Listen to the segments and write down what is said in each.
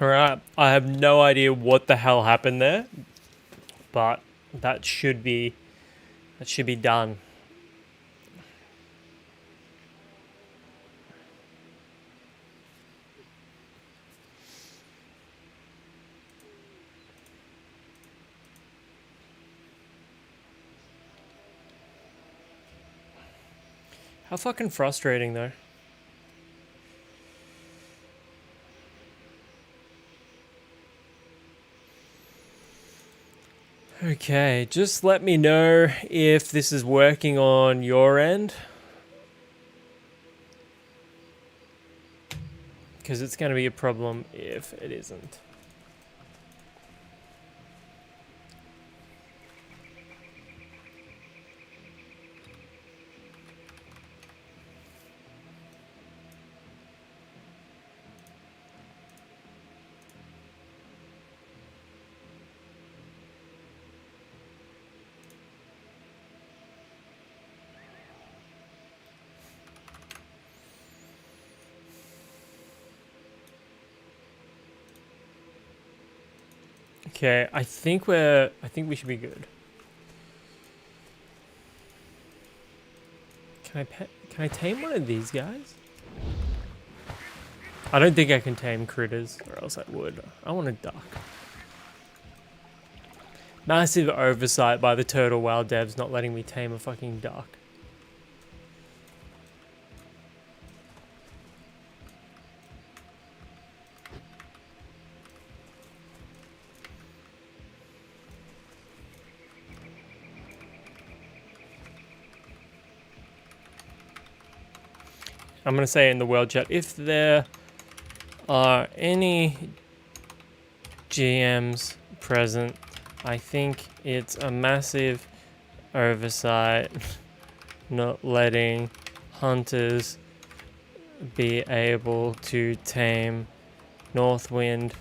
Alright, I have no idea what the hell happened there, but that should be done. How fucking frustrating though. Okay, just let me know if this is working on your end. Because it's going to be a problem if it isn't. Okay, I think we should be good. Can I tame one of these guys? I don't think I can tame critters, or else I would. I want a duck. Massive oversight by the Turtle WoW devs not letting me tame a fucking duck. I'm going to say in the world chat, if there are any GMs present, I think it's a massive oversight not letting hunters be able to tame Northwind.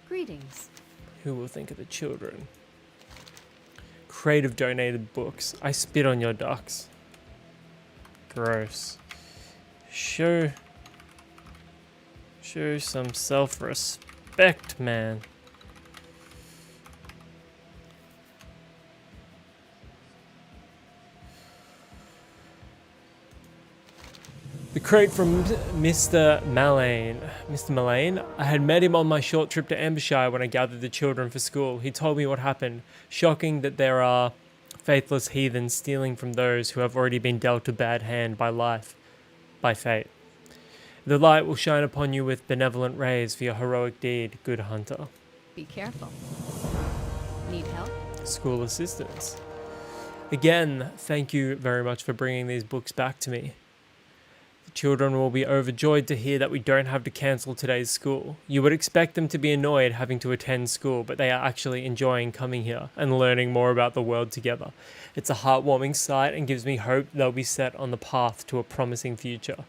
Greetings. Who will think of the children? Creative donated books. I spit on your ducks. Gross. Show some self-respect, man. The crate from Mr. Malane. Mr. Malane? I had met him on my short trip to Ambershire when I gathered the children for school. He told me what happened. Shocking that there are faithless heathens stealing from those who have already been dealt a bad hand by life, by fate. The light will shine upon you with benevolent rays for your heroic deed, good hunter. Be careful. Need help? School assistants. Again, thank you very much for bringing these books back to me. The children will be overjoyed to hear that we don't have to cancel today's school. You would expect them to be annoyed having to attend school, but they are actually enjoying coming here and learning more about the world together. It's a heartwarming sight and gives me hope they'll be set on the path to a promising future.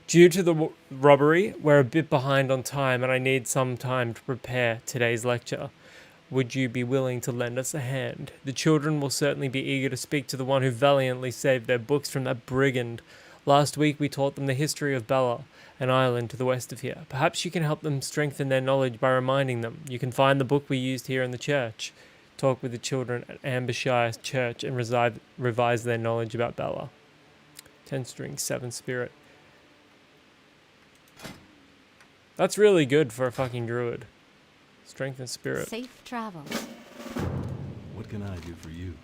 Due to the robbery, we're a bit behind on time and I need some time to prepare today's lecture. Would you be willing to lend us a hand? The children will certainly be eager to speak to the one who valiantly saved their books from that brigand. Last week we taught them the history of Bella, an island to the west of here. Perhaps you can help them strengthen their knowledge by reminding them. You can find the book we used here in the church. Talk with the children at Ambershire Church and revise their knowledge about Bella. 10 string, 7 spirit. That's really good for a fucking druid. Strength and spirit. Safe travels. What can I do for you?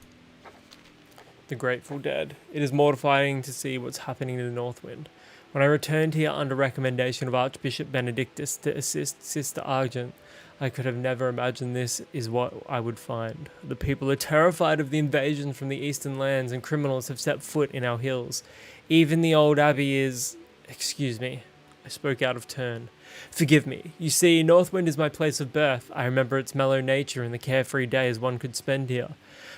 The Grateful Dead. It is mortifying to see what's happening in the Northwind. When I returned here under recommendation of Archbishop Benedictus to assist Sister Argent, I could have never imagined this is what I would find. The people are terrified of the invasion from the eastern lands and criminals have set foot in our hills. Even the old Abbey is... Excuse me. I spoke out of turn. Forgive me. You see, Northwind is my place of birth. I remember its mellow nature and the carefree days one could spend here.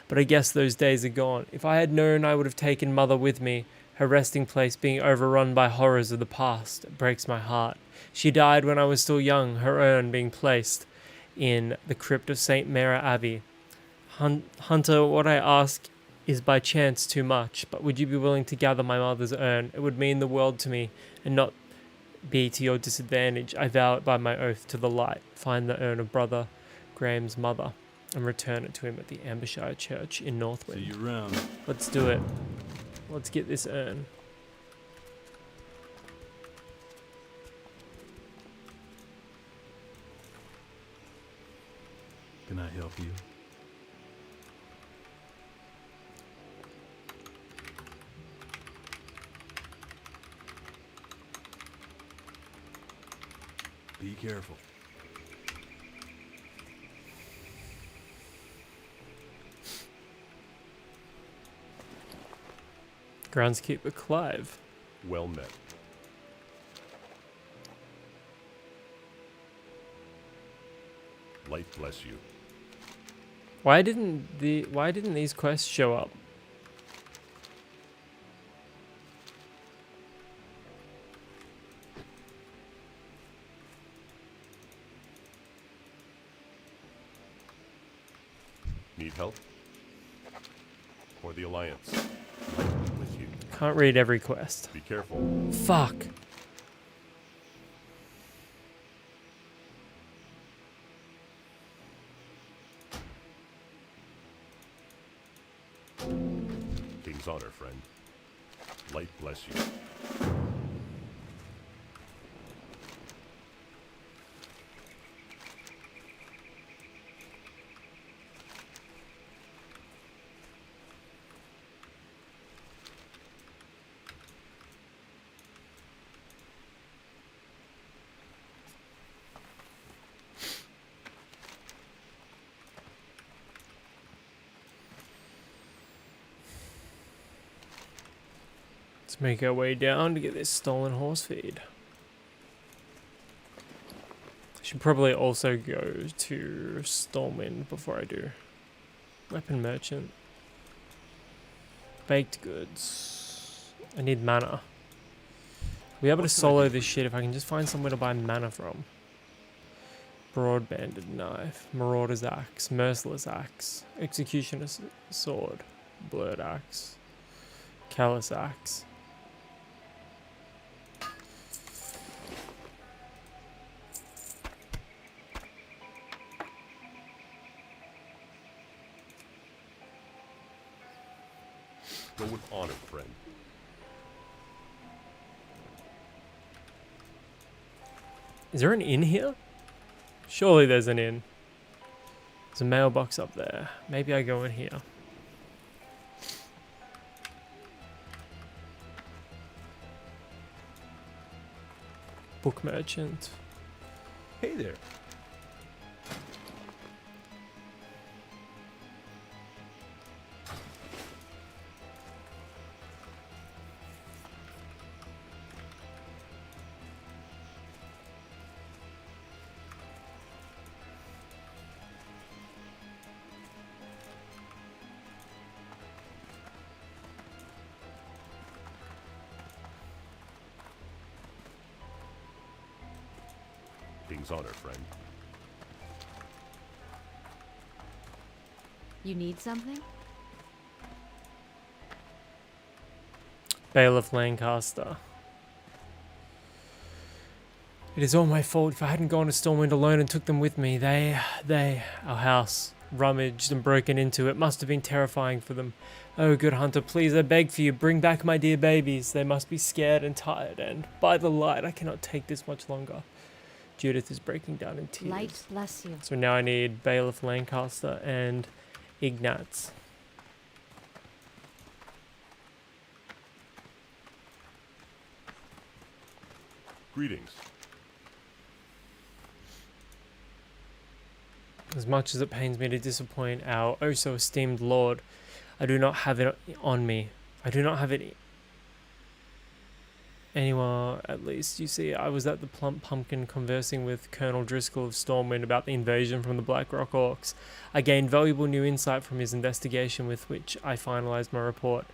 But I guess those days are gone. If I had known, I would have taken Mother with me. Her resting place being overrun by horrors of the past. It breaks my heart. She died when I was still young, her urn being placed in the crypt of St. Mara Abbey. Hunter, what I ask is by chance too much, but would you be willing to gather my mother's urn? It would mean the world to me, and not be to your disadvantage. I vow it by my oath to the light. Find the urn of Brother Graham's mother, and return it to him at the Ambershire church in Northwind. See you around. Let's do it. Let's get this urn. Can I help you? Be careful. Groundskeeper Clive. Well met. Light bless you. Why didn't these quests show up? Need help? For the Alliance. Light be with you. Can't read every quest. Be careful. Fuck. King's honor, friend. Light bless you. Let's make our way down to get this stolen horse feed. I should probably also go to Stormwind before I do. Weapon merchant. Baked goods. I need mana. I'll be able to solo this shit if I can just find somewhere to buy mana from. Broad-banded knife. Marauder's axe. Merciless axe. Executioner's sword. Blurred axe. Callous axe. Go with honor, friend. Is there an inn here? Surely there's an inn. There's a mailbox up there. Maybe I go in here. Book merchant. Hey there. King's honor, friend. You need something? Bailiff Lancaster. It is all my fault. If I hadn't gone to Stormwind alone and took them with me, our house, rummaged and broken into, it must have been terrifying for them. Oh, good hunter, please, I beg for you, bring back my dear babies. They must be scared and tired, and by the light, I cannot take this much longer. Judith is breaking down in tears. Light bless you. So now I need Bailiff Lancaster and Ignatz. Greetings. As much as it pains me to disappoint our oh so esteemed lord, I do not have it on me. I do not have it anywhere, at least. You see, I was at the Plump Pumpkin conversing with Colonel Driscoll of Stormwind about the invasion from the Black Rock Orcs. I gained valuable new insight from his investigation, with which I finalized my report.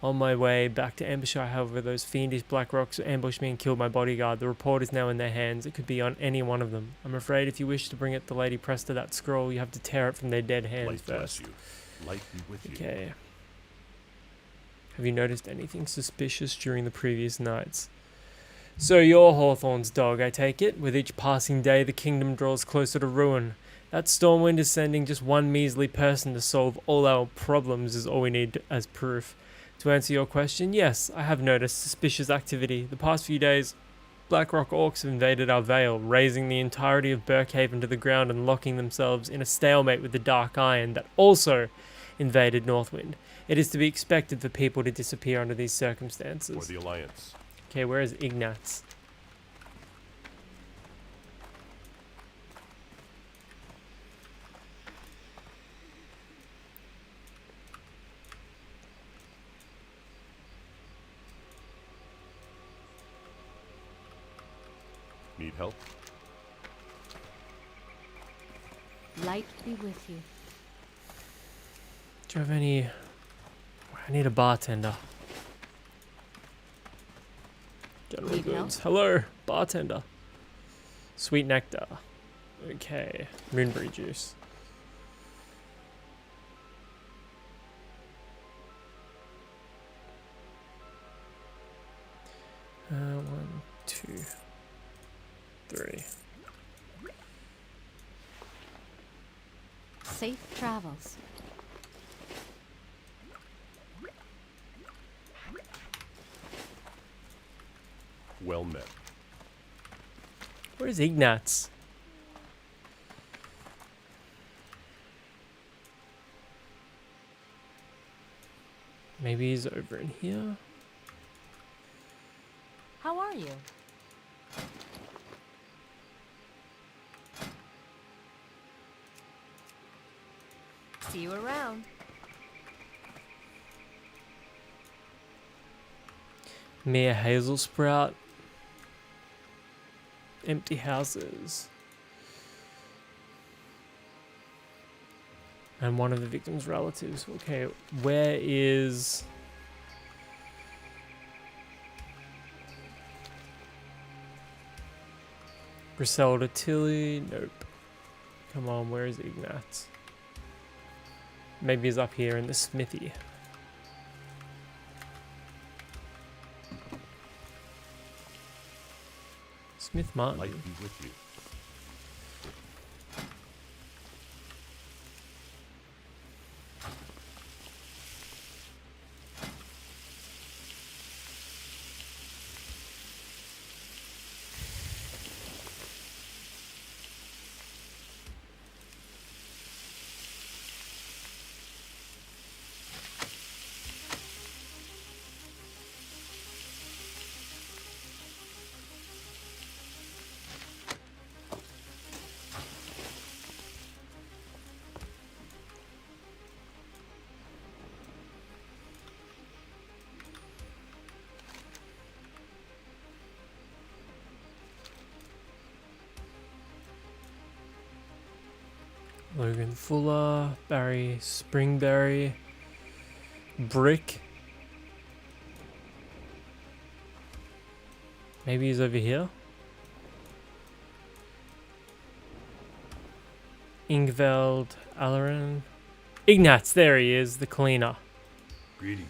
On my way back to Ambershire, however, those fiendish black rocks ambushed me and killed my bodyguard. The report is now in their hands. It could be on any one of them. I'm afraid if you wish to bring it to Lady Presta that scroll, you have to tear it from their dead hands Light bless first. you. Light be with you. Okay. Have you noticed anything suspicious during the previous nights? So you're Hawthorne's dog, I take it? With each passing day, the kingdom draws closer to ruin. That Stormwind is sending just one measly person to solve all our problems is all we need as proof. To answer your question, yes, I have noticed suspicious activity. The past few days, Blackrock orcs have invaded our vale, razing the entirety of Burkhaven to the ground and locking themselves in a stalemate with the Dark Iron that also invaded Northwind. It is to be expected for people to disappear under these For circumstances. the Alliance. Okay, where is Ignatz? Need help? Light be with you. Do you have any... I need a bartender. General Need help? goods. Hello, bartender. Sweet nectar. Okay, moonberry juice. One, two, three. Safe travels. Well met. Where's Ignatz? Maybe he's over in here. How are you? See you around. Mere hazel sprout. Empty houses. And one of the victim's relatives. Okay, where is... Griselda Tilly? Nope. Come on, where is Ignatz? Maybe he's up here in the smithy. Smith Martin. Light be with you. Logan Fuller, Barry Springberry, Brick. Maybe he's over here. Ingveld, Alleran. Ignatz, there he is, the cleaner. Greetings.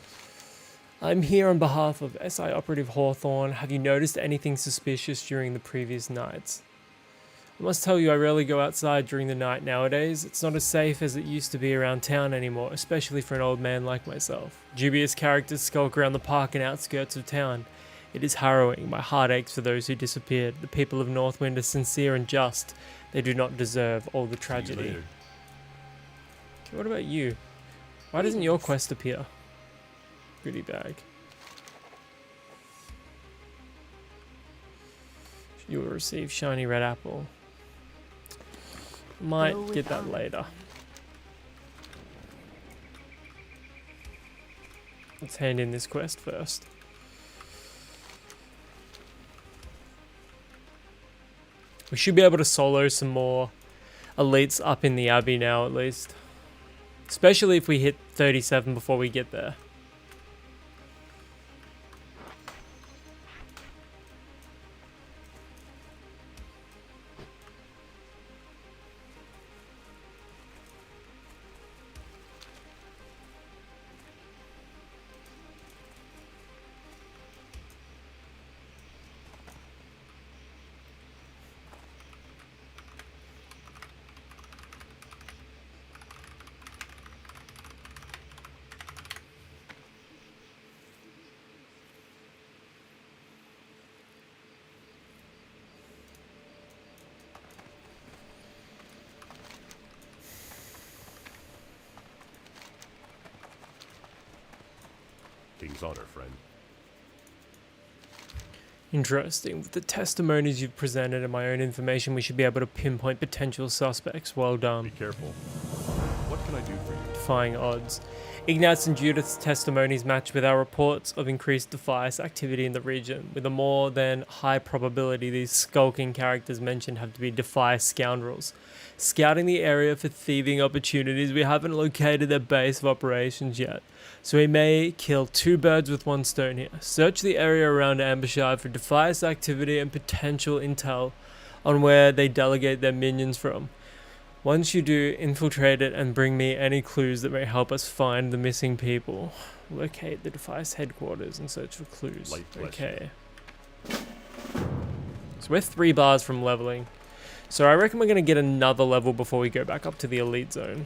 I'm here on behalf of SI Operative Hawthorne. Have you noticed anything suspicious during the previous nights? I must tell you, I rarely go outside during the night nowadays. It's not as safe as it used to be around town anymore, especially for an old man like myself. Dubious characters skulk around the park and outskirts of town. It is harrowing. My heart aches for those who disappeared. The people of Northwind are sincere and just. They do not deserve all the See you tragedy. later. Okay, what about you? Why doesn't your quest appear? Goodie bag. You will receive shiny red apple. Might Go with get that honor. later. Let's hand in this quest first. We should be able to solo some more elites up in the Abbey now, at least. Especially if we hit 37 before we get there. king's honor, friend. Interesting. With the testimonies you've presented and my own information, we should be able to pinpoint potential suspects. Well Be done. careful. What can I do for you? Defying odds. Ignat's and Judith's testimonies match with our reports of increased Defias activity in the region. With a more than high probability, these skulking characters mentioned have to be Defias scoundrels. Scouting the area for thieving opportunities, we haven't located their base of operations yet, so we may kill two birds with one stone here. Search the area around Ambershire for Defias activity and potential intel on where they delegate their minions from. Once you do, infiltrate it and bring me any clues that may help us find the missing people. Locate the Defias headquarters and search for clues. Light bless Okay. So we're 3 bars from leveling. So I reckon we're going to get another level before we go back up to the elite zone.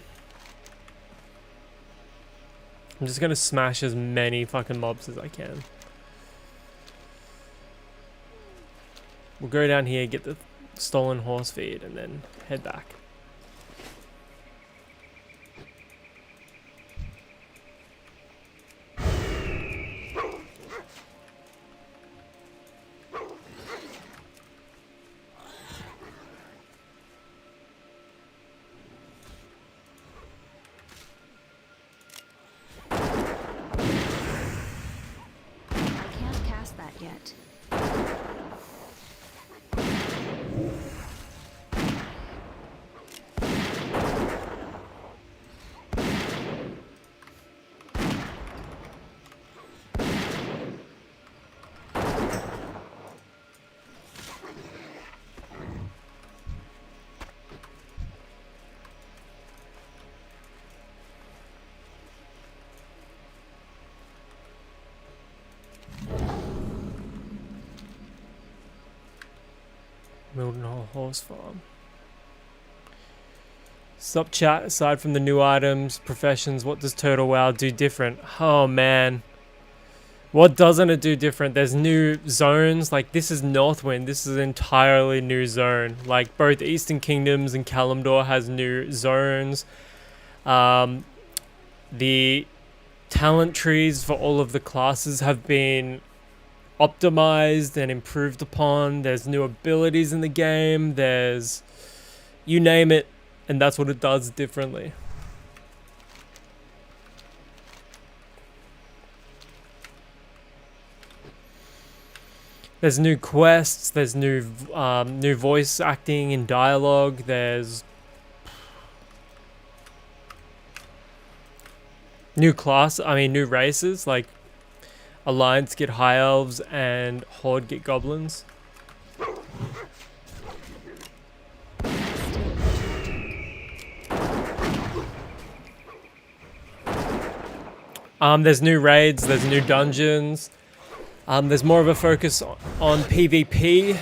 I'm just going to smash as many fucking mobs as I can. We'll go down here, get the stolen horse feed, and then head back. I can't cast that yet. Mildenhall Horse Farm. Sup chat, aside from the new items, professions, what does Turtle WoW do different? Oh man. What doesn't it do different? There's new zones, like this is Northwind, this is an entirely new zone. Like both Eastern Kingdoms and Kalimdor has new zones. The talent trees for all of the classes have been optimized and improved upon. There's new abilities in the game. There's, you name it, and that's what it does differently. There's new quests. There's new voice acting and dialogue. There's new races, like Alliance get High Elves and Horde get Goblins. There's new raids, there's new dungeons. There's more of a focus on PvP.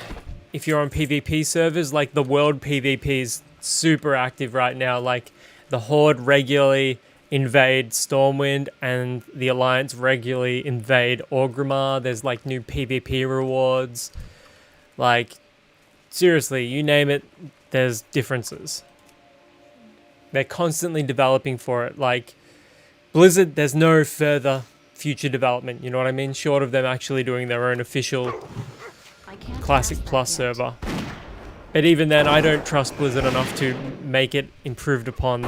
If you're on PvP servers, like the world PvP is super active right now. Like the Horde regularly invade Stormwind and the Alliance regularly invade Orgrimmar. There's like new PvP rewards. Like seriously, you name it, there's differences. They're constantly developing for it. Like Blizzard, there's no further future development, you know what I mean? Short of them actually doing their own official Classic Plus server. But even then, I don't trust Blizzard enough to make it improved upon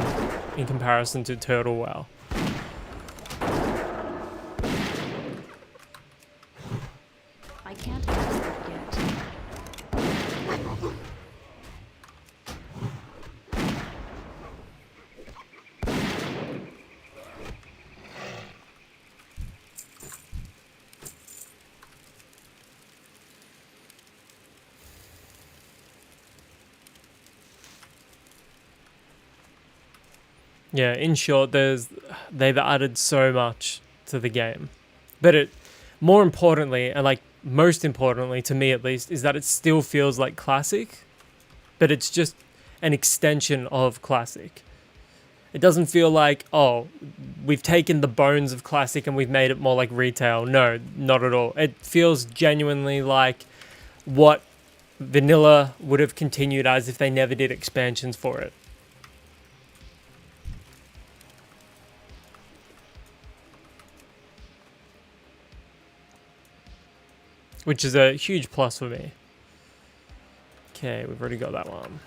in comparison to Turtle WoW. I can't cast that yet. Yeah, in short, they've added so much to the game. But more importantly, and like most importantly to me at least, is that it still feels like Classic, but it's just an extension of Classic. It doesn't feel like, oh, we've taken the bones of Classic and we've made it more like retail. No, not at all. It feels genuinely like what Vanilla would have continued as if they never did expansions for it. which is a huge plus for me. Okay, we've already got that one.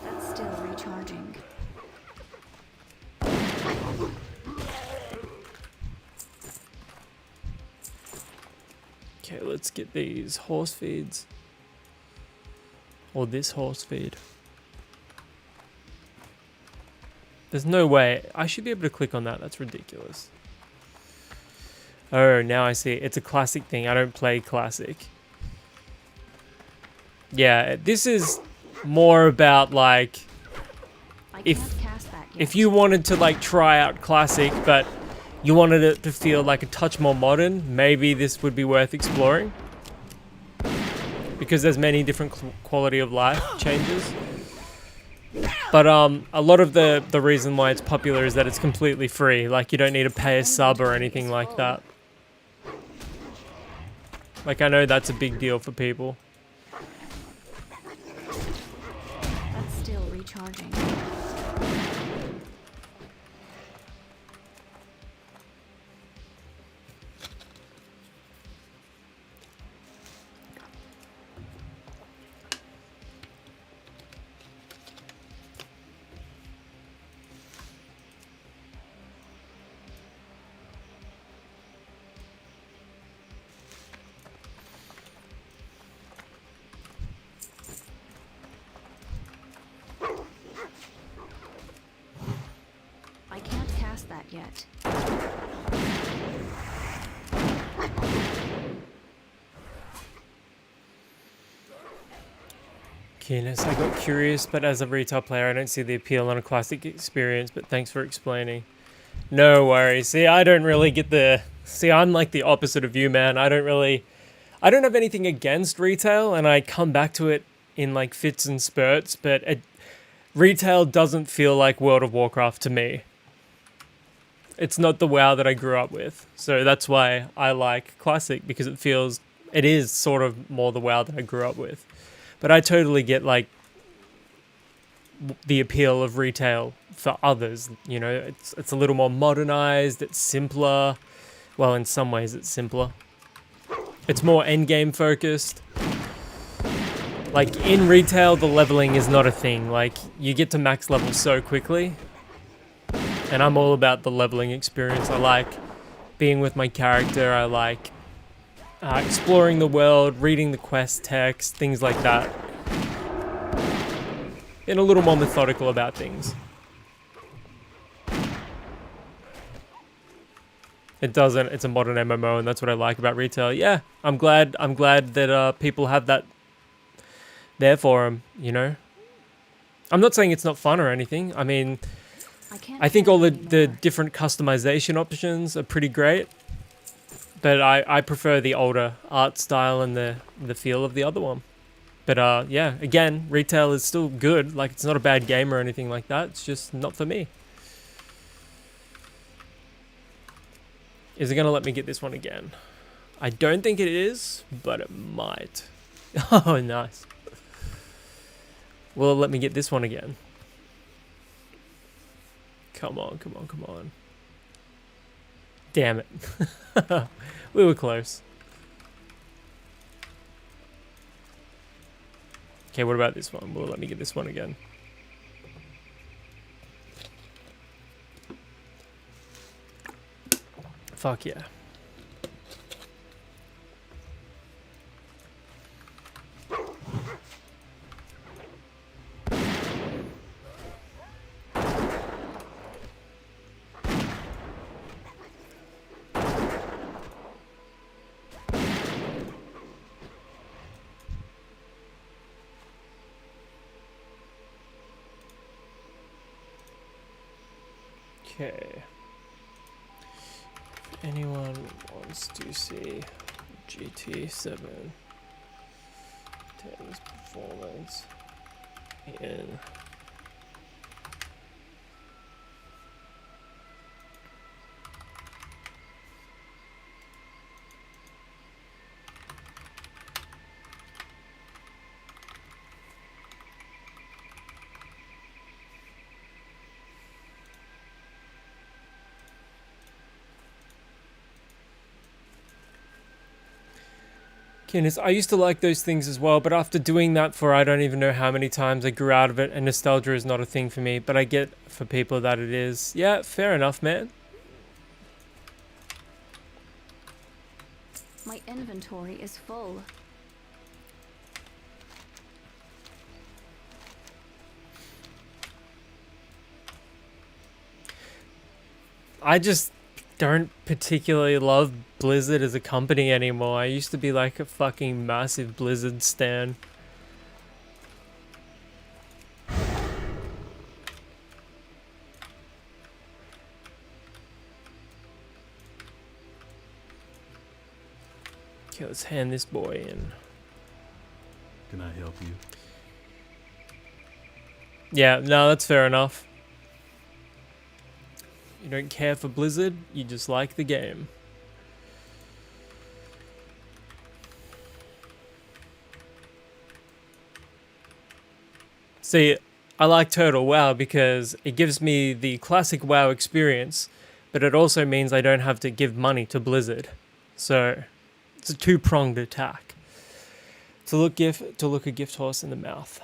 That's still recharging. Okay, let's get these horse feeds. Or this horse feed. There's no way. I should be able to click on that. That's ridiculous. Oh, now I see. It's a classic thing. I don't play classic. Yeah, this is more about like I If- can't cast that yet. if you wanted to like try out classic, but you wanted it to feel like a touch more modern, maybe this would be worth exploring. Because there's many different quality of life changes. But a lot of the reason why it's popular is that it's completely free. Like you don't need to pay a sub or anything like that. Like I know that's a big deal for people. That's still recharging. I can't cast that yet. Keenness, I got curious, but as a retail player, I don't see the appeal on a classic experience, but thanks for explaining. No worries. See, I don't really get the... See, I'm like the opposite of you, man. I don't have anything against retail, and I come back to it in like fits and spurts, but retail doesn't feel like World of Warcraft to me. It's not the WoW that I grew up with. So that's why I like classic, because it is sort of more the WoW that I grew up with. But I totally get like the appeal of retail for others. You know, it's a little more modernized, it's simpler. Well, in some ways it's simpler. It's more endgame focused. Like in retail, the leveling is not a thing. Like you get to max level so quickly. And I'm all about the leveling experience. I like being with my character. I like exploring the world, reading the quest text, things like that. And a little more methodical about things. It's a modern MMO, and that's what I like about retail. Yeah, I'm glad that people have that there for them, you know? I'm not saying it's not fun or anything. I mean, I think all the different customization options are pretty great. But I prefer the older art style and the feel of the other one. But yeah, again, retail is still good. Like, it's not a bad game or anything like that. It's just not for me. Is it going to let me get this one again? I don't think it is, but it might. Oh, nice. Will it let me get this one again? Come on, come on, come on. Damn it. We were close. Okay, what about this one? Will it let me get this one again? Fuck yeah. Okay. If anyone wants to see GT7 10's performance in Goodness, I used to like those things as well, but after doing that for I don't even know how many times, I grew out of it, and nostalgia is not a thing for me, but I get for people that it is. Yeah, fair enough, man. My inventory is full. I just don't particularly love Blizzard as a company anymore. I used to be like a fucking massive Blizzard stan. Okay, let's hand this boy in. Can I help you? Yeah, no, that's fair enough. You don't care for Blizzard, you just like the game. See, I like Total WoW because it gives me the classic WoW experience, but it also means I don't have to give money to Blizzard. So, it's a two-pronged attack. To look a gift horse in the mouth.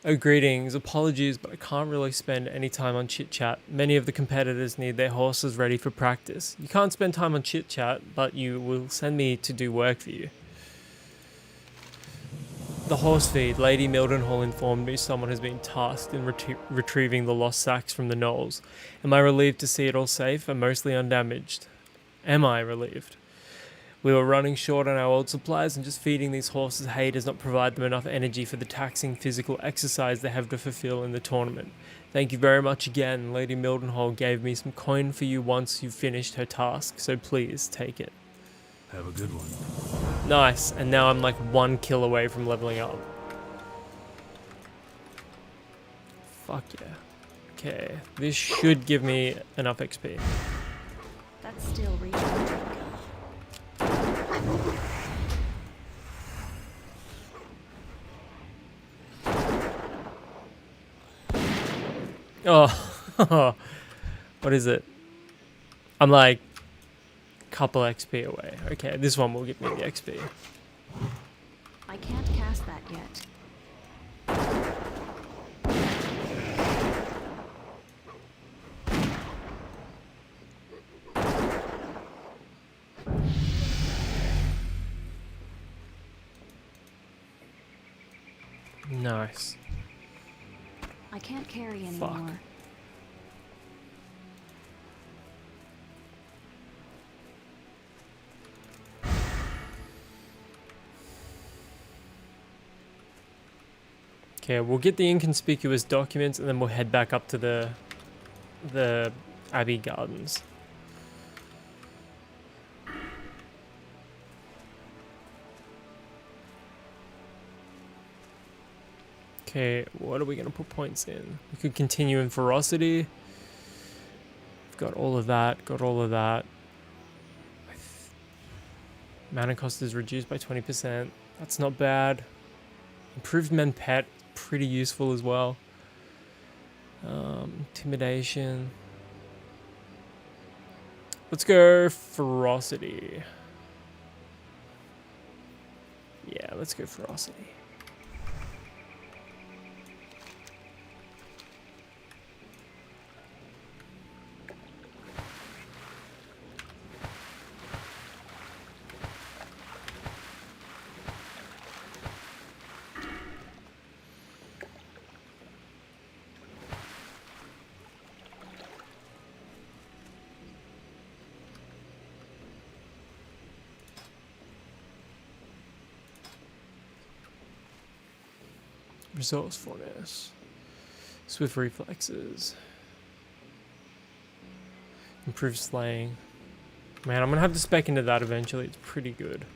Oh, greetings. Apologies, but I can't really spend any time on chit-chat. Many of the competitors need their horses ready for practice. You can't spend time on chit-chat, but you will send me to do work for you. The horse feed. Lady Mildenhall informed me someone has been tasked in retrieving the lost sacks from the knolls. Am I relieved to see it all safe and mostly undamaged? Am I relieved? We were running short on our old supplies, and just feeding these horses hay does not provide them enough energy for the taxing physical exercise they have to fulfill in the tournament. Thank you very much again. Lady Mildenhall gave me some coin for you once you've finished her task, so please take it. Have a good one. Nice, and now I'm like 1 kill away from leveling up. Fuck yeah. Okay, this should give me enough XP. That's still recharging. Oh, what is it? I'm like couple XP away. Okay, this one will give me the XP. I can't cast that yet. Nice. I can't carry Fuck. anymore. Okay, we'll get the inconspicuous documents and then we'll head back up to the Abbey Gardens. Okay, what are we going to put points in? We could continue in ferocity. We've got all of that, got all of that. Mana cost is reduced by 20%. That's not bad. Improved men pet, pretty useful as well. Intimidation. Let's go ferocity. Yeah, let's go ferocity. Resourcefulness. Swift reflexes. Improved slaying. Man, I'm gonna have to spec into that eventually. It's pretty good.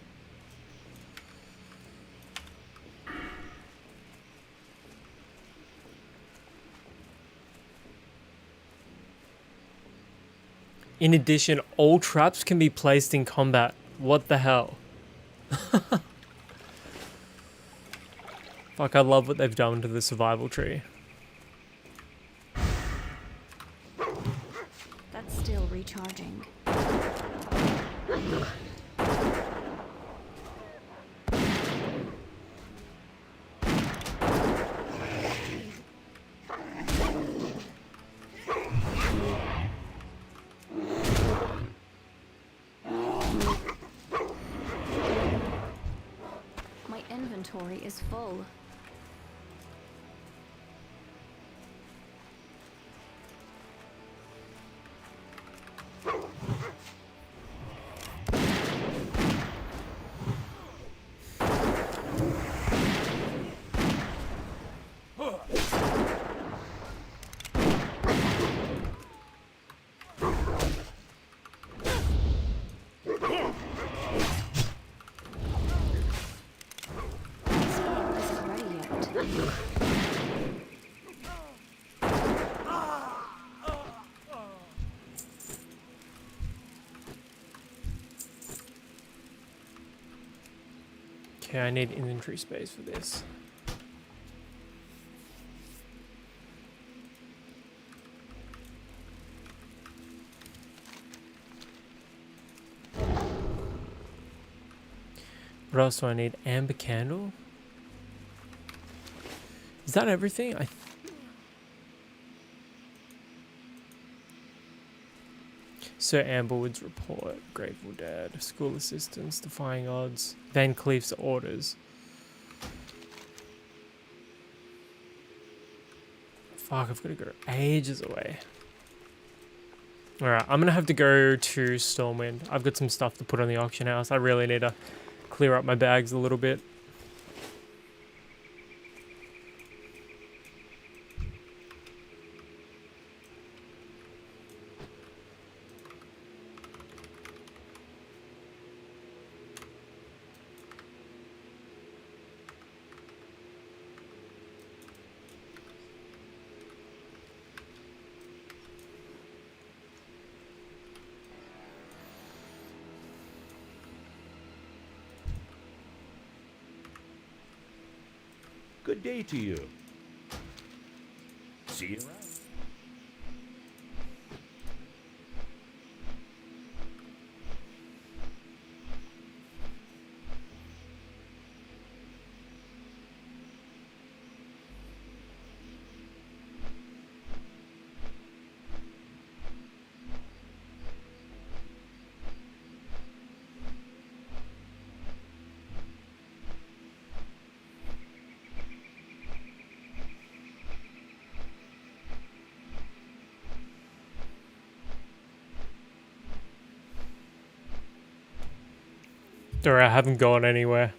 In addition, all traps can be placed in combat. What the hell? Fuck, I love what they've done to the survival tree. That's still recharging. inventory is full. Okay, I need inventory space for this. What else do I need? Amber candle? Is that everything? Sir Amberwood's report, Grateful Dead, school assistants, defying odds, Van Cleef's orders. Fuck, I've got to go ages away. Alright, I'm gonna have to go to Stormwind. I've got some stuff to put on the auction house. I really need to clear up my bags a little bit. Good day to you. See you around. Or I haven't gone anywhere.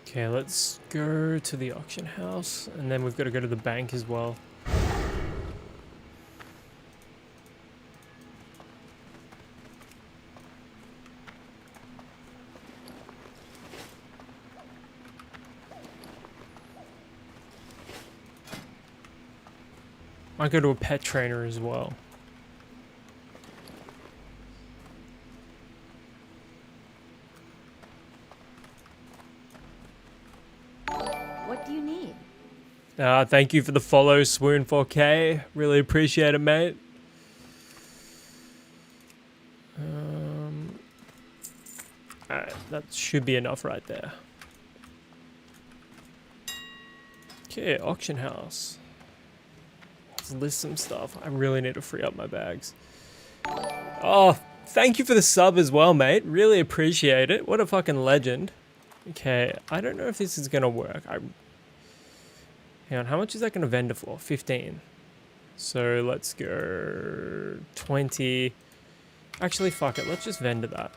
Okay, let's go to the auction house, and then we've got to go to the bank as well. Might go to a pet trainer as well. What do you need? Thank you for the follow, Swoon 4K. Really appreciate it, mate. Alright, that should be enough right there. Okay, auction house. Let's list some stuff. I really need to free up my bags. Oh, thank you for the sub as well, mate. Really appreciate it. What a fucking legend. Okay, I don't know if this is gonna work. Hang on, how much is that going to vendor for? 15. So let's go 20. Actually, fuck it. Let's just vendor that.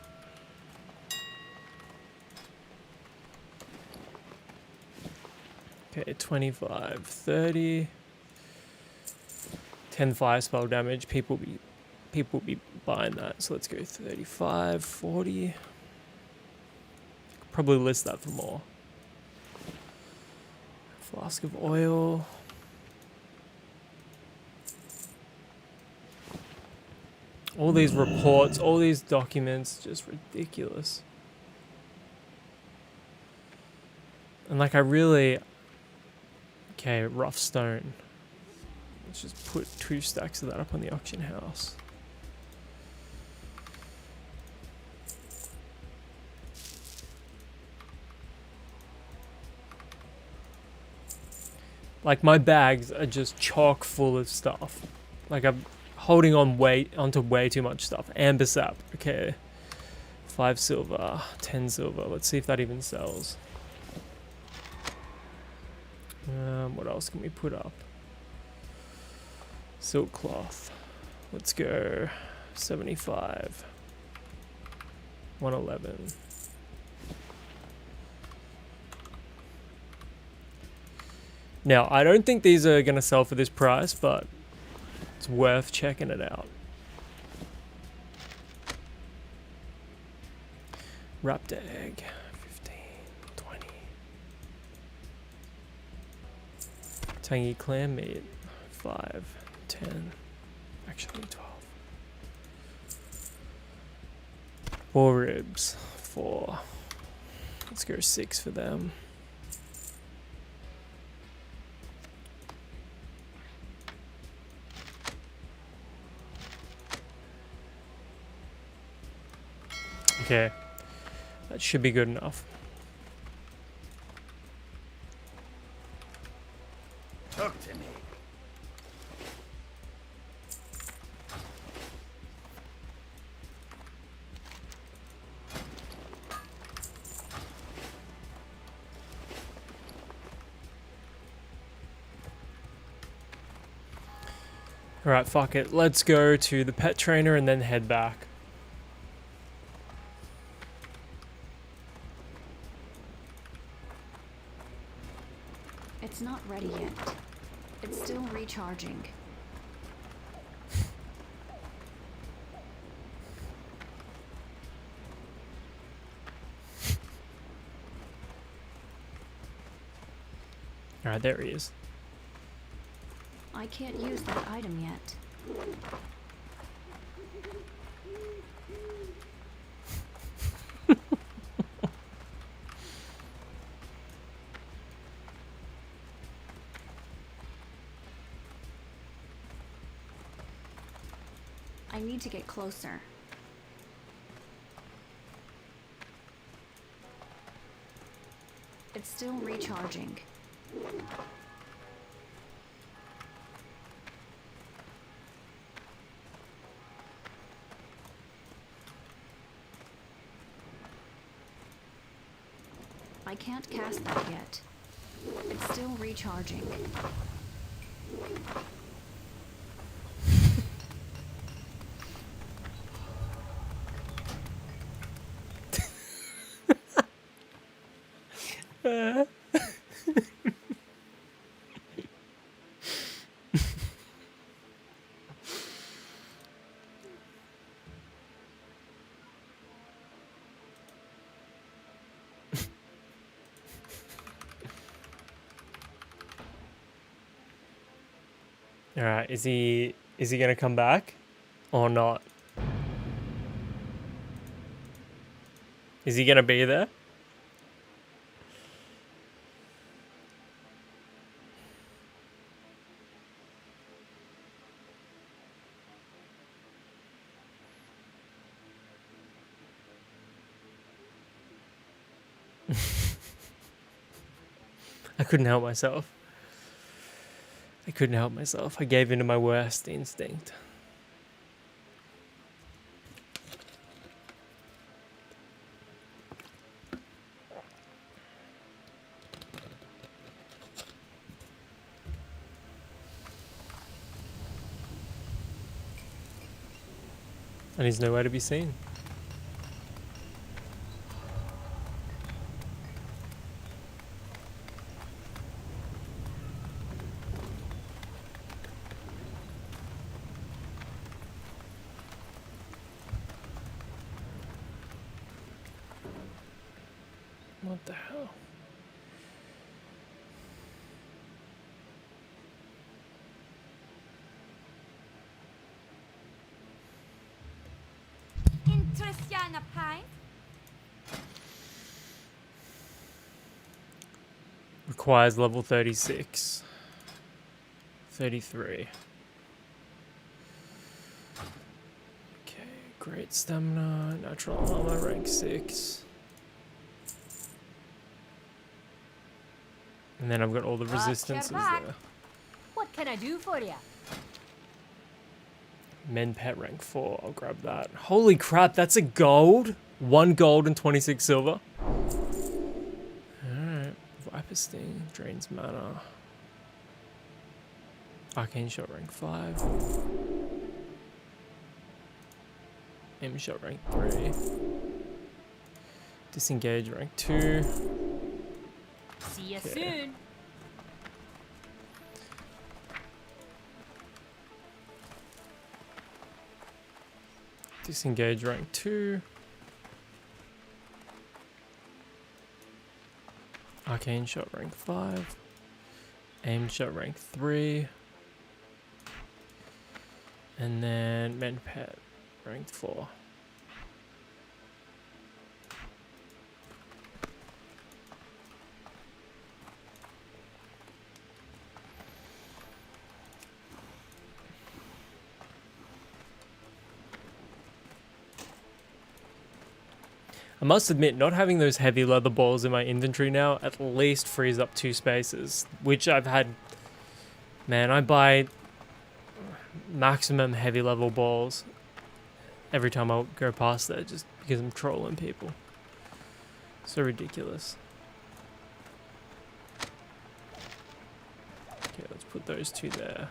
Okay, 25, 30. 10 fire spell damage. People will be buying that. So let's go 35, 40. Probably list that for more. Flask of oil. All these reports, all these documents, just ridiculous. And like okay, rough stone. Let's just put 2 stacks of that up on the auction house. Like my bags are just chock full of stuff. Like I'm holding onto way too much stuff. Amber sap, okay. 5 silver, 10 silver. Let's see if that even sells. What else can we put up? Silk cloth. Let's go 75. 111. Now, I don't think these are going to sell for this price, but it's worth checking it out. Wrapped egg. 15, 20. Tangy clam meat. 5, 10. Actually, 12. Boar ribs. 4. Let's go 6 for them. Okay, that should be good enough. Talk to me. Alright, fuck it. Let's go to the pet trainer and then head back. It's not ready yet. It's still recharging. Alright, there he is. I can't use that item yet. I need to get closer. It's still recharging. I can't cast that yet. It's still recharging. Alright, is he gonna come back? Or not? Is he gonna be there? I couldn't help myself. I couldn't help myself. I gave in to my worst instinct. And he's nowhere to be seen. What the hell? Interestiana pint? Requires level 36. 33. Okay, great stamina, natural armor, rank 6. And then I've got all the resistances back. there. What can I do for you? Men pet rank 4, I'll grab that. Holy crap, that's a gold? 1 gold and 26 silver. Alright, Viper Sting, drains mana. Arcane Shot rank 5. Aim Shot rank 3. Disengage rank 2. See you Okay. soon. Disengage rank 2. Arcane Shot rank 5. Aim Shot rank 3. And then Men Pet rank 4. I must admit, not having those heavy leather balls in my inventory now at least frees up 2 spaces, which I've had. Man, I buy maximum heavy level balls every time I go past there just because I'm trolling people. So ridiculous. Okay, let's put those 2 there.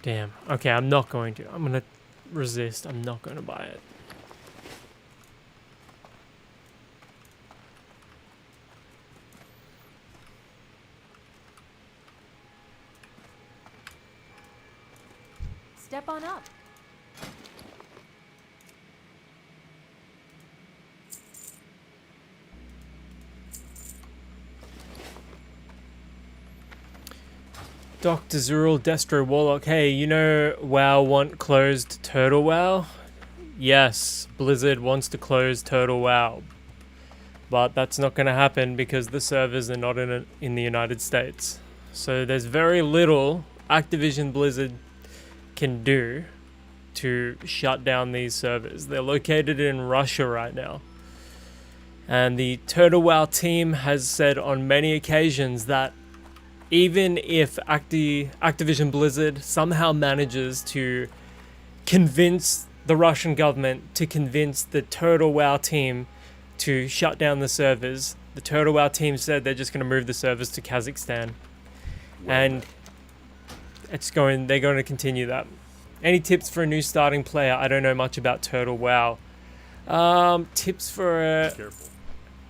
Damn. Okay, I'm not going to. I'm going to resist. I'm not going to buy it. Step on up. Dr. Zurul Destro Warlock. Hey, you know WoW want closed Turtle WoW? Yes, Blizzard wants to close Turtle WoW. But that's not going to happen because the servers are not in the United States. So there's very little Activision Blizzard can do to shut down these servers. They're located in Russia right now. And the Turtle WoW team has said on many occasions that even if Activision Blizzard somehow manages to convince the Russian government to convince the Turtle WoW team to shut down the servers, the Turtle WoW team said they're just going to move the servers to Kazakhstan. And they're going to continue that. Any tips for a new starting player? I don't know much about Turtle WoW. Tips for Careful.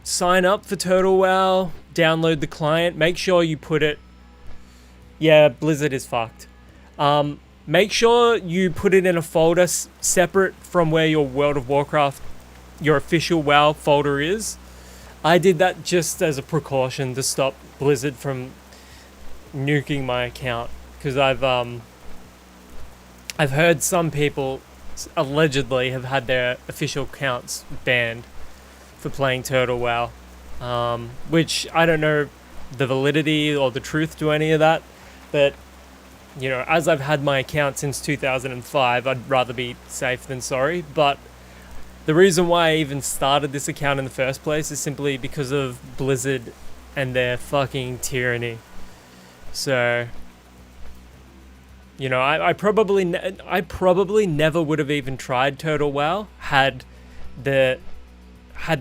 sign up for Turtle WoW, download the client, make sure you put it. Yeah, Blizzard is fucked. Make sure you put it in a folder separate from where your World of Warcraft, your official WoW folder is. I did that just as a precaution to stop Blizzard from nuking my account, because I've heard some people allegedly have had their official accounts banned for playing Turtle WoW, which I don't know the validity or the truth to any of that, but you know, as I've had my account since 2005, I'd rather be safe than sorry. But the reason why I even started this account in the first place is simply because of Blizzard and their fucking tyranny. So You know, I probably never would have even tried Turtle WoW had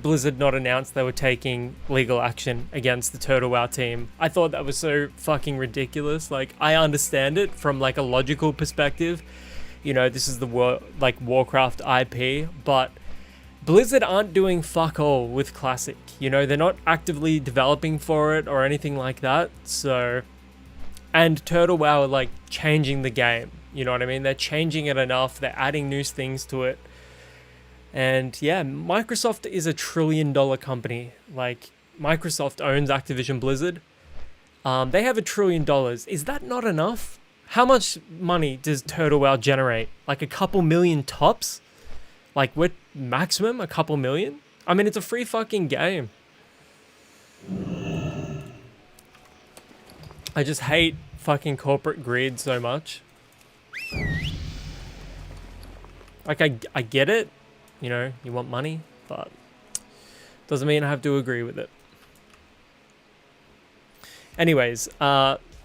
Blizzard not announced they were taking legal action against the Turtle WoW team. I thought that was so fucking ridiculous. Like, I understand it from like a logical perspective. You know, this is the Warcraft IP, but Blizzard aren't doing fuck all with Classic. You know, they're not actively developing for it or anything like that. So, and Turtle WoW are like changing the game. You know what I mean? They're changing it enough. They're adding new things to it. And yeah, Microsoft is a $1 trillion company. Like, Microsoft owns Activision Blizzard. They have $1 trillion. Is that not enough? How much money does Turtle WoW generate? Like a couple million tops? Like, what, maximum a couple million? I mean, it's a free fucking game. I just hate fucking corporate greed so much. Like, I get it. You know, you want money, but doesn't mean I have to agree with it. Anyways,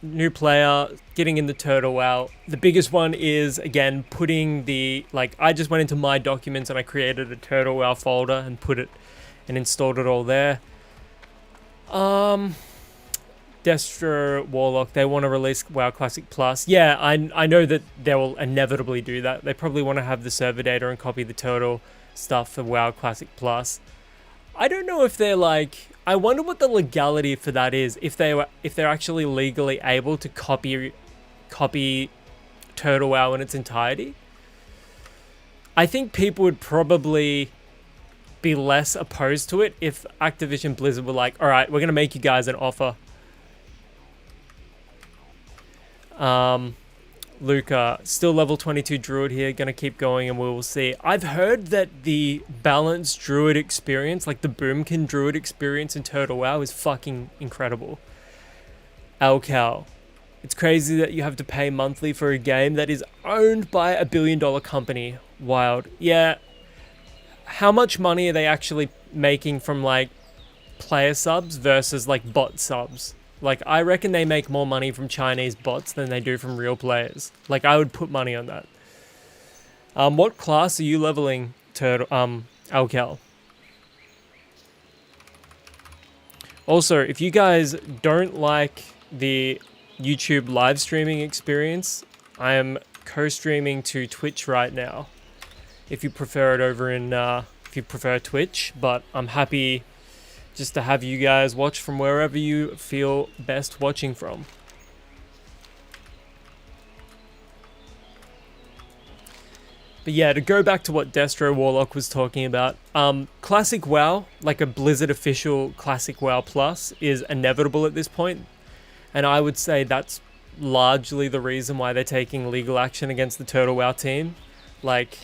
new player, getting into Turtle WoW. The biggest one is, again, putting the, like, I just went into my documents and I created a Turtle WoW folder and put it and installed it all there. Destro Warlock, they want to release WoW Classic Plus. Yeah, I know that they will inevitably do that. They probably want to have the server data and copy the Turtle stuff for WoW Classic Plus. I don't know if they're like, I wonder what the legality for that is, if they're actually legally able to copy Turtle WoW in its entirety. I think people would probably be less opposed to it if Activision Blizzard were like, all right, we're going to make you guys an offer. Luca, still level 22 druid here, gonna keep going and we will see. I've heard that the balanced druid experience, like the boomkin druid experience in Turtle WoW, is fucking incredible. Alcal, it's crazy that you have to pay monthly for a game that is owned by $1 billion company. Wild. Yeah, how much money are they actually making from like player subs versus like bot subs? Like, I reckon they make more money from Chinese bots than they do from real players. Like, I would put money on that. What class are you leveling, Alcal? Also, if you guys don't like the YouTube live streaming experience, I am co-streaming to Twitch right now. If you prefer it over in, if you prefer Twitch, but I'm happy just to have you guys watch from wherever you feel best watching from. But yeah, to go back to what Destro Warlock was talking about, Classic WoW, like a Blizzard official Classic WoW Plus, is inevitable at this point. And I would say that's largely the reason why they're taking legal action against the Turtle WoW team. Like,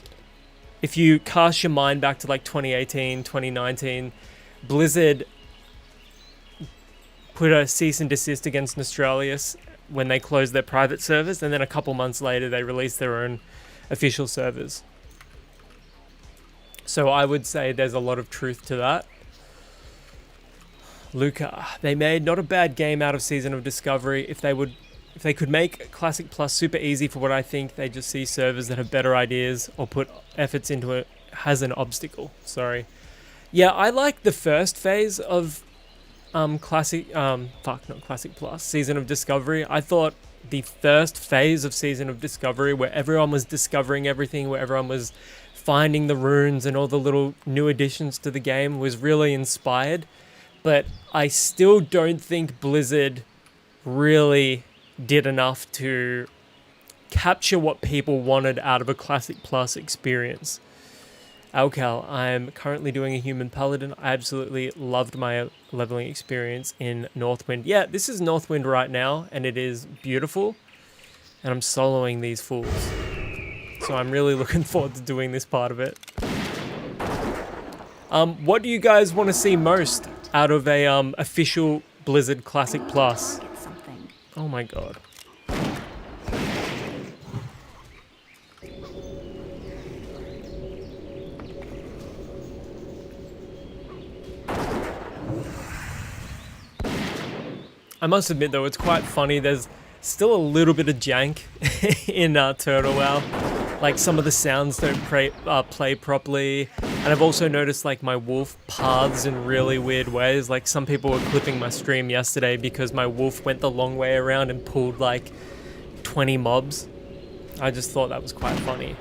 if you cast your mind back to like 2018, 2019, Blizzard put a cease and desist against Australis when they closed their private servers, and then a couple months later they released their own official servers. So I would say there's a lot of truth to that. Luca, they made not a bad game out of Season of Discovery. If they could make Classic Plus super easy for what I think, they just see servers that have better ideas or put efforts into it as an obstacle. Sorry. Yeah, I like the first phase of not Classic Plus, Season of Discovery. I thought the first phase of Season of Discovery, where everyone was discovering everything, where everyone was finding the runes and all the little new additions to the game, was really inspired. But I still don't think Blizzard really did enough to capture what people wanted out of a Classic Plus experience. Alcal, I'm currently doing a human paladin. I absolutely loved my leveling experience in Northwind. Yeah, this is Northwind right now, and it is beautiful. And I'm soloing these fools. So I'm really looking forward to doing this part of it. What do you guys want to see most out of a official Blizzard Classic Plus? Oh my god. I must admit though, it's quite funny. There's Still a little bit of jank in Turtle WoW. Like some of the sounds don't play properly. And I've also noticed like my wolf paths in really weird ways. Like some people were clipping my stream yesterday because my wolf went the long way around and pulled like 20 mobs. I just thought that was quite funny.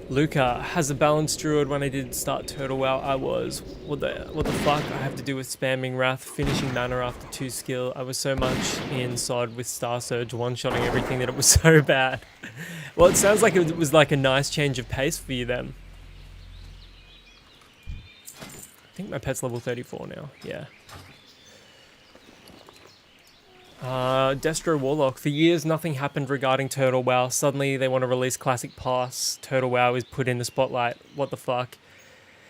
Luca has a balanced druid. When I did start Turtle WoW, I was, what the fuck I have to do with spamming Wrath, finishing mana after 2 skill. I was so much in SOD with Star Surge, one-shotting everything that it was so bad. Well, it sounds like it was like a nice change of pace for you then. I think my pet's level 34 now, yeah. Destro Warlock. For years, nothing happened regarding Turtle WoW. Suddenly, they want to release Classic Pass. Turtle WoW is put in the spotlight. What the fuck?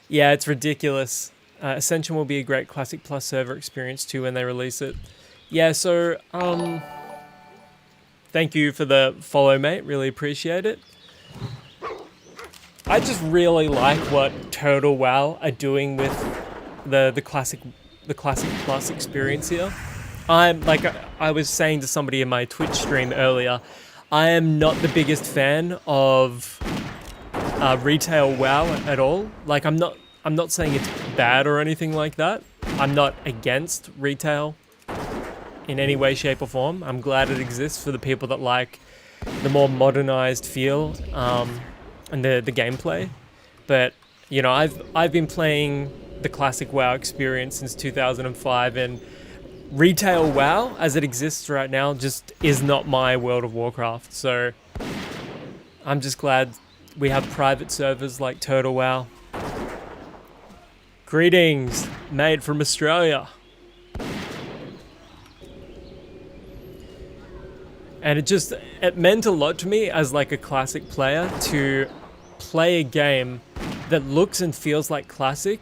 Yeah, it's ridiculous. Ascension will be a great Classic Plus server experience too when they release it. Yeah, so, thank you for the follow, mate. Really appreciate it. I just really like what Turtle WoW are doing with the Classic Plus experience here. I'm like I was saying to somebody in my Twitch stream earlier, I am not the biggest fan of retail WoW at all. Like I'm not saying it's bad or anything like that. I'm not against retail in any way, shape or form. I'm glad it exists for the people that like the more modernized feel and the gameplay. But you know, I've been playing the classic WoW experience since 2005, and retail WoW as it exists right now just is not my World of Warcraft. So I'm just glad we have private servers like Turtle WoW. Greetings, mate from Australia. And it meant a lot to me as like a classic player to play a game that looks and feels like classic,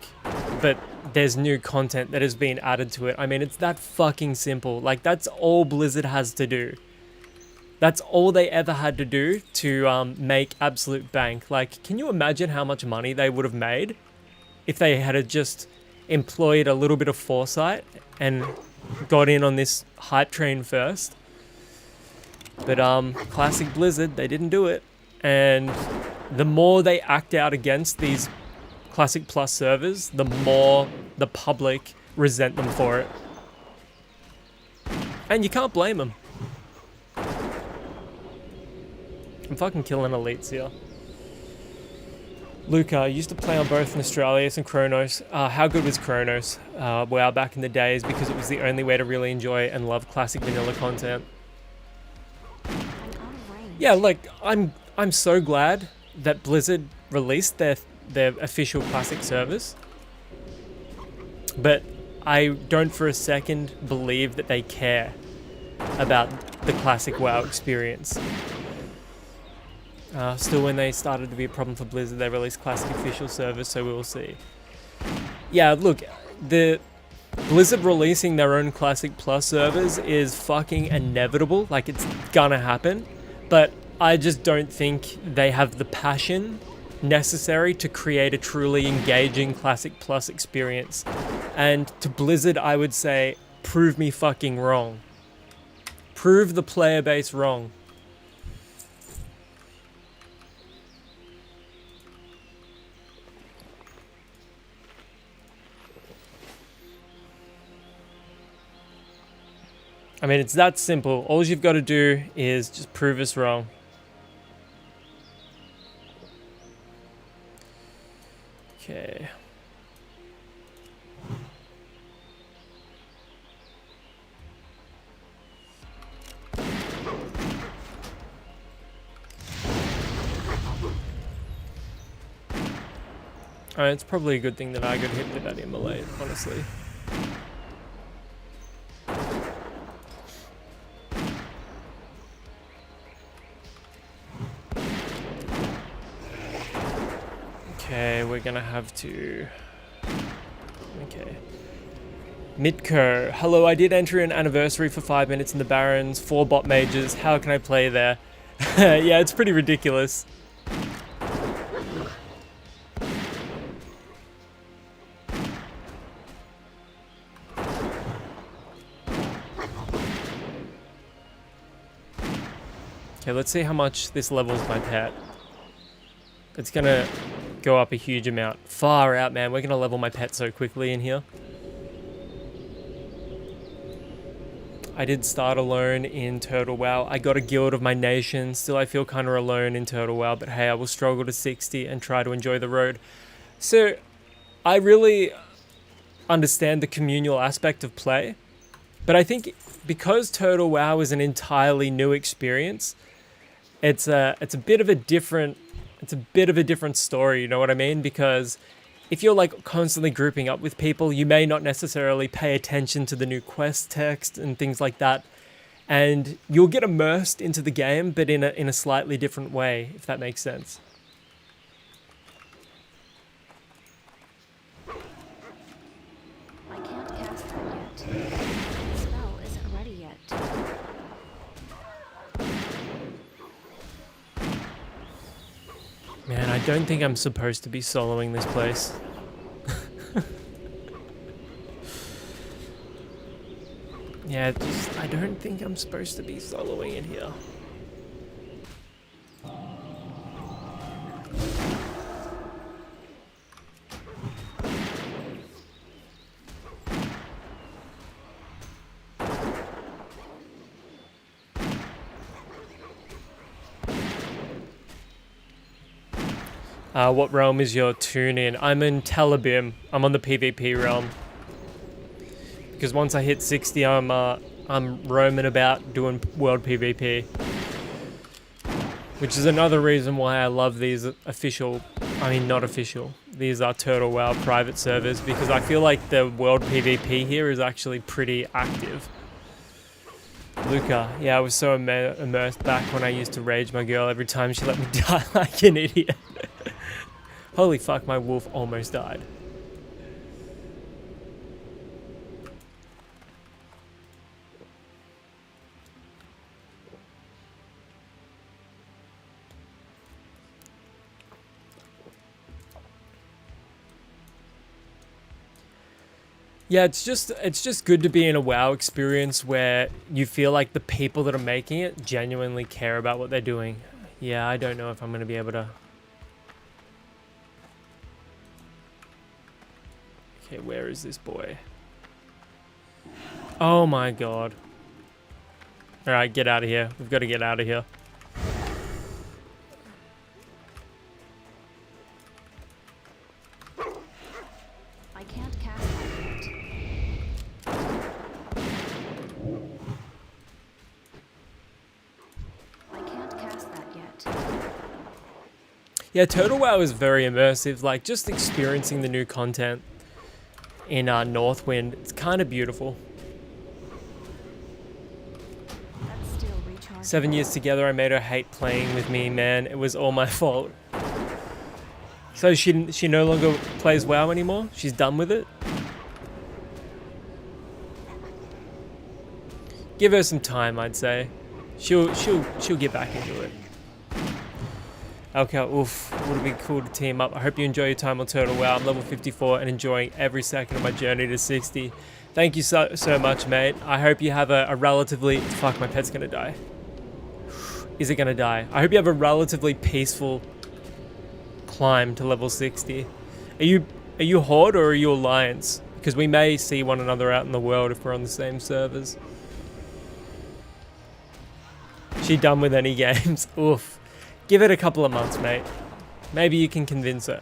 but there's new content that has been added to it. I mean, it's that fucking simple. Like, that's all Blizzard has to do. That's all they ever had to do to make absolute bank. Like, can you imagine how much money they would have made if they had just employed a little bit of foresight and got in on this hype train first? But classic Blizzard, they didn't do it. And the more they act out against these Classic Plus servers, the more the public resent them for it. And you can't blame them. I'm fucking killing elites here. Luca, I used to play on both Australis and Chronos. How good was Chronos? WoW back in the days, because it was the only way to really enjoy and love classic vanilla content. Yeah, like I'm so glad that Blizzard released their official classic servers, but I don't for a second believe that they care about the classic WoW experience. Still, when they started to be a problem for Blizzard, they released classic official servers, so we will see. Yeah, look, the Blizzard releasing their own Classic Plus servers is fucking inevitable. Like, it's gonna happen, but I just don't think they have the passion necessary to create a truly engaging Classic Plus experience. And to Blizzard, I would say, prove me fucking wrong. Prove the player base wrong. I mean, it's that simple. All you've got to do is just prove us wrong. Okay. It's probably a good thing that I got hit with that immolate, honestly. Okay, we're gonna have to... Okay. Mitko. Hello, I did enter an anniversary for 5 minutes in the Barrens, 4 bot mages. How can I play there? Yeah, it's pretty ridiculous. Okay, let's see how much this levels my pet. It's gonna go up a huge amount. Far out, man. We're gonna level my pet so quickly in here. I did start alone in Turtle WoW. I got a guild of my nation. Still, I feel kind of alone in Turtle WoW. But hey, I will struggle to 60 and try to enjoy the road. So, I really understand the communal aspect of play. But I think because Turtle WoW is an entirely new experience, it's a bit of a different story, you know what I mean? Because if you're like constantly grouping up with people, you may not necessarily pay attention to the new quest text and things like that. And you'll get immersed into the game, but in a slightly different way, if that makes sense. I can't cast that yet. The spell isn't ready yet. Man, I don't think I'm supposed to be soloing this place. Yeah, I don't think I'm supposed to be soloing it here. What realm is your tune in? I'm in Telebim. I'm on the PvP realm. Because once I hit 60, I'm roaming about doing world PvP. Which is another reason why I love these not official. These are Turtle WoW private servers, because I feel like the world PvP here is actually pretty active. Luca, yeah, I was so immersed back when I used to rage my girl every time she let me die like an idiot. Holy fuck, my wolf almost died. Yeah, it's just good to be in a WoW experience where you feel like the people that are making it genuinely care about what they're doing. Yeah, I don't know if I'm going to be able to... Okay, where is this boy? Oh my god. Alright, get out of here. We've got to get out of here. I can't cast that yet. I can't cast that yet. Yeah, Turtle WoW is very immersive. Like, just experiencing the new content in Northwind, it's kind of beautiful. That's still recharging. 7 years together, I made her hate playing with me, man. It was all my fault. So she no longer plays WoW anymore? She's done with it? Give her some time, I'd say. She'll get back into it. Okay, oof, would it be cool to team up? I hope you enjoy your time on Turtle WoW. I'm level 54 and enjoying every second of my journey to 60. Thank you so much, mate. I hope you have a relatively... Fuck, my pet's gonna die. Is it gonna die? I hope you have a relatively peaceful climb to level 60. Are you Horde or are you Alliance? Because we may see one another out in the world if we're on the same servers. She done with any games? Oof. Give it a couple of months, mate. Maybe you can convince her.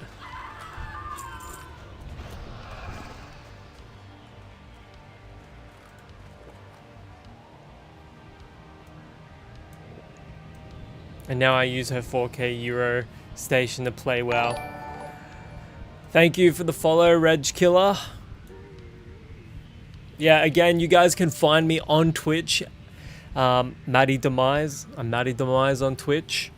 And now I use her 4K Euro station to play WoW. Thank you for the follow, Reg Killer. Yeah, again, you guys can find me on Twitch. Maddie Demise. I'm Maddie Demise on Twitch.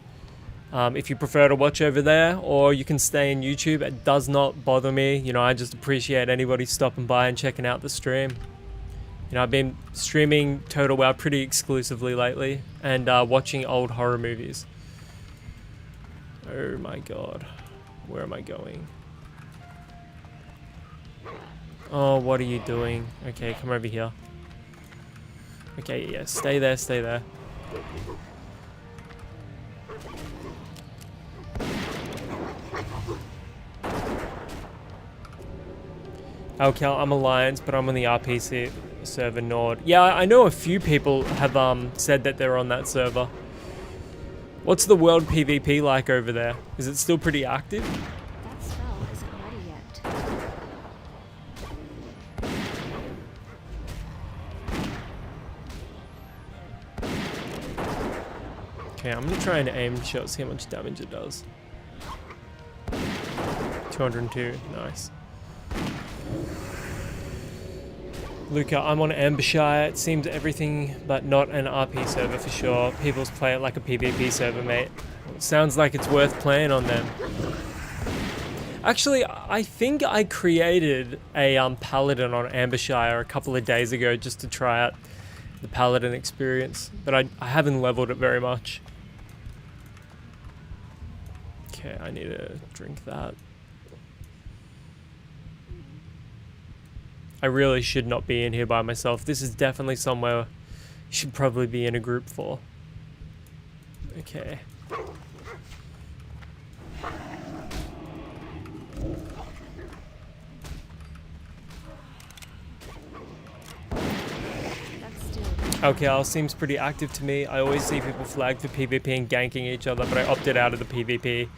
If you prefer to watch over there, or you can stay in YouTube, it does not bother me. You know, I just appreciate anybody stopping by and checking out the stream. You know, I've been streaming Total WoW pretty exclusively lately, and watching old horror movies. Oh my god. Where am I going? Oh, what are you doing? Okay, come over here. Okay, yeah, stay there, stay there. Okay, I'm Alliance, but I'm on the RPC server Nord. Yeah, I know a few people have said that they're on that server. What's the world PvP like over there? Is it still pretty active? That spell isn't ready yet. Okay, I'm gonna try and aim shot, see how much damage it does. 202, nice. Luca, I'm on Ambershire. It seems everything but not an RP server for sure. People play it like a PvP server, mate. It sounds like it's worth playing on them. Actually, I think I created a paladin on Ambershire a couple of days ago just to try out the paladin experience, but I haven't leveled it very much. Okay, I need to drink that. I really should not be in here by myself. This is definitely somewhere you should probably be in a group for. Okay. Okay, Al seems pretty active to me. I always see people flag for PvP and ganking each other, but I opted out of the PvP.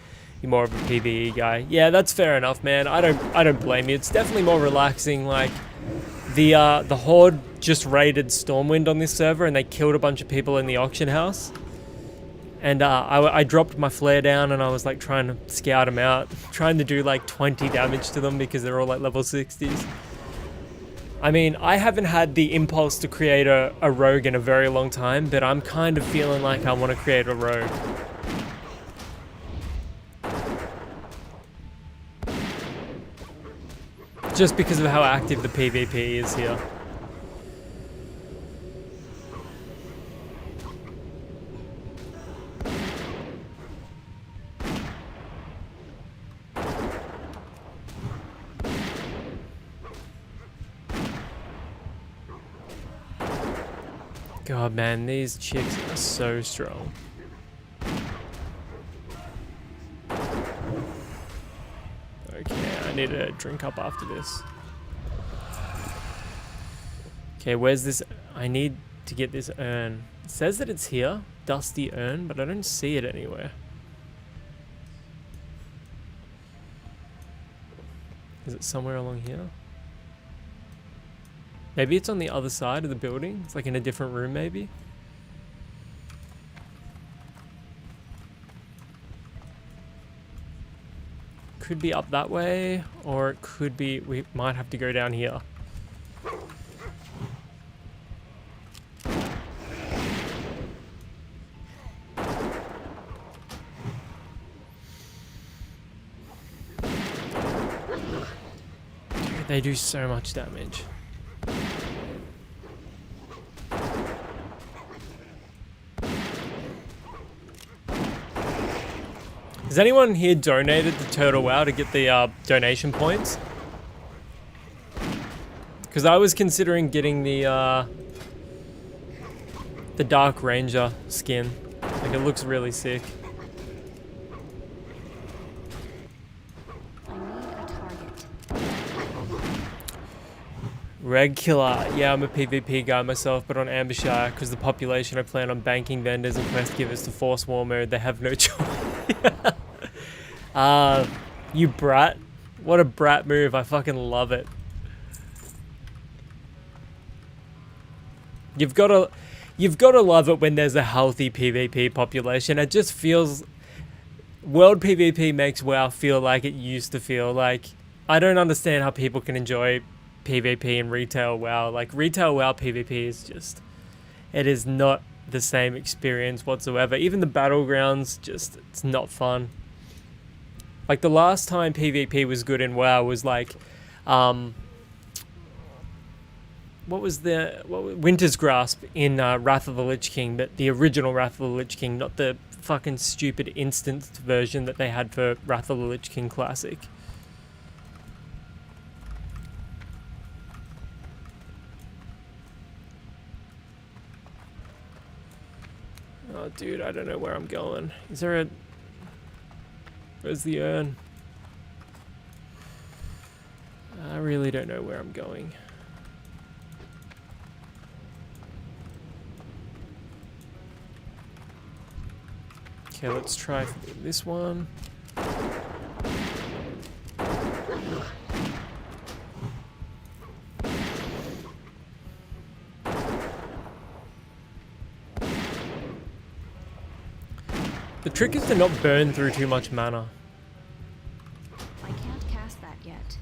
You're more of a PvE guy. Yeah, that's fair enough, man. I don't blame you. It's definitely more relaxing. Like the Horde just raided Stormwind on this server and they killed a bunch of people in the auction house. And I dropped my flare down and I was like trying to scout them out, trying to do like 20 damage to them because they're all like level 60s. I mean, I haven't had the impulse to create a rogue in a very long time, but I'm kind of feeling like I want to create a rogue. Just because of how active the PvP is here. God, man, these chicks are so strong. Okay, I need to drink up after this. Okay, where's this? I need to get this urn. It says that it's here, dusty urn, but I don't see it anywhere. Is it somewhere along here? Maybe it's on the other side of the building. It's like in a different room, maybe. Could be up that way, or it could be, we might have to go down here. Dude, they do so much damage. Has anyone here donated to Turtle WoW to get the donation points? Because I was considering getting the Dark Ranger skin. Like, it looks really sick. I need a target. Red Killer. Yeah, I'm a PvP guy myself, but on Ambershire, because the population I plan on banking vendors and quest givers to force war mode, they have no choice. You brat. What a brat move. I fucking love it. You've got to love it when there's a healthy PvP population. It just feels... World PvP makes WoW feel like it used to feel. Like, I don't understand how people can enjoy PvP in retail WoW. Like, retail WoW PvP is just... It is not the same experience whatsoever. Even the battlegrounds, just... It's not fun. Like, the last time PvP was good in WoW was like... What was Winter's Grasp in Wrath of the Lich King, but the original Wrath of the Lich King, not the fucking stupid instanced version that they had for Wrath of the Lich King Classic. Oh, dude, I don't know where I'm going. Is there a... Where's the urn? really don't know where I'm going. Okay, let's try this one. The trick is to not burn through too much mana. I can't cast that yet.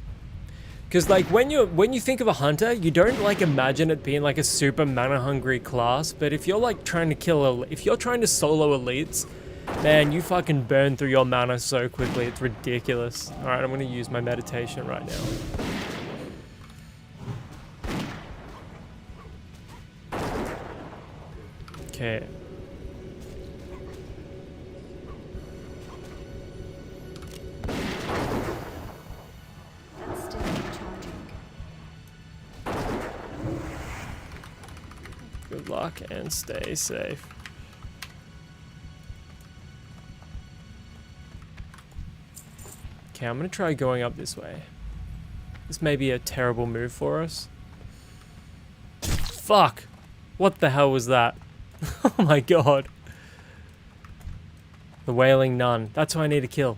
Because like when you think of a hunter, you don't like imagine it being like a super mana hungry class. But if you're like trying to if you're trying to solo elites, man, you fucking burn through your mana so quickly. It's ridiculous. All right, I'm gonna use my meditation right now. Okay. That's still recharging. Good luck and stay safe. Okay, I'm gonna try going up this way. This may be a terrible move for us. Fuck! What the hell was that? Oh my god. The Wailing Nun. That's who I need to kill.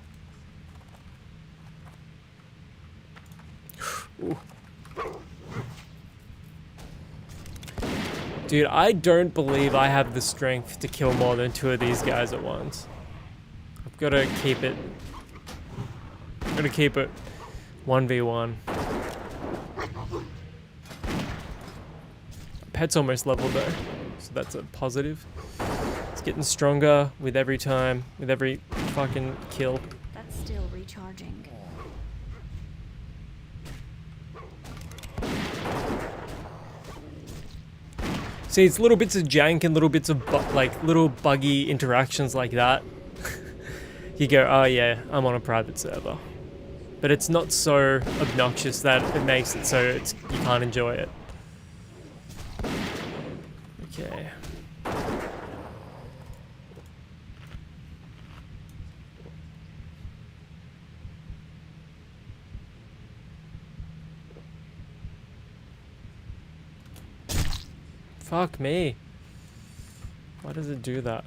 Ooh. Dude, I don't believe I have the strength to kill more than 2 of these guys at once. I've got to keep it. I've got to keep it 1v1. Pet's almost leveled though, so that's a positive. It's getting stronger with every time, with every fucking kill. That's still recharging. See, it's little bits of jank and little bits of like little buggy interactions like that. You go, oh yeah, I'm on a private server. But it's not so obnoxious that it makes it so you can't enjoy it. Okay. Fuck me. Why does it do that?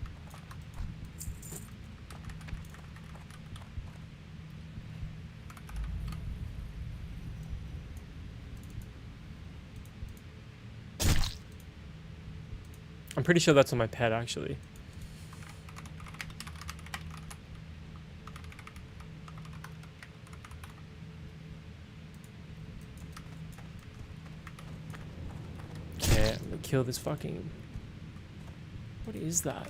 I'm pretty sure that's on my pet, actually. Okay, I'm gonna kill this fucking... What is that?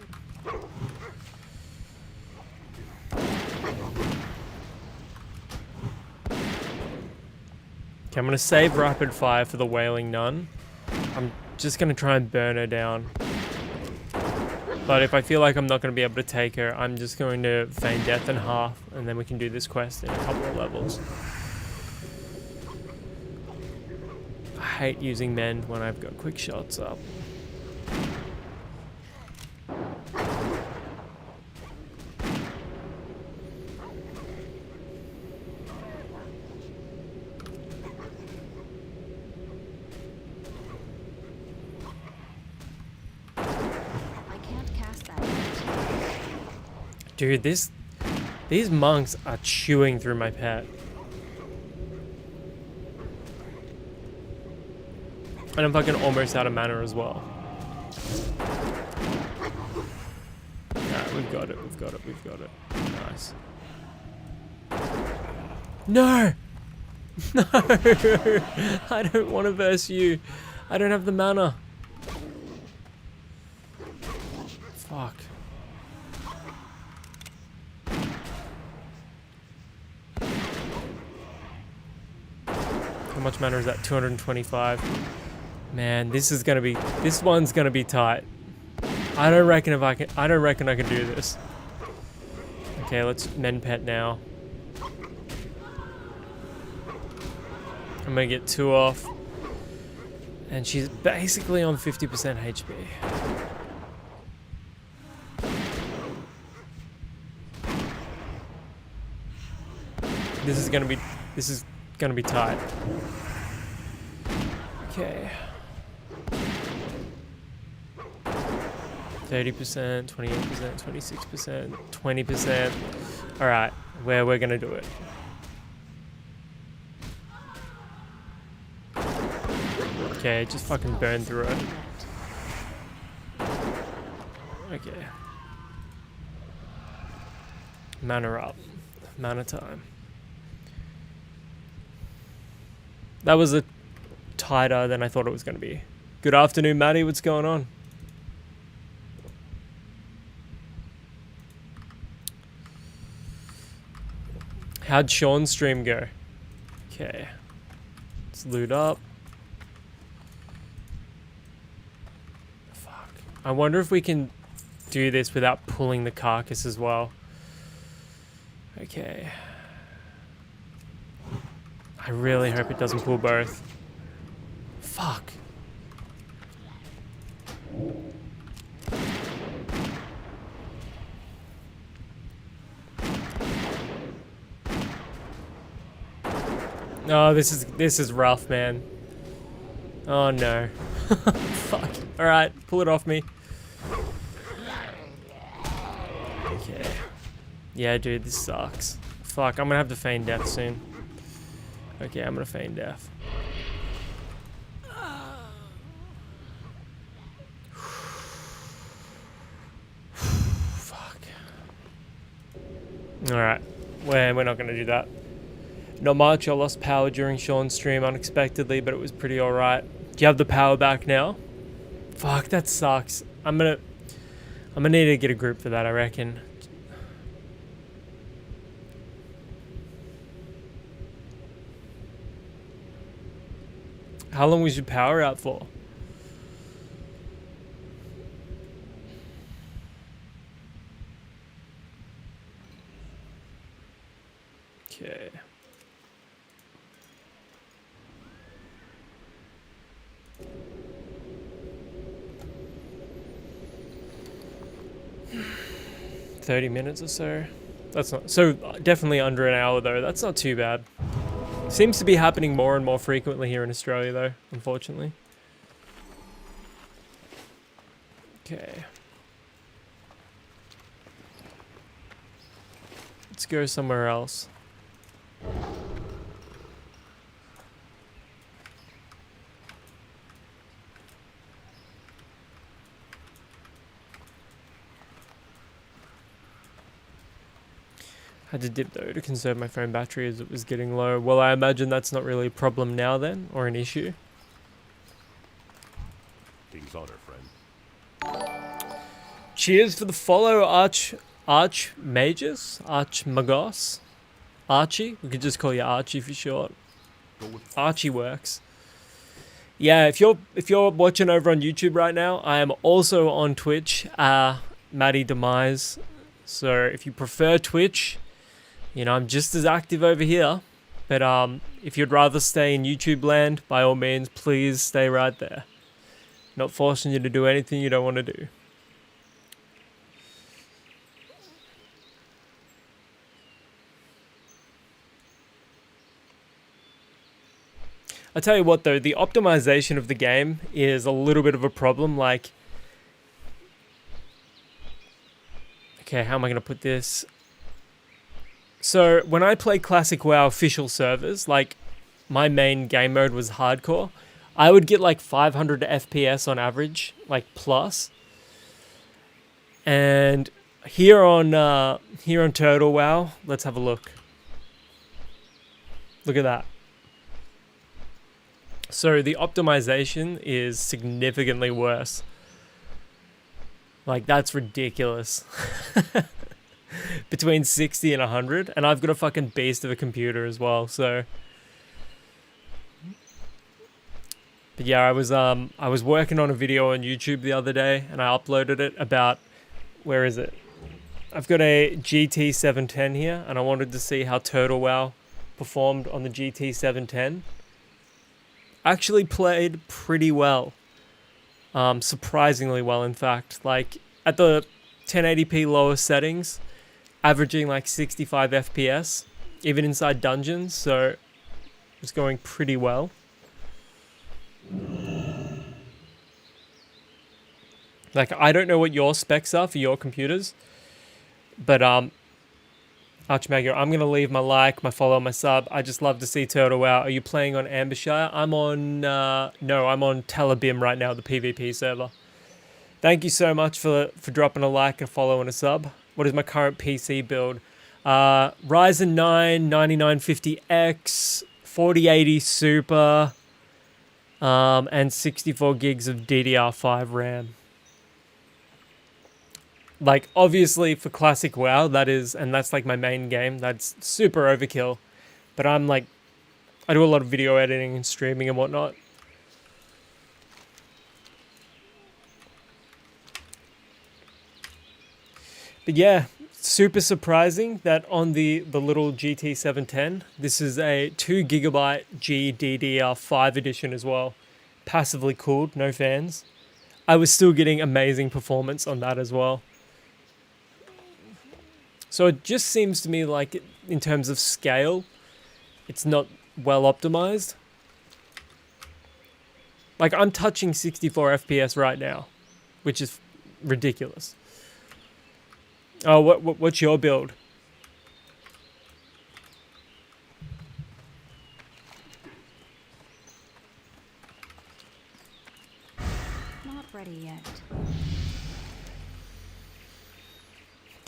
Okay, I'm gonna save rapid fire for the Wailing Nun. I'm just gonna try and burn her down. But if I feel like I'm not going to be able to take her, I'm just going to feign death in half, and then we can do this quest in a couple of levels. I hate using mend when I've got quick shots up. Dude, these monks are chewing through my pet. And I'm fucking almost out of mana as well. Alright, we've got it, we've got it, we've got it. Nice. No! No! I don't want to verse you. I don't have the mana. Fuck. How much mana is that? 225. Man, this one's gonna be tight. I don't reckon I can do this. Okay, let's mend pet now. I'm gonna get 2 off. And she's basically on 50% HP. This is gonna be tight. Okay. 30%, 28%, 26%, 20%. Alright, we're gonna do it. Okay, just fucking burn through it. Okay. Mana up. Mana time. That was a tighter than I thought it was going to be. Good afternoon, Maddie. What's going on? How'd Sean's stream go? Okay. Let's loot up. Fuck. I wonder if we can do this without pulling the carcass as well. Okay. I really hope it doesn't pull both. Fuck. Oh, this is rough, man. Oh no. Fuck. Alright, pull it off me. Okay. Yeah, dude, this sucks. Fuck, I'm gonna have to feign death soon. Okay, I'm gonna feign death. Fuck. Alright, we're not gonna do that. Not much, I lost power during Sean's stream unexpectedly, but it was pretty alright. Do you have the power back now? Fuck, that sucks. I'm gonna need to get a group for that, I reckon. How long was your power out for? Okay. $30 or so. That's not so definitely under an hour though. That's not too bad. Seems to be happening more and more frequently here in Australia though, unfortunately. Okay. Let's go somewhere else. Had to dip though to conserve my phone battery as it was getting low. Well, I imagine that's not really a problem now then, or an issue. King's honor, friend. Cheers for the follow, Archmagos. Archie. We could just call you Archie for short. Archie works. Yeah, if you're watching over on YouTube right now, I am also on Twitch, Maddie Demise. So if you prefer Twitch, you know, I'm just as active over here. But if you'd rather stay in YouTube land, by all means, please stay right there. Not forcing you to do anything you don't want to do. I tell you what though, the optimization of the game is a little bit of a problem. Like, okay, how am I going to put this? So when I play Classic WoW official servers, like my main game mode was hardcore, I would get like 500 FPS on average, like plus. And here on Turtle WoW, let's have a look. Look at that. So the optimization is significantly worse. Like, that's ridiculous. Between 60 and 100, and I've got a fucking beast of a computer as well, so. But yeah, I was working on a video on YouTube the other day, and I uploaded it about, where is it? I've got a GT 710 here, and I wanted to see how Turtle WoW performed on the GT 710. Actually played pretty well. Surprisingly well, in fact. Like, at the 1080p lower settings, averaging like 65 FPS, even inside dungeons, so it was going pretty well. Like, I don't know what your specs are for your computers, but Archmago, I'm gonna leave my like, my follow, my sub. I just love to see Turtle Wow. Are you playing on Ambershire? I'm on no, I'm on Telebim right now, the PvP server. Thank you so much for dropping a like, a follow, and a sub. What is my current PC build? Ryzen 9 9950X, 4080 Super, and 64 gigs of DDR5 RAM. Like, obviously for classic WoW, that's like my main game. That's super overkill. But I'm like, I do a lot of video editing and streaming and whatnot. But yeah, super surprising that on the little GT 710, this is a 2GB GDDR5 edition as well. Passively cooled, no fans. I was still getting amazing performance on that as well. So it just seems to me like, in terms of scale, it's not well optimized. Like, I'm touching 64 FPS right now, which is ridiculous. Oh, what's your build? Not ready yet.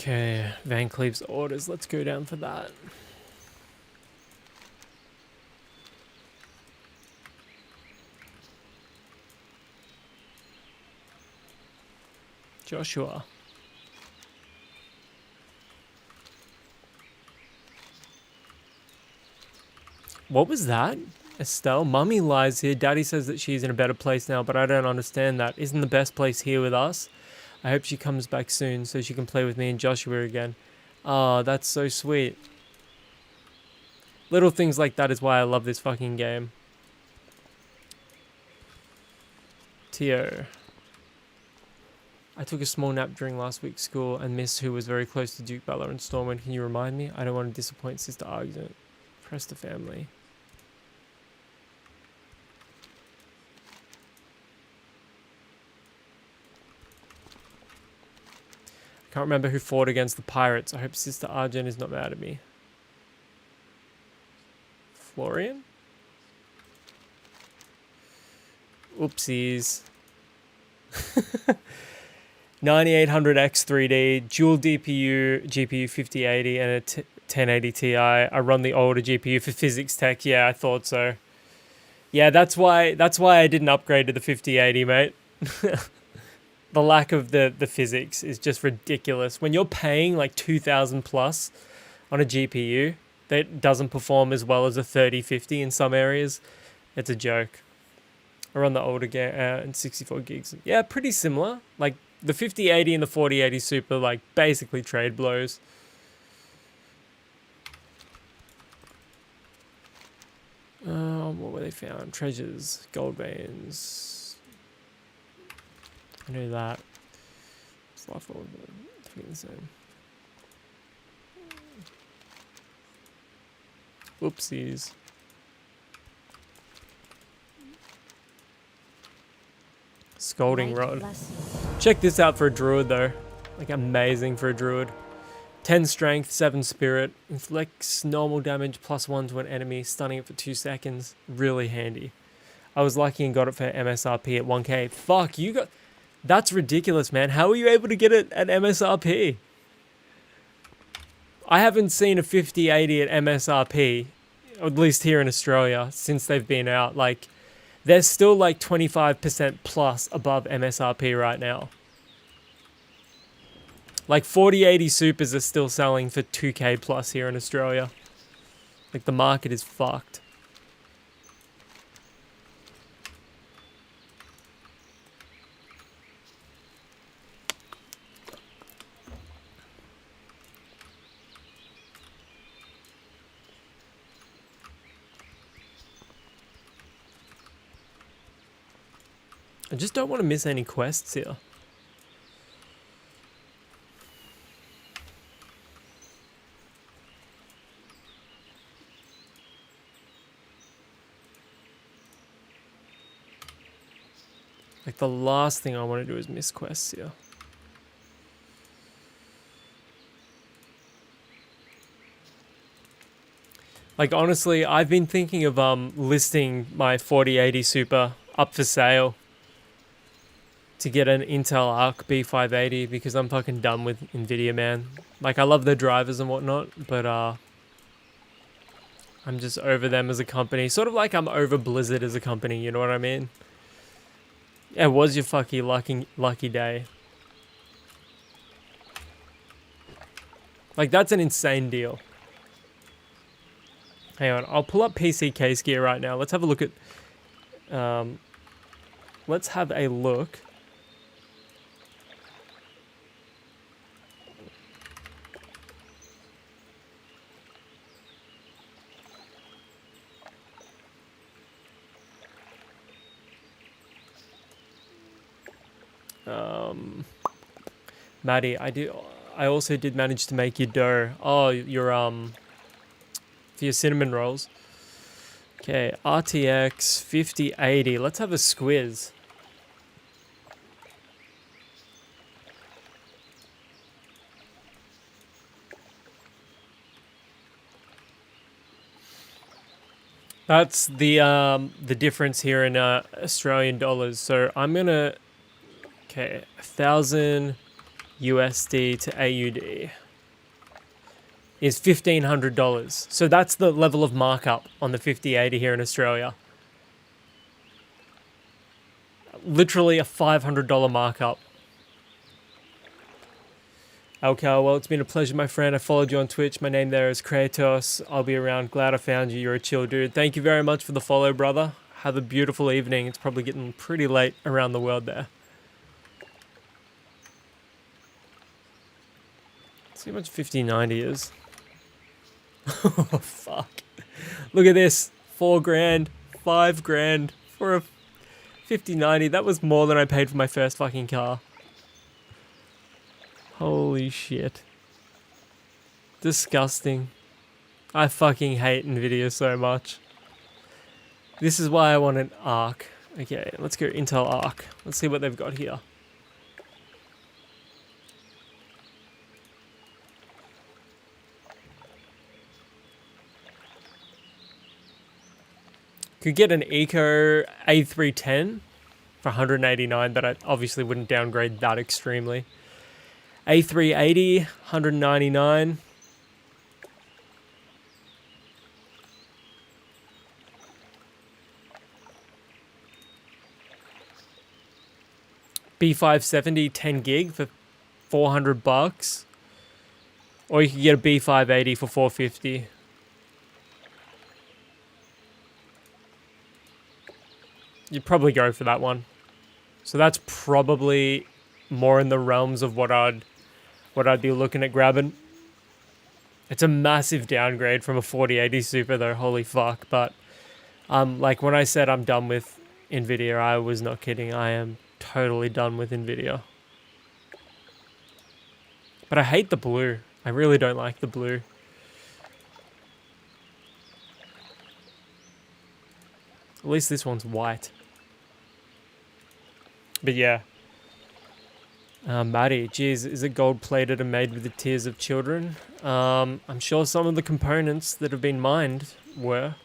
Okay, Van Cleef's orders. Let's go down for that. Joshua. What was that? Estelle? Mummy lies here. Daddy says that she's in a better place now, but I don't understand that. Isn't the best place here with us? I hope she comes back soon so she can play with me and Joshua again. Oh, that's so sweet. Little things like that is why I love this fucking game. Tio. I took a small nap during last week's school and missed who was very close to Duke Bella and Stormwind. Can you remind me? I don't want to disappoint Sister Argent. Press the family. I can't remember who fought against the pirates. I hope Sister Argent is not mad at me. Florian? Oopsies. 9800X 3D, dual DPU, GPU 5080, and a 1080 Ti. I run the older GPU for physics tech. Yeah, I thought so. Yeah, that's why I didn't upgrade to the 5080, mate. The lack of the physics is just ridiculous. When you're paying like 2,000 plus on a GPU that doesn't perform as well as a 3050 in some areas, it's a joke. I run the older game and 64 gigs. Yeah, pretty similar. Like the 5080 and the 4080 Super, like basically trade blows. What were they found? Treasures, gold veins. I knew that. It's life all the same. Whoopsies. Scalding rod. Check this out for a druid though. Like amazing for a druid. 10 strength, 7 spirit. Inflicts normal damage +1 to an enemy, stunning it for 2 seconds. Really handy. I was lucky and got it for MSRP at 1k. Fuck, you got... That's ridiculous, man. How were you able to get it at MSRP? I haven't seen a 5080 at MSRP, at least here in Australia, since they've been out. Like, they're still like 25% plus above MSRP right now. Like 4080 Supers are still selling for 2k plus here in Australia. Like the market is fucked. I just don't want to miss any quests here. Like, the last thing I want to do is miss quests here. Like, honestly, I've been thinking of listing my 4080 Super up for sale to get an Intel Arc B580 because I'm fucking done with Nvidia, man. Like, I love their drivers and whatnot, but I'm just over them as a company. Sort of like I'm over Blizzard as a company, you know what I mean? Yeah, it was your fucking lucky day. Like, that's an insane deal. Hang on, I'll pull up PC case gear right now. Let's have a look at... let's have a look. Maddie, I also did manage to make your dough. Oh, your for your cinnamon rolls. Okay, RTX 5080. Let's have a squiz. That's the difference here in Australian dollars. So I'm gonna 1,000 USD to AUD is $1,500. So that's the level of markup on the 5080 here in Australia. Literally a $500 markup. Okay, well, it's been a pleasure, my friend. I followed you on Twitch. My name there is Kratos. I'll be around. Glad I found you. You're a chill dude. Thank you very much for the follow, brother. Have a beautiful evening. It's probably getting pretty late around the world there. Let's see how much 5090 is. Oh, fuck. Look at this. 4 grand, 5 grand for a 5090. That was more than I paid for my first fucking car. Holy shit. Disgusting. I fucking hate Nvidia so much. This is why I want an Arc. Okay, let's go Intel Arc. Let's see what they've got here. Could get an Eco A310 for 189, but I obviously wouldn't downgrade that extremely. A380, 199. B570, 10 gig for $400. Or you could get a B580 for $450. You'd probably go for that one. So that's probably more in the realms of what I'd be looking at grabbing. It's a massive downgrade from a 4080 Super though, holy fuck. But like when I said I'm done with Nvidia, I was not kidding. I am totally done with Nvidia. But I hate the blue. I really don't like the blue. At least this one's white. But yeah. Maddie, geez, is it gold plated and made with the tears of children? I'm sure some of the components that have been mined were.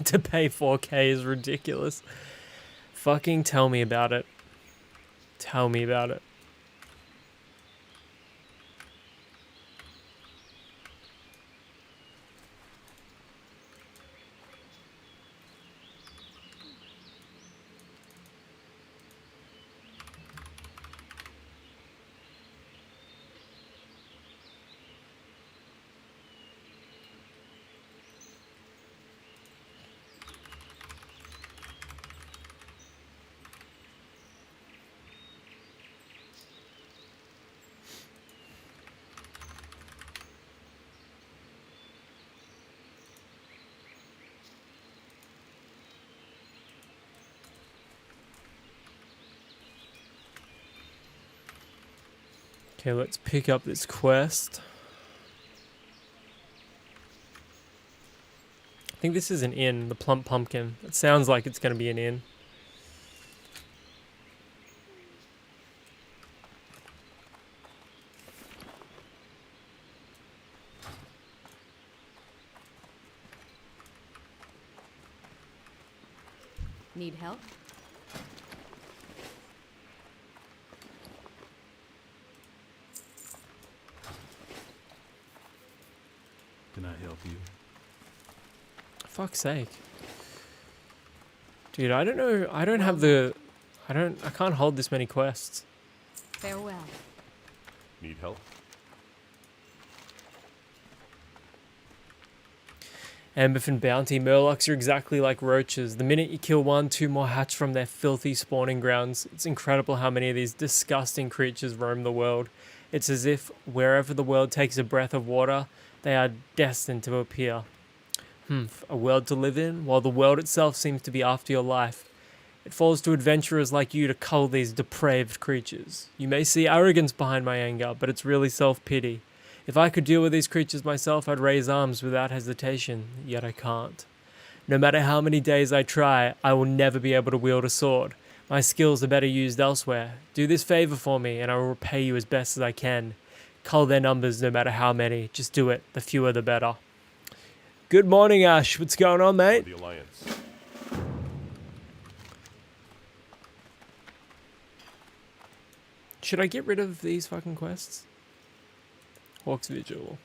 To pay 4K is ridiculous. Fucking tell me about it. Tell me about it. Okay, let's pick up this quest. I think this is an inn, the Plump Pumpkin. It sounds like it's going to be an inn. Need help? Can I help you? Fuck's sake. Dude, I don't know. I don't have the... I can't hold this many quests. Farewell. Need help? Amberfin bounty. Murlocs are exactly like roaches. The minute you kill one, two more hatch from their filthy spawning grounds. It's incredible how many of these disgusting creatures roam the world. It's as if wherever the world takes a breath of water, they are destined to appear. A world to live in, while the world itself seems to be after your life. It falls to adventurers like you to cull these depraved creatures. You may see arrogance behind my anger, but it's really self-pity. If I could deal with these creatures myself, I'd raise arms without hesitation, yet I can't. No matter how many days I try, I will never be able to wield a sword. My skills are better used elsewhere. Do this favor for me, and I will repay you as best as I can. Cull their numbers no matter how many. Just do it. The fewer the better. Good morning, Ash. What's going on, For mate? the Alliance. Should I get rid of these fucking quests? Hawk's Vigil.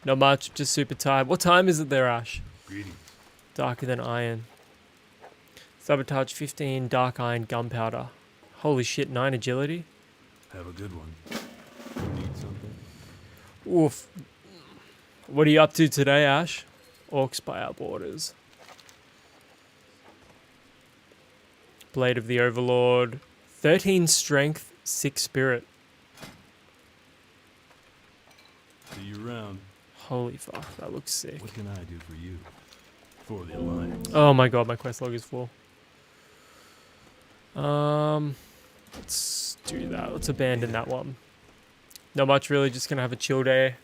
Not much, just super tired. What time is it there, Ash? Greetings. Darker than iron. Sabotage 15, dark iron, gunpowder. Holy shit, 9 agility? Have a good one. You need something? Oof. What are you up to today, Ash? Orcs by our borders. Blade of the Overlord. 13 strength, 6 spirit. See you around. Holy fuck, that looks sick. What can I do for you? For the Alliance. Oh my god, my quest log is full. Let's do that. Let's abandon that one. Not much really, just gonna have a chill day.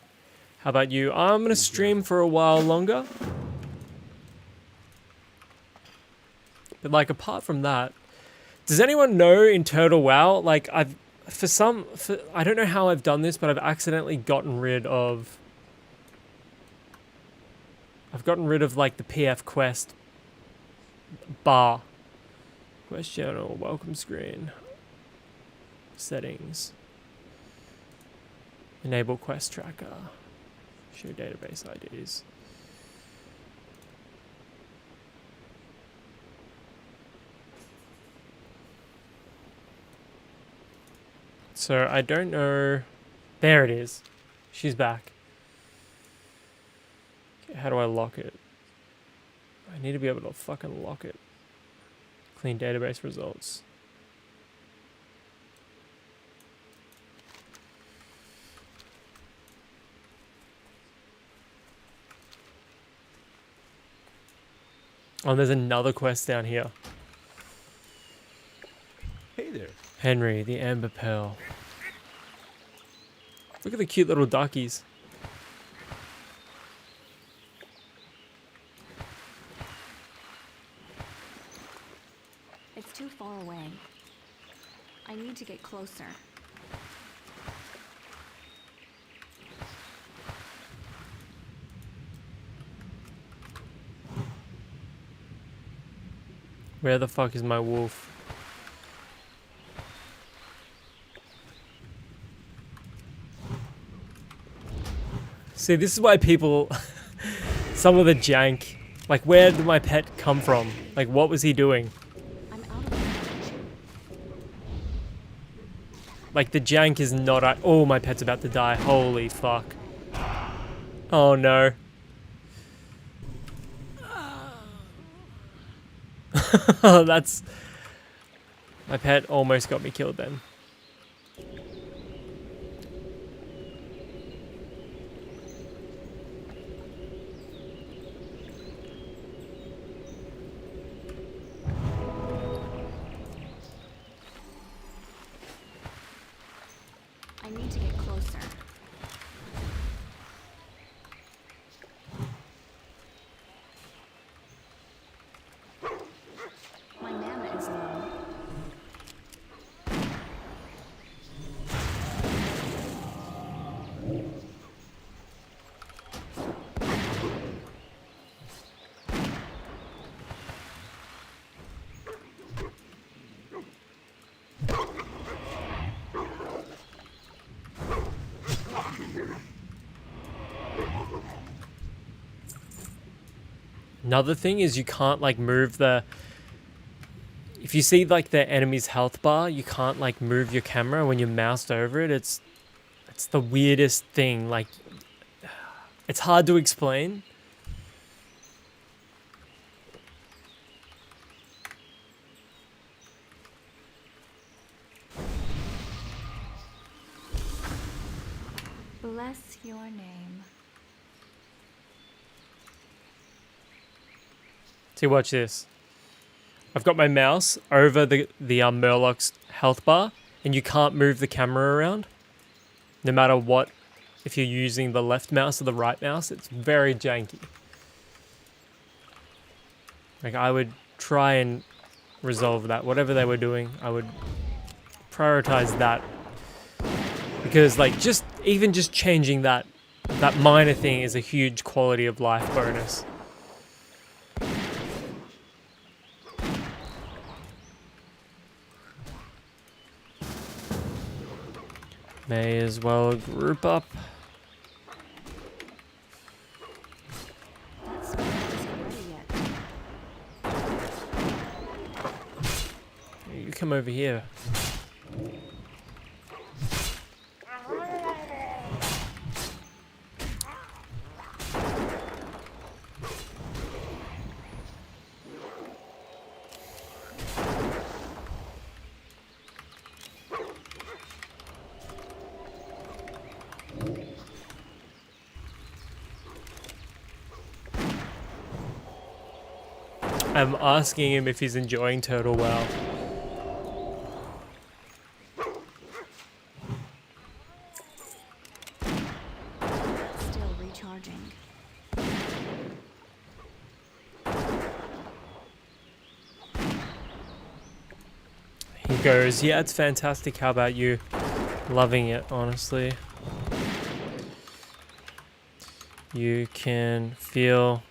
How about you? I'm gonna stream for a while longer. But like apart from that, does anyone know in Turtle WoW, like I don't know how I've done this, but I've accidentally gotten rid of like the PF quest bar. Quest journal, welcome screen. Settings. Enable quest tracker. Show database IDs. So I don't know. There it is. She's back. Okay, how do I lock it? I need to be able to fucking lock it. Clean database results. Oh, there's another quest down here. Hey there. Henry, the Amber Pearl. Look at the cute little duckies. It's too far away. I need to get closer. Where the fuck is my wolf? See, this is why people... some of the jank. Like, where did my pet come from? Like, what was he doing? I'm out of range. Like, the jank is not... oh, my pet's about to die. Holy fuck. Oh, no. That's... my pet almost got me killed then. I need to get closer. My mana is low. Another thing is you can't like move the... If you see like the enemy's health bar, you can't like move your camera when you're moused over it. It's the weirdest thing. Like, it's hard to explain. Bless your name. See, watch this. I've got my mouse over the Murloc's health bar, and you can't move the camera around. No matter what, if you're using the left mouse or the right mouse, it's very janky. Like, I would try and resolve that. Whatever they were doing, I would prioritize that. Because, like, even just changing that minor thing is a huge quality of life bonus. May as well group up. That spell isn't ready yet. You come over here. I'm asking him if he's enjoying Turtle WoW. Still recharging. He goes, yeah, it's fantastic. How about you? Loving it, honestly. You can feel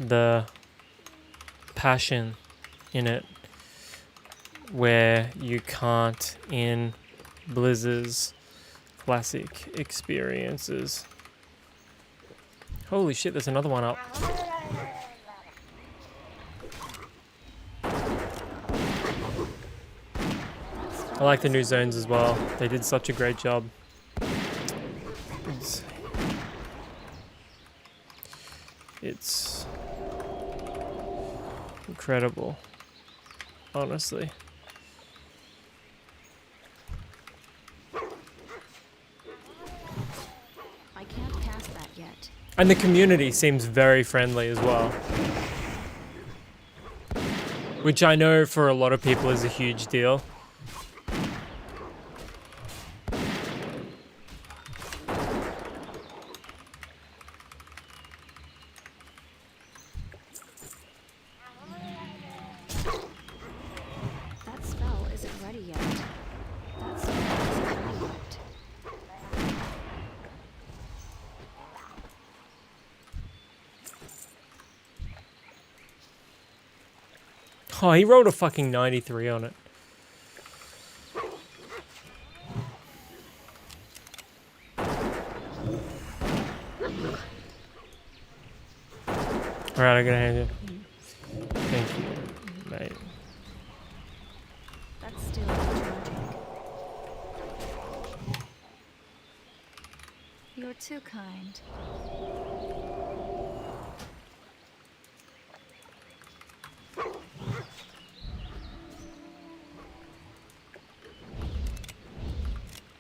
the passion in it where you can't in Blizzard's classic experiences. Holy shit, there's another one up. I like the new zones as well. They did such a great job. It's incredible, honestly. I can't cast that yet. And the community seems very friendly as well. Which I know for a lot of people is a huge deal. That spell isn't ready yet. That spell isn't ready yet. Oh, he rolled a fucking 93 on it. Alright, I'm gonna hand it. Thank you, mate. That's still recharging. You're too kind.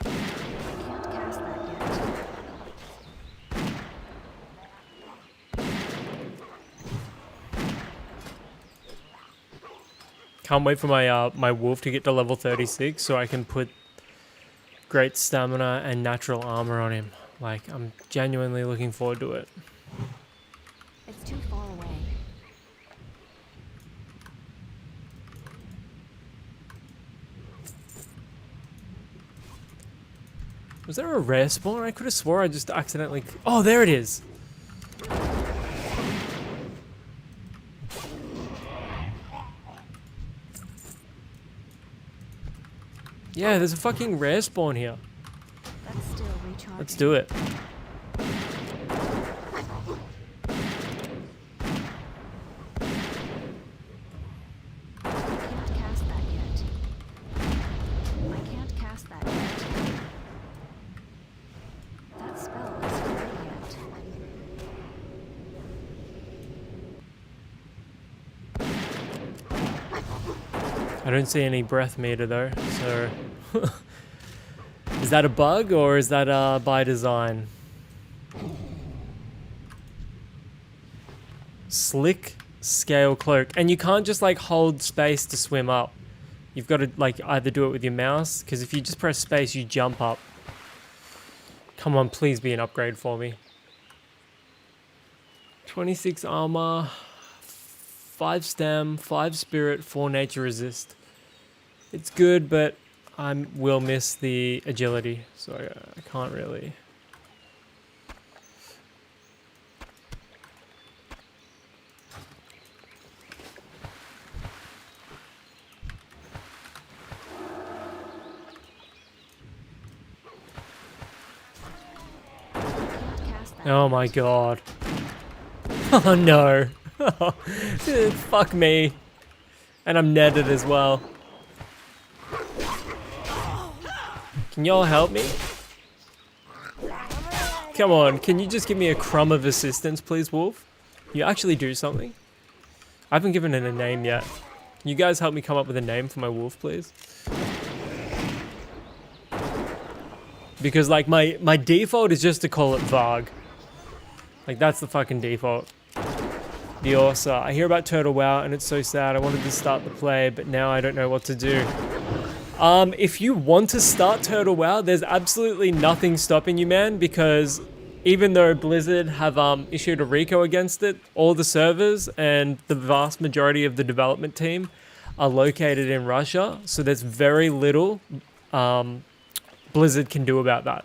I can't cast that yet. Can't wait for my my wolf to get to level 36 so I can put great stamina and natural armor on him. Like, I'm genuinely looking forward to it. It's too far away. Was there a rare spawn? I could have swore I just accidentally... Oh, there it is! Yeah, there's a fucking rare spawn here. That's still recharging. Let's do it. I can't cast that yet. I can't cast that yet. That spell isn't ready yet. I don't see any breath meter though, so... Is that a bug or is that by design? Slick scale cloak. And you can't just like hold space to swim up. You've got to like either do it with your mouse, because if you just press space you jump up. Come on, please be an upgrade for me. 26 armor, 5 stem, 5 spirit, 4 nature resist. It's good, but I will miss the agility, so I can't really. Can't cast that Oh yet. my god. Oh no. Fuck me. And I'm netted as well. Can y'all help me? Come on, can you just give me a crumb of assistance, please, Wolf? You actually do something? I haven't given it a name yet. Can you guys help me come up with a name for my wolf, please? Because, like, my default is just to call it Varg. Like, that's the fucking default. Diosa. I hear about Turtle WoW, and it's so sad. I wanted to start the play, but now I don't know what to do. If you want to start Turtle WoW, there's absolutely nothing stopping you, man, because even though Blizzard have issued a RICO against it, all the servers and the vast majority of the development team are located in Russia, so there's very little Blizzard can do about that.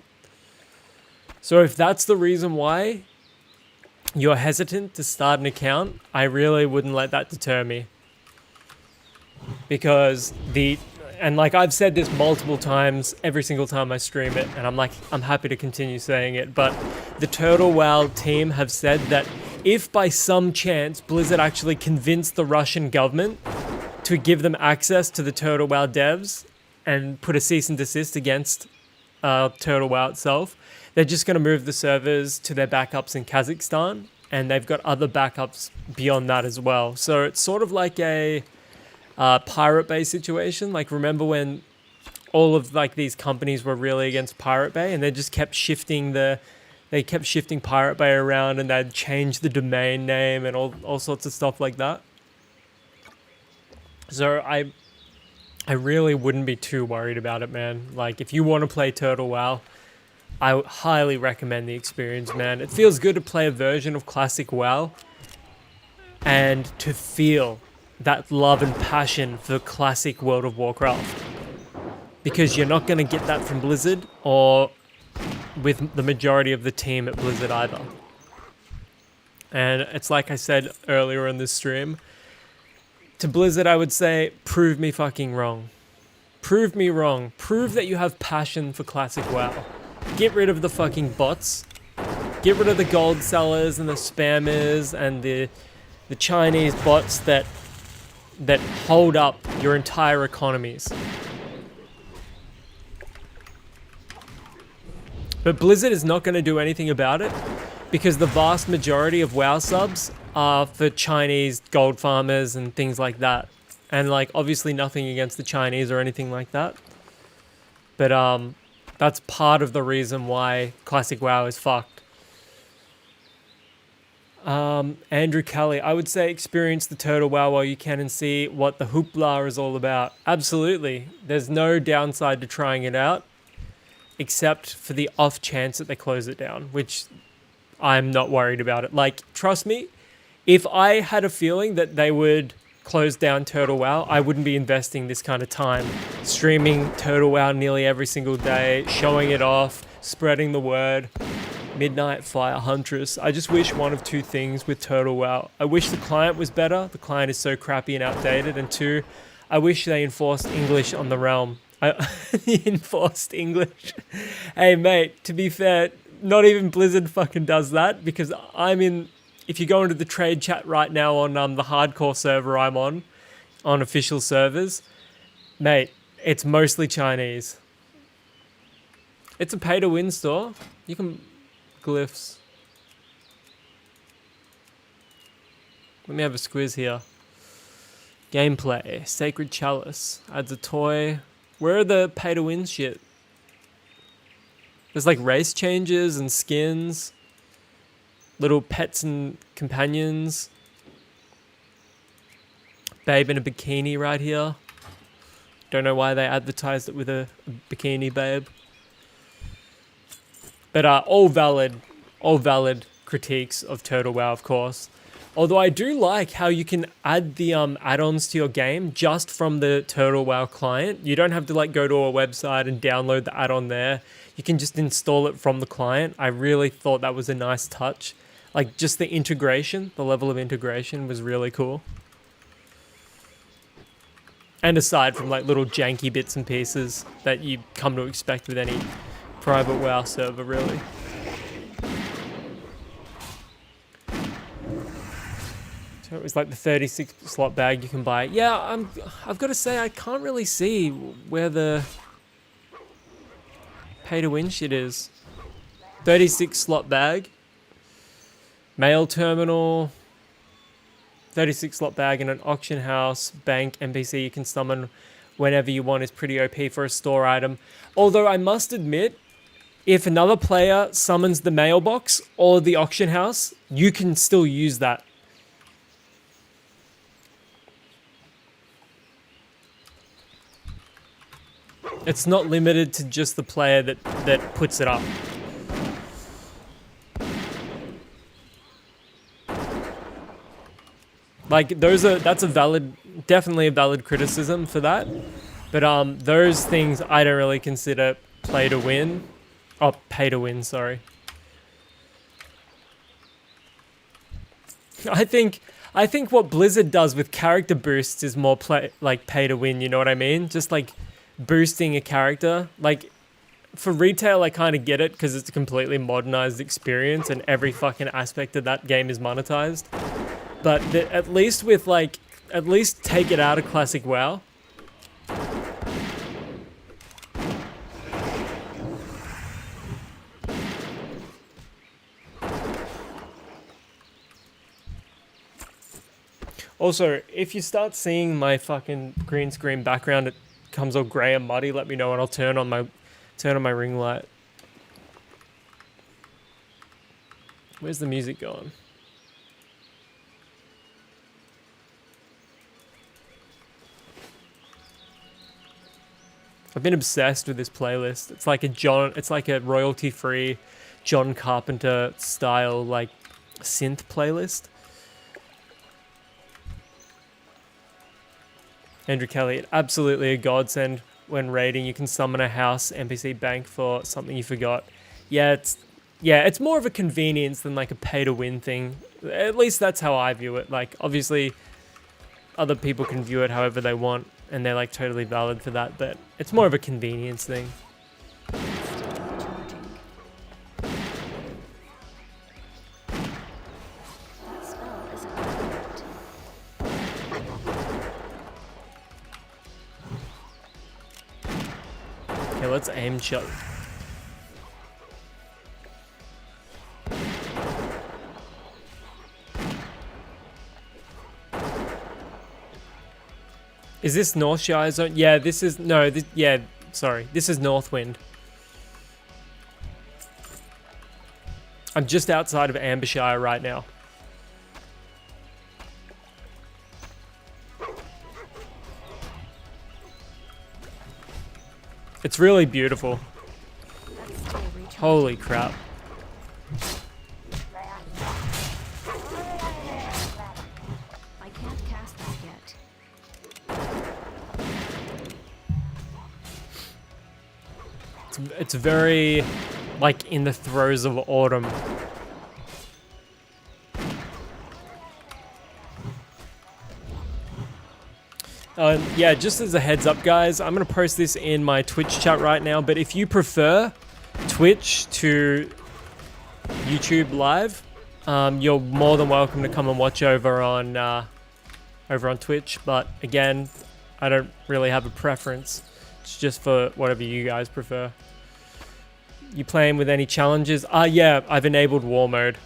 So if that's the reason why you're hesitant to start an account, I really wouldn't let that deter me. Because and like I've said this multiple times, every single time I stream it, and I'm happy to continue saying it, but the Turtle WoW team have said that if by some chance Blizzard actually convinced the Russian government to give them access to the Turtle WoW devs and put a cease and desist against Turtle WoW itself, they're just going to move the servers to their backups in Kazakhstan, and they've got other backups beyond that as well. So it's sort of like a Pirate Bay situation. Like, remember when all of like these companies were really against Pirate Bay, and they just kept shifting Pirate Bay around, and they'd change the domain name and all sorts of stuff like that. So I really wouldn't be too worried about it, man. Like, if you want to play Turtle WoW, I highly recommend the experience, man. It feels good to play a version of classic WoW and to feel that love and passion for classic World of Warcraft, because you're not going to get that from Blizzard or with the majority of the team at Blizzard either. And it's like I said earlier in this stream, to Blizzard I would say, prove me fucking wrong. Prove me wrong. Prove that you have passion for classic WoW. Get rid of the fucking bots. Get rid of the gold sellers and the spammers and the Chinese bots that hold up your entire economies. But Blizzard is not going to do anything about it, because the vast majority of WoW subs are for Chinese gold farmers and things like that. And like, obviously nothing against the Chinese or anything like that. But that's part of the reason why classic WoW is fucked. Andrew Kelly, I would say experience the Turtle WoW while you can and see what the hoopla is all about. Absolutely. There's no downside to trying it out. except for the off chance that they close it down, which I'm not worried about it. Like, trust me, if I had a feeling that they would close down Turtle WoW, I wouldn't be investing this kind of time streaming Turtle WoW nearly every single day, showing it off, spreading the word. Midnight Fire Huntress. I just wish one of two things with Turtle WoW. I wish the client was better. The client is so crappy and outdated. And two, I wish they enforced English on the realm. Enforced English. Hey mate, to be fair, not even Blizzard fucking does that, because if you go into the trade chat right now on the hardcore server I'm on official servers, mate, it's mostly Chinese. It's a pay-to-win store. You can... Glyphs. Let me have a squiz here. Gameplay. Sacred Chalice. Adds a toy. Where are the pay-to-win shit? There's like race changes and skins. Little pets and companions. Babe in a bikini right here. Don't know why they advertised it with a bikini babe. But all valid critiques of Turtle WoW, of course. Although I do like how you can add the add-ons to your game just from the Turtle WoW client. You don't have to like go to a website and download the add-on there. You can just install it from the client. I really thought that was a nice touch. Like just the integration, the level of integration was really cool. And aside from like little janky bits and pieces that you come to expect with any private WoW server, really. So it was like the 36 slot bag you can buy. Yeah, I've got to say I can't really see where the pay to win shit is. 36 slot bag, mail terminal, 36 slot bag in an auction house, bank, NPC you can summon whenever you want is pretty OP for a store item. Although I must admit, if another player summons the mailbox or the auction house, you can still use that. It's not limited to just the player that puts it up. Like that's definitely a valid criticism for that. But those things I don't really consider play to win. Oh, pay to win, sorry. I think what Blizzard does with character boosts is more pay to win, you know what I mean? Just like boosting a character. Like for retail I kind of get it because it's a completely modernized experience and every fucking aspect of that game is monetized. But at least take it out of classic WoW. Also, if you start seeing my fucking green screen background, it comes all grey and muddy, let me know and I'll turn on my ring light. Where's the music going? I've been obsessed with this playlist. It's like a royalty-free John Carpenter style like synth playlist. Andrew Kelly, absolutely a godsend when raiding. You can summon a house NPC bank for something you forgot. Yeah, it's more of a convenience than like a pay-to-win thing. At least that's how I view it. Like, obviously, other people can view it however they want, and they're like totally valid for that, but it's more of a convenience thing. That spell isn't perfect. Okay, let's aim shot. Is this Northshire zone? Yeah, this is... No, sorry. This is Northwind. I'm just outside of Ambershire right now. It's really beautiful. Holy crap. I can't cast that yet. It's very, like, in the throes of autumn. Yeah, just as a heads up, guys, I'm going to post this in my Twitch chat right now, but if you prefer Twitch to YouTube live, you're more than welcome to come and watch over on Twitch, but again, I don't really have a preference. It's just for whatever you guys prefer. You playing with any challenges? Yeah, I've enabled war mode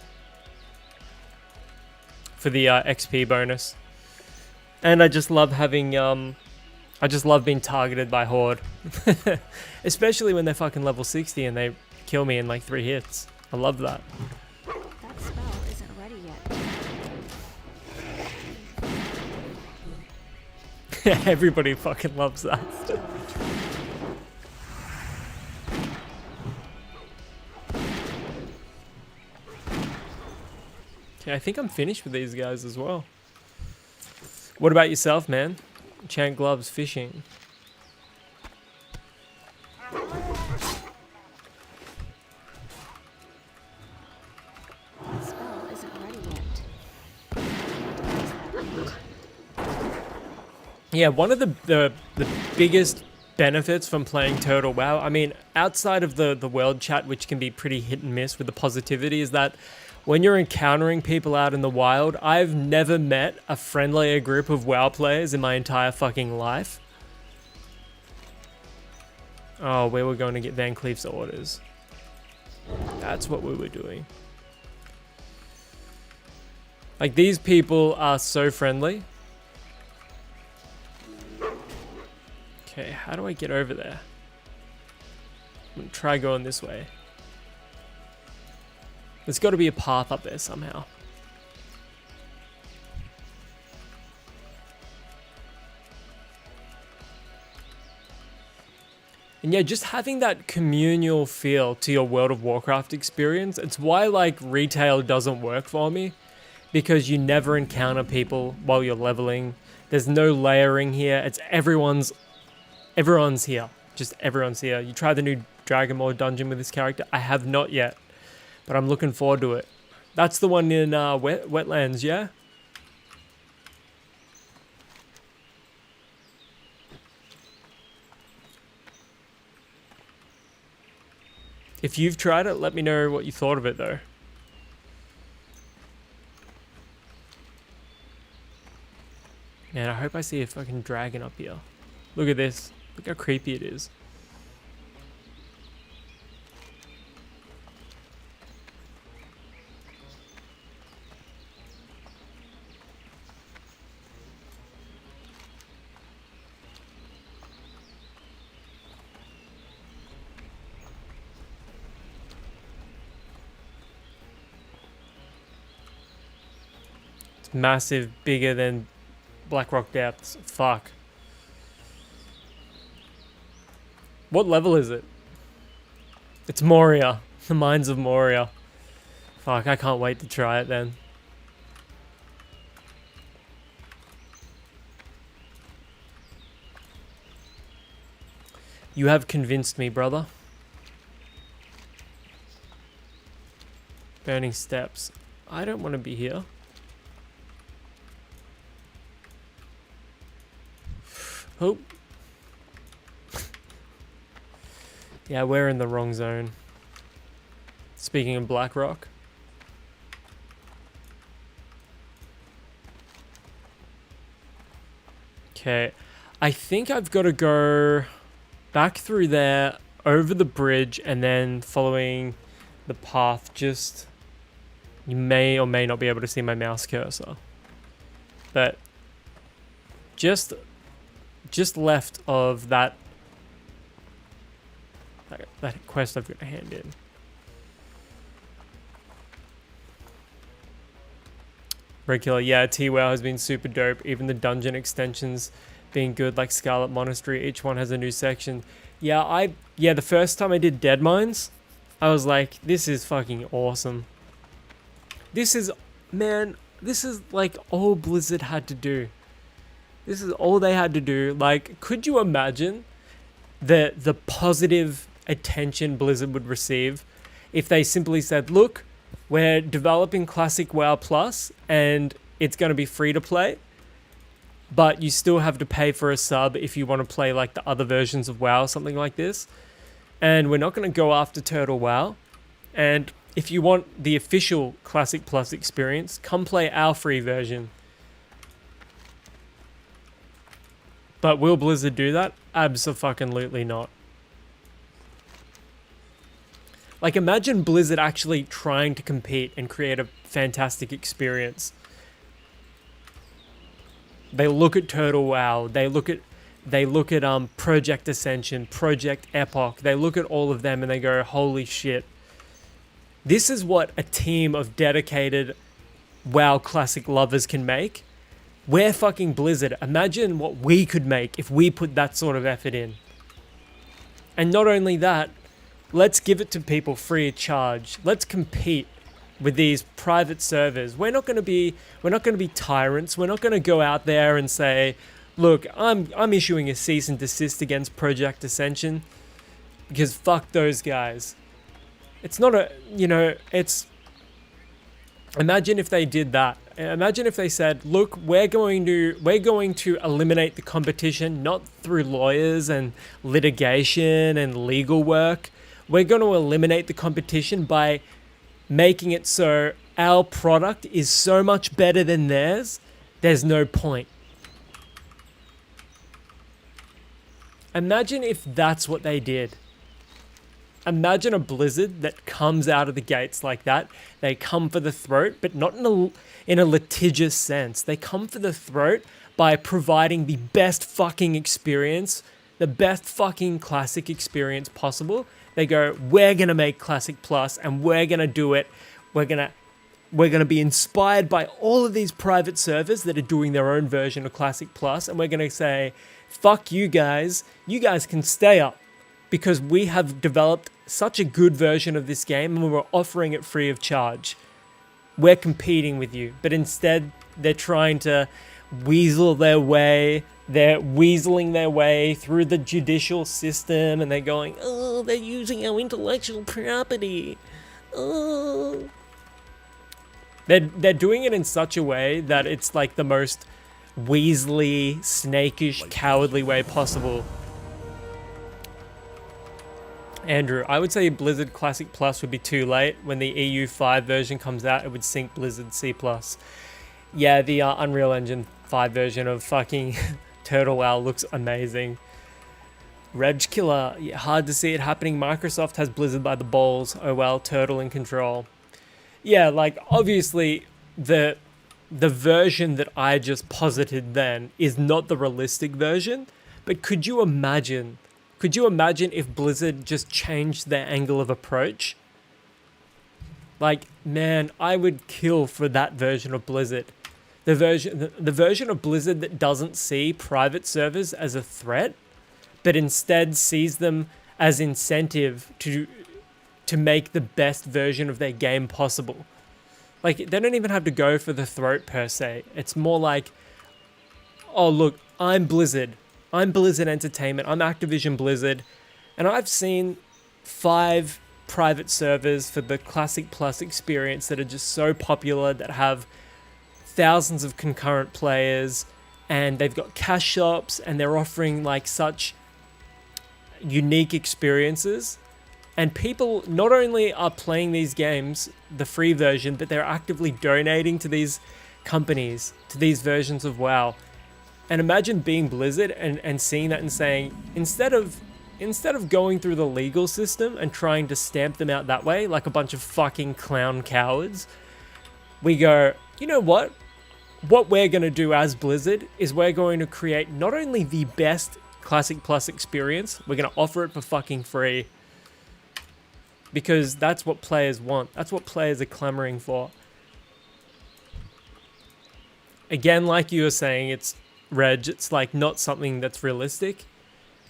for the XP bonus. And I just love having, I just love being targeted by Horde. Especially when they're fucking level 60 and they kill me in like 3 hits. I love that. That spell isn't ready yet. Everybody fucking loves that. Okay, I think I'm finished with these guys as well. What about yourself, man? Enchant gloves, fishing. That spell isn't ready yet. Yeah, one of the biggest benefits from playing Turtle WoW, I mean, outside of the world chat, which can be pretty hit and miss with the positivity, is that when you're encountering people out in the wild, I've never met a friendlier group of WoW players in my entire fucking life. Oh, we were going to get Van Cleef's orders. That's what we were doing. Like, these people are so friendly. Okay, how do I get over there? I'm gonna try going this way. There's got to be a path up there somehow. And yeah, just having that communal feel to your World of Warcraft experience, it's why like retail doesn't work for me, because you never encounter people while you're leveling. There's no layering here. It's everyone's here. Just everyone's here. You try the new Dragonmaw dungeon with this character. I have not yet, but I'm looking forward to it. That's the one in Wetlands, yeah? If you've tried it, let me know what you thought of it, though. Man, I hope I see a fucking dragon up here. Look at this. Look how creepy it is. It's massive, bigger than Blackrock Depths. Fuck. What level is it? It's Moria. The Mines of Moria. Fuck, I can't wait to try it then. You have convinced me, brother. Burning Steps. I don't want to be here. Oh. Yeah, we're in the wrong zone. Speaking of Blackrock. Okay. I think I've got to go back through there, over the bridge, and then following the path. Just... You may or may not be able to see my mouse cursor. But... Just left of that quest I've got to hand in. Regular, yeah, T-WoW has been super dope. Even the dungeon extensions being good, like Scarlet Monastery. Each one has a new section. Yeah, the first time I did Dead Mines, I was like, this is fucking awesome. This is, man, this is like all Blizzard had to do. This is all they had to do. Like, could you imagine the positive attention Blizzard would receive if they simply said, look, we're developing Classic WoW Plus and it's going to be free to play, but you still have to pay for a sub if you want to play like the other versions of WoW, something like this. And we're not going to go after Turtle WoW. And if you want the official Classic Plus experience, come play our free version. But will Blizzard do that? Abso-fucking-lutely not. Like, imagine Blizzard actually trying to compete and create a fantastic experience. They look at Turtle WoW. They look at Project Ascension, Project Epoch. They look at all of them and they go, holy shit. This is what a team of dedicated WoW Classic lovers can make. We're fucking Blizzard. Imagine what we could make if we put that sort of effort in. And not only that, let's give it to people free of charge. Let's compete with these private servers. We're not going to be tyrants. We're not going to go out there and say, look, I'm issuing a cease and desist against Project Ascension because fuck those guys. It's not a, it's, imagine if they did that. Imagine if they said, look, we're going to eliminate the competition, not through lawyers and litigation and legal work. We're going to eliminate the competition by making it so our product is so much better than theirs, there's no point. Imagine if that's what they did. Imagine a Blizzard that comes out of the gates like that. They come for the throat, but not in a litigious sense. They come for the throat by providing the best fucking experience, the best fucking Classic experience possible. They go, we're going to make Classic Plus and we're going to do it. We're going to be inspired by all of these private servers that are doing their own version of Classic Plus, and we're going to say, fuck you guys. You guys can stay up because we have developed such a good version of this game and we're offering it free of charge. We're competing with you. But instead, they're trying to weasel their way. They're weaseling their way through the judicial system and they're going, oh, they're using our intellectual property. Oh. They're doing it in such a way that it's like the most weaselly, snakish, cowardly way possible. Andrew, I would say Blizzard Classic Plus would be too late. When the EU5 version comes out, it would sync Blizzard C+. Yeah, the Unreal Engine 5 version of fucking Turtle WoW looks amazing. Reg Killer, yeah, hard to see it happening. Microsoft has Blizzard by the balls. Oh well, Turtle in control. Yeah, like, obviously, the version that I just posited then is not the realistic version, but could you imagine if Blizzard just changed their angle of approach? Like, man, I would kill for that version of Blizzard. The version of Blizzard that doesn't see private servers as a threat, but instead sees them as incentive to make the best version of their game possible. Like, they don't even have to go for the throat per se. It's more like, oh, look, I'm Blizzard. I'm Blizzard Entertainment. I'm Activision Blizzard. And I've seen 5 private servers for the Classic Plus experience that are just so popular, that have thousands of concurrent players, and they've got cash shops, and they're offering like such unique experiences. And people not only are playing these games, the free version, but they're actively donating to these companies, to these versions of WoW. And imagine being Blizzard and seeing that and saying, instead of going through the legal system and trying to stamp them out that way, like a bunch of fucking clown cowards, we go, you know what? What we're going to do as Blizzard is we're going to create not only the best Classic Plus experience, we're going to offer it for fucking free. Because that's what players want. That's what players are clamoring for. Again, like you were saying, it's Reg, it's like not something that's realistic.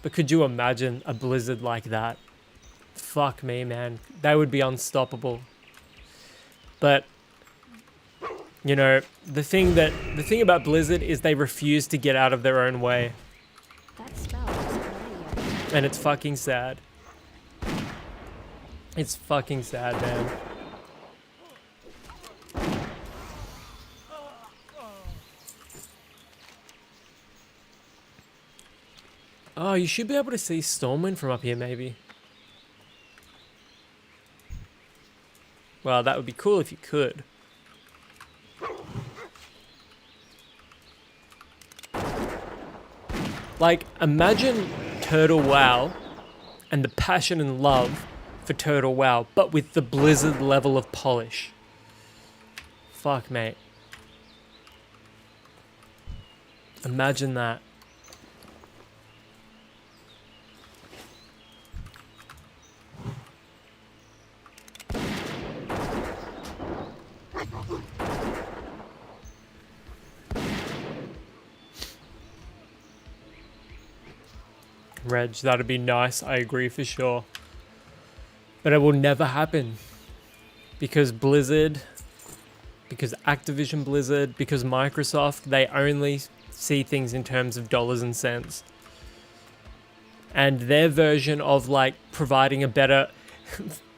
But could you imagine a Blizzard like that? fuck me, man. They would be unstoppable. But you know, the thing about Blizzard is they refuse to get out of their own way. That spell isn't ready yet. And it's fucking sad. It's fucking sad, man. Oh, you should be able to see Stormwind from up here, maybe. Well, that would be cool if you could. Like, imagine Turtle WoW and the passion and love for Turtle WoW, but with the Blizzard level of polish. Fuck, mate. Imagine that. Reg, that'd be nice. I agree for sure. But it will never happen. Because Blizzard, because Activision Blizzard, because Microsoft, they only see things in terms of dollars and cents. And their version of like providing a better...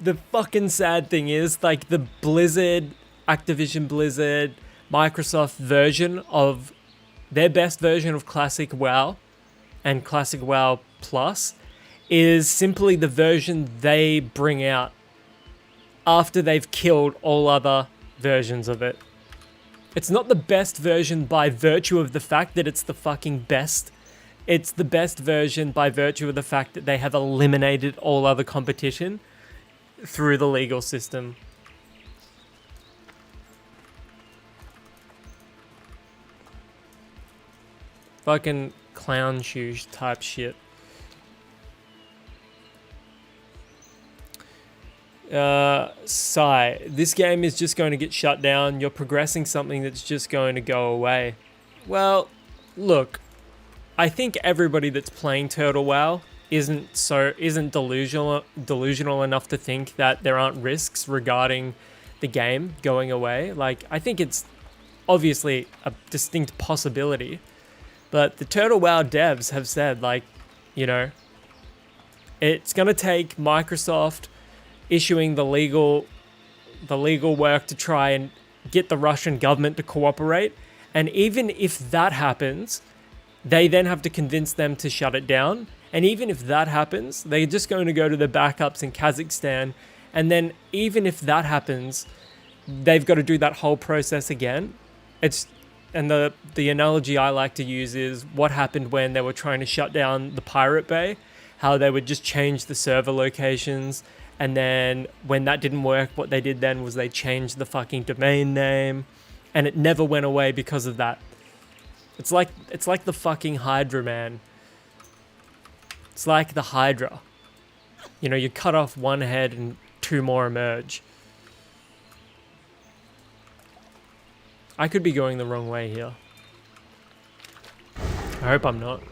The fucking sad thing is like the Blizzard, Activision Blizzard, Microsoft version of their best version of Classic WoW and Classic WoW Plus is simply the version they bring out after they've killed all other versions of it. It's not the best version by virtue of the fact that it's the fucking best. It's the best version by virtue of the fact that they have eliminated all other competition through the legal system. Fucking clown shoes type shit. Sigh. This game is just going to get shut down. You're progressing something that's just going to go away. Well, look. I think everybody that's playing Turtle WoW isn't delusional enough to think that there aren't risks regarding the game going away. Like, I think it's obviously a distinct possibility. But the Turtle WoW devs have said, like, you know, it's going to take Microsoft issuing the legal work to try and get the Russian government to cooperate. And even if that happens, they then have to convince them to shut it down. And even if that happens, they're just going to go to the backups in Kazakhstan. And then even if that happens, they've got to do that whole process again. And the analogy I like to use is what happened when they were trying to shut down the Pirate Bay, how they would just change the server locations. And then when that didn't work, what they did then was they changed the fucking domain name, and it never went away because of that. It's like the fucking Hydra, man. It's like the Hydra. You know, you cut off one head and two more emerge. I could be going the wrong way here. I hope I'm not.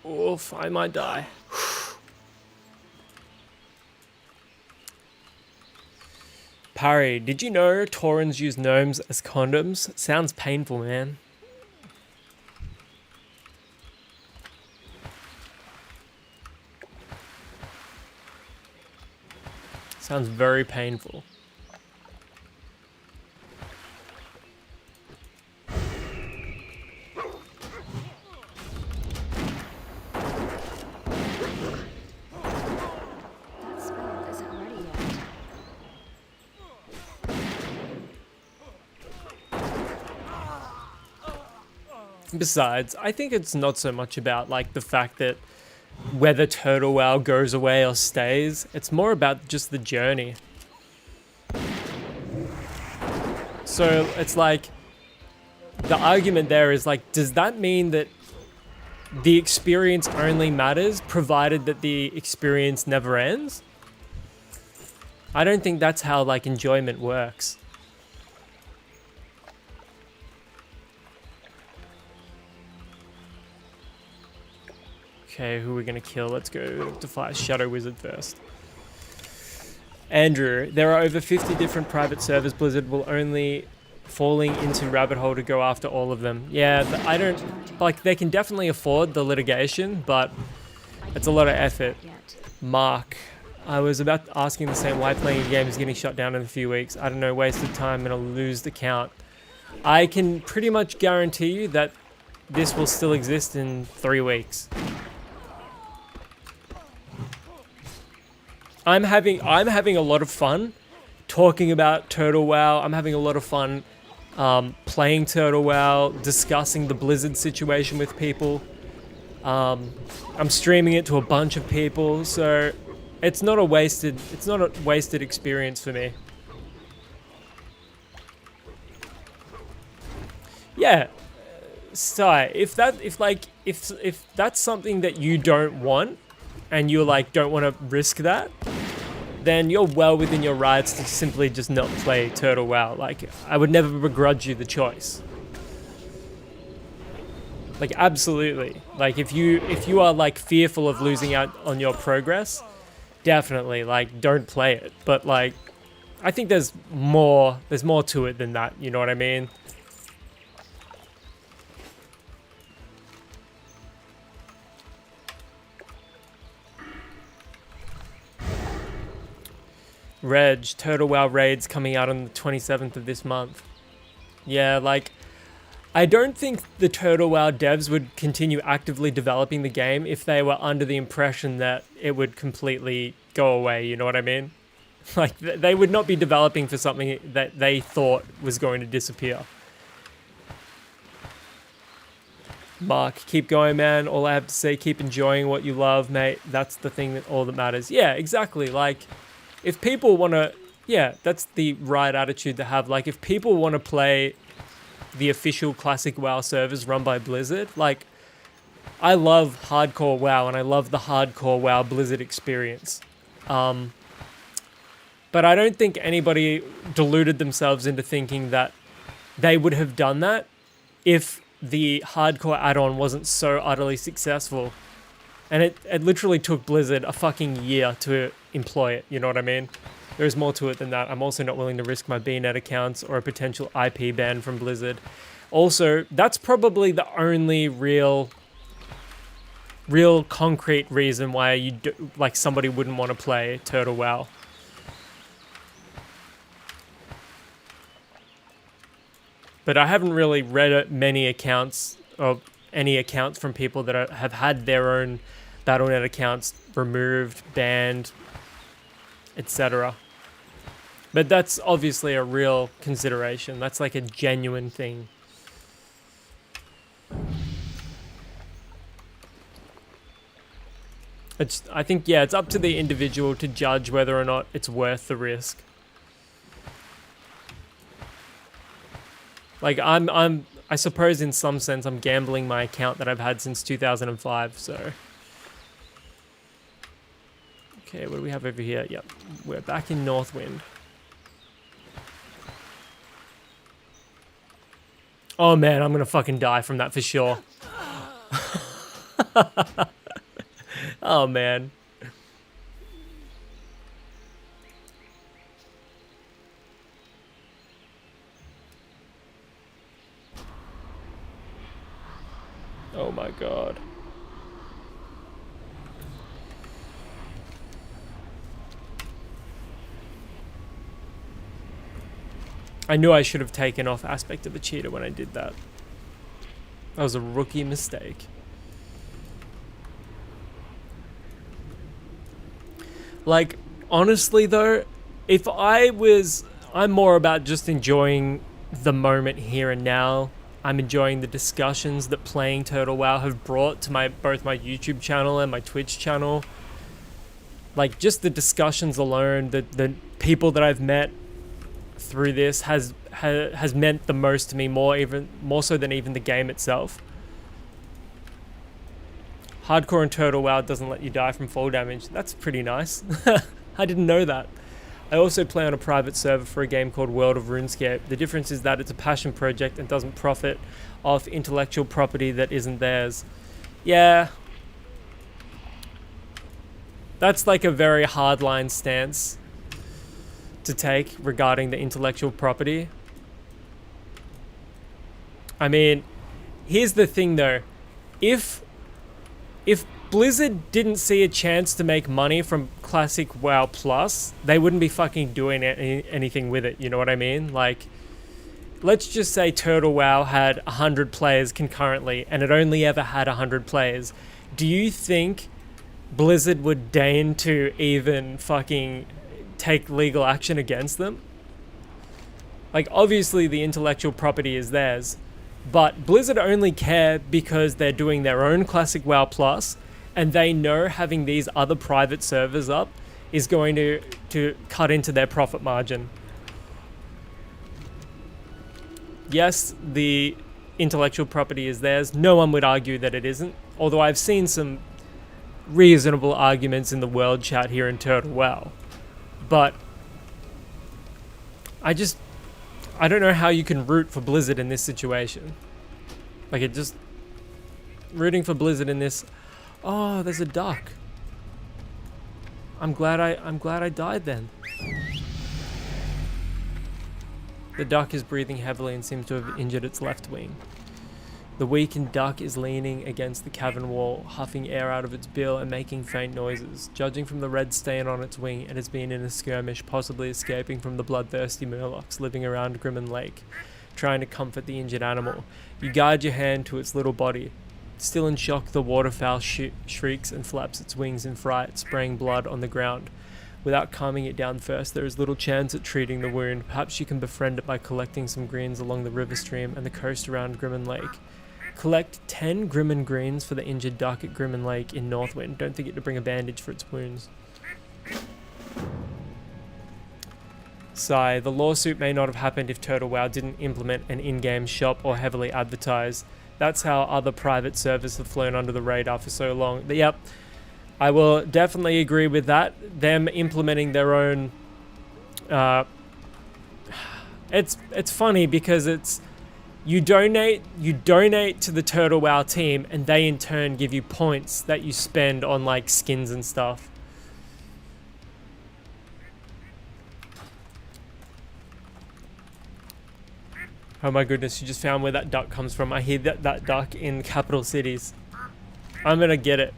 Oof, I might die. Parry, did you know Taurens use gnomes as condoms? Sounds painful, man. Sounds very painful. That spell isn't ready yet. Besides, I think it's not so much about like the fact that whether Turtle WoW goes away or stays. It's more about just the journey. So it's like, the argument there is like, does that mean that the experience only matters provided that the experience never ends? I don't think that's how like enjoyment works. Okay, who are we gonna kill? Let's go Defias Shadow Wizard first. Andrew, there are over 50 different private servers. Blizzard will only falling into rabbit hole to go after all of them. Yeah, I don't, like, they can definitely afford the litigation, but it's a lot of effort. Mark, I was about asking the same why playing a game is getting shut down in a few weeks. I don't know, wasted time and I'll lose the count. I can pretty much guarantee you that this will still exist in 3 weeks. I'm having a lot of fun talking about Turtle WoW. I'm having a lot of fun playing Turtle WoW, discussing the Blizzard situation with people. I'm streaming it to a bunch of people, so it's not a wasted experience for me. Yeah, Sai, if that's something that you don't want, and you like don't want to risk that, then you're well within your rights to simply just not play Turtle WoW. Like, I would never begrudge you the choice. Like, absolutely. Like, if you are like fearful of losing out on your progress, definitely like don't play it. But like, I think there's more to it than that. You know what I mean? Reg, Turtle WoW raids coming out on the 27th of this month. Yeah, like, I don't think the Turtle WoW devs would continue actively developing the game if they were under the impression that it would completely go away, you know what I mean? Like, they would not be developing for something that they thought was going to disappear. Mark, keep going, man. All I have to say, keep enjoying what you love, mate. That's the thing that all that matters. Yeah, exactly. Like, if people want to, yeah, that's the right attitude to have. Like, if people want to play the official classic WoW servers run by Blizzard, like, I love hardcore WoW and I love the hardcore WoW Blizzard experience. But I don't think anybody deluded themselves into thinking that they would have done that if the hardcore add-on wasn't so utterly successful. And it literally took Blizzard a fucking year to employ it, you know what I mean? There's more to it than that. I'm also not willing to risk my BNet accounts or a potential IP ban from Blizzard. Also, that's probably the only real concrete reason why somebody wouldn't want to play Turtle WoW. But I haven't really read many accounts or any accounts from people that have had their own Battle.net accounts removed, banned, etc. But that's obviously a real consideration. That's like a genuine thing. I think, yeah, it's up to the individual to judge whether or not it's worth the risk. Like, I suppose in some sense I'm gambling my account that I've had since 2005, so. Okay, what do we have over here? Yep, we're back in Northwind. Oh man, I'm gonna fucking die from that for sure. Oh man. Oh my god. I knew I should have taken off aspect of the cheater when I did that. That was a rookie mistake. Like, honestly though, I'm more about just enjoying the moment here and now. I'm enjoying the discussions that playing Turtle WoW have brought to both my YouTube channel and my Twitch channel. Like, just the discussions alone, the people that I've met through this has meant the most to me, more so than even the game itself. Hardcore and Turtle WoW doesn't let you die from fall damage. That's pretty nice. I didn't know that. I also play on a private server for a game called World of RuneScape. The difference is that it's a passion project and doesn't profit off intellectual property that isn't theirs. Yeah. That's like a very hardline stance to take regarding the intellectual property. I mean, here's the thing though. If Blizzard didn't see a chance to make money from Classic WoW Plus, they wouldn't be fucking doing anything with it, you know what I mean? Like, let's just say Turtle WoW had 100 players concurrently, and it only ever had 100 players. Do you think Blizzard would deign to even fucking take legal action against them? Like, obviously the intellectual property is theirs, but Blizzard only care because they're doing their own Classic WoW Plus, and they know having these other private servers up is going to cut into their profit margin. Yes, the intellectual property is theirs. No one would argue that it isn't, although I've seen some reasonable arguments in the world chat here in Turtle WoW. But I don't know how you can root for Blizzard in this situation. Like, rooting for Blizzard in this. Oh, there's a duck. I'm glad I died then. The duck is breathing heavily and seems to have injured its left wing. The weakened duck is leaning against the cavern wall, huffing air out of its bill and making faint noises. Judging from the red stain on its wing, it has been in a skirmish, possibly escaping from the bloodthirsty Murlocs living around Grimmen Lake, trying to comfort the injured animal. You guide your hand to its little body. Still in shock, the waterfowl shrieks and flaps its wings in fright, spraying blood on the ground. Without calming it down first, there is little chance at treating the wound. Perhaps you can befriend it by collecting some greens along the river stream and the coast around Grimmen Lake. Collect 10 Grimmen greens for the injured duck at Grimmen Lake in Northwind. Don't forget to bring a bandage for its wounds. Sigh, the lawsuit may not have happened if Turtle WoW didn't implement an in-game shop or heavily advertise. That's how other private servers have flown under the radar for so long. Yep, I will definitely agree with that. Them implementing their own... It's funny because it's... You donate to the Turtle WoW team, and they in turn give you points that you spend on like skins and stuff. Oh my goodness, you just found where that duck comes from. I hear that duck in capital cities. I'm gonna get it.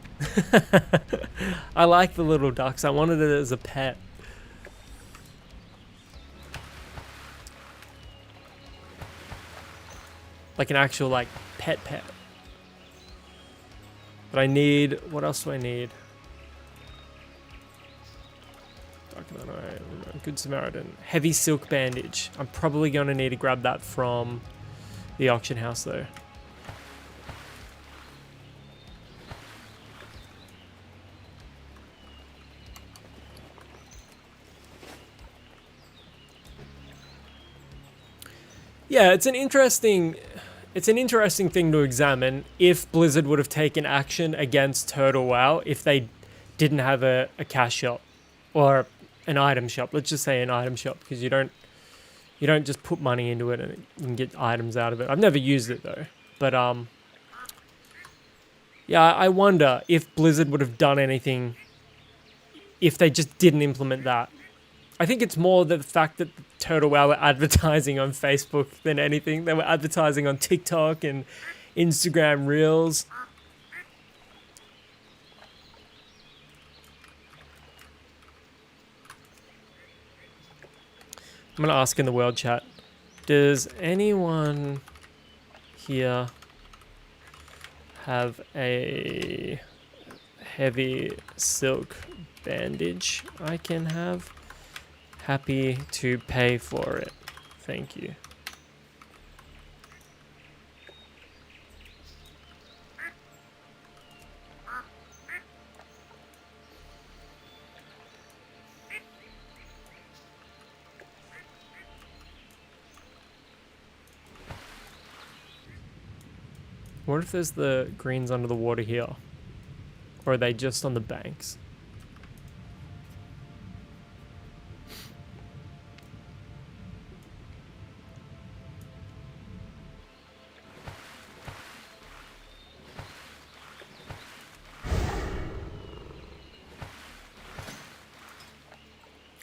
I like the little ducks. I wanted it as a pet. Like an actual like pet. But I need, what else do I need? Good Samaritan. Heavy silk bandage. I'm probably gonna need to grab that from the auction house though. Yeah, it's an interesting thing to examine if Blizzard would have taken action against Turtle WoW if they didn't have a cash shop or an item shop. Let's just say an item shop, because you don't just put money into it and you can get items out of it. I've never used it though, but yeah, I wonder if Blizzard would have done anything if they just didn't implement that. I think it's more the fact that Turtle WoW were advertising on Facebook than anything. They were advertising on TikTok and Instagram Reels. I'm going to ask in the world chat, does anyone here have a heavy silk bandage I can have? Happy to pay for it. Thank you. What if there's the greens under the water here? Or are they just on the banks?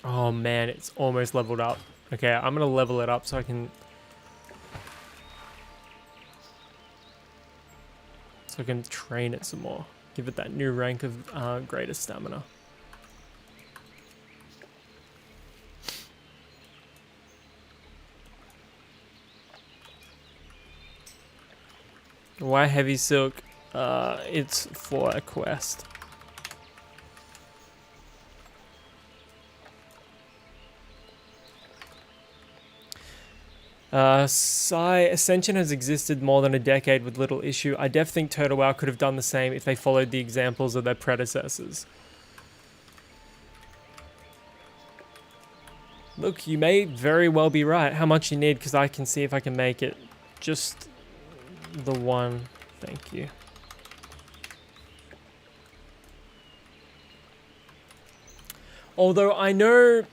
Oh man, it's almost leveled up. Okay, I'm gonna level it up so I can train it some more. Give it that new rank of greater stamina. Why heavy silk? It's for a quest. Ascension has existed more than a decade with little issue. I def think Turtle WoW could have done the same if they followed the examples of their predecessors. Look, you may very well be right. How much you need, because I can see if I can make it. Just the one. Thank you. Although I know the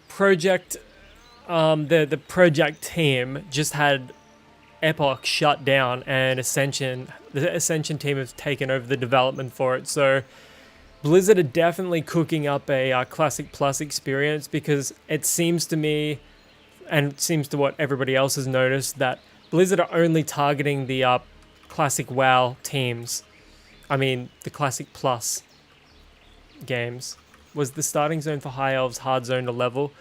project team just had Epoch shut down, and the Ascension team have taken over the development for it. So Blizzard are definitely cooking up a Classic Plus experience, because it seems to me, and it seems to what everybody else has noticed, that Blizzard are only targeting the Classic WoW teams. I mean, the Classic Plus games. Was the starting zone for High Elves hard zone to level?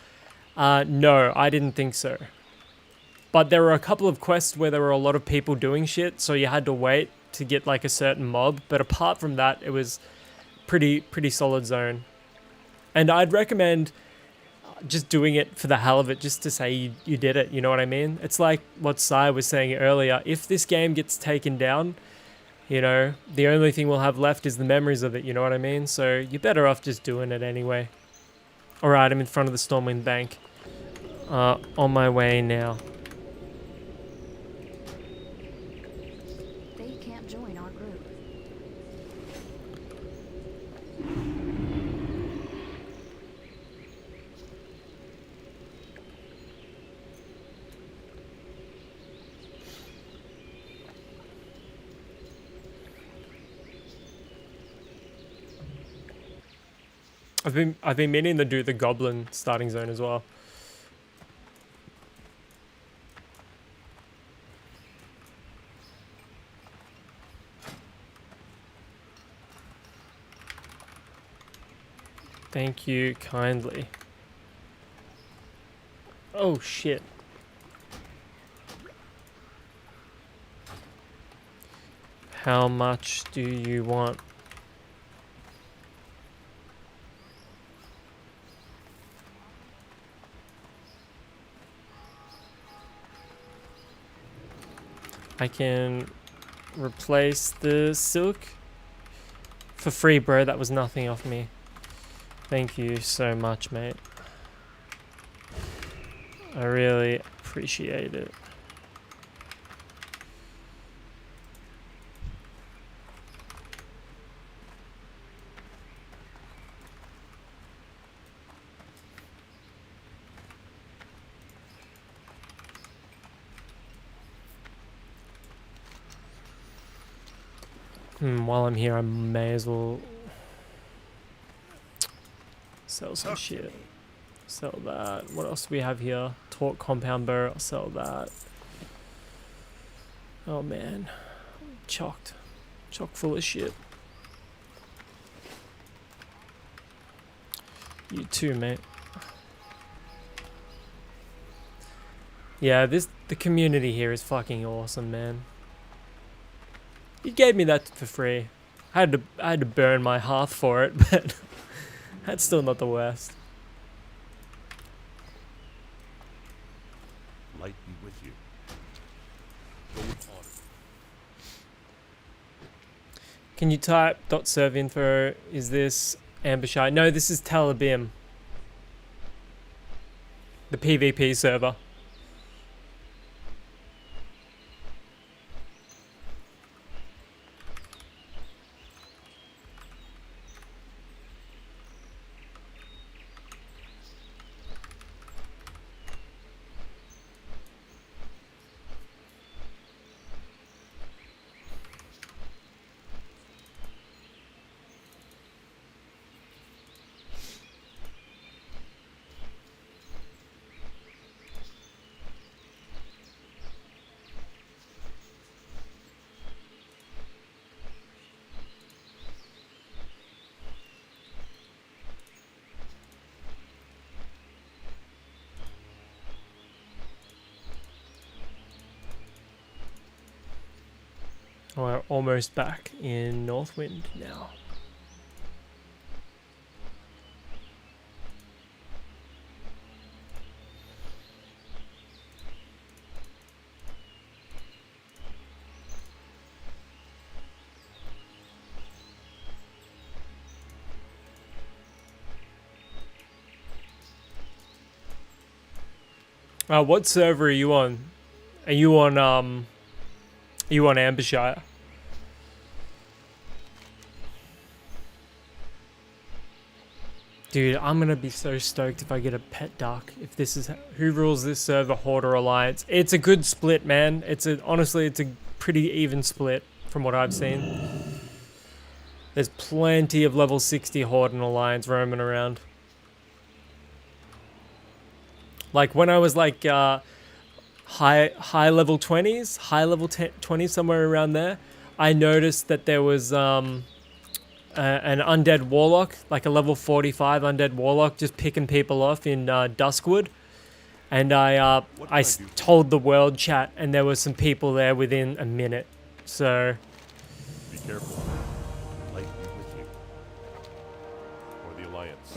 No, I didn't think so. But there were a couple of quests where there were a lot of people doing shit, so you had to wait to get like a certain mob. But apart from that, it was pretty solid zone. And I'd recommend just doing it for the hell of it, just to say you did it, you know what I mean? It's like what Sai was saying earlier. If this game gets taken down, you know, the only thing we'll have left is the memories of it, you know what I mean? So you're better off just doing it anyway. Alright, I'm in front of the Stormwind Bank. On my way now. They can't join our group. I've been meaning to do the Goblin starting zone as well. Thank you kindly. Oh shit. How much do you want? I can replace the silk for free, bro. That was nothing off me. Thank you so much, mate. I really appreciate it. While I'm here, I may as well sell some shit. Sell that. What else do we have here? Torque compound bow. I'll sell that. Oh man, I'm chock full of shit. You too, mate. Yeah, the community here is fucking awesome, man. You gave me that for free. I had to burn my hearth for it, but that's still not the worst. Light be with you. Go with honor. Can you type .serve info? Is this Ambershire? No, this is Tel Abyss. The PvP server. We're almost back in Northwind now. What server are you on? Are you on Ambershire? Dude, I'm gonna be so stoked if I get a pet duck. If this is who rules this server, Horde or Alliance. It's a good split, man. Honestly, it's a pretty even split from what I've seen. There's plenty of level 60 Horde and Alliance roaming around. Like when I was like high level 20s, high level 20s, somewhere around there, I noticed that there was an undead warlock, like a level 45 undead warlock, just picking people off in Duskwood, and I told the world chat, and there was some people there within a minute. So Be careful. Light be with you. For the Alliance.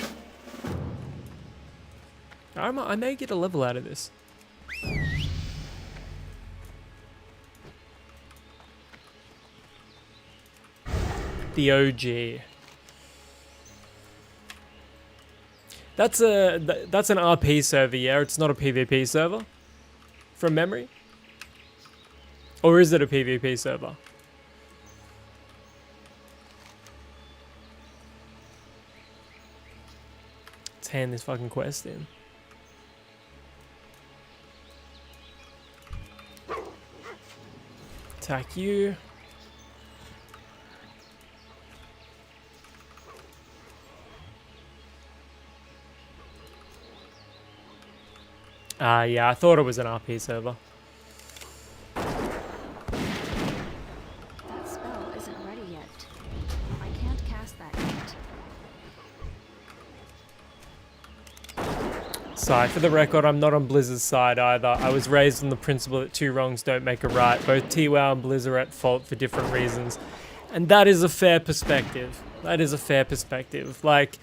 I may get a level out of this. The OG. That's an RP server, yeah? It's not a PvP server? From memory? Or is it a PvP server? Let's hand this fucking quest in. Attack you. Yeah, I thought it was an RP server. That spell isn't ready yet. I can't cast that yet. Sorry, for the record, I'm not on Blizzard's side either. I was raised on the principle that two wrongs don't make a right. Both TWoW and Blizz are at fault for different reasons. And that is a fair perspective. That is a fair perspective. Like,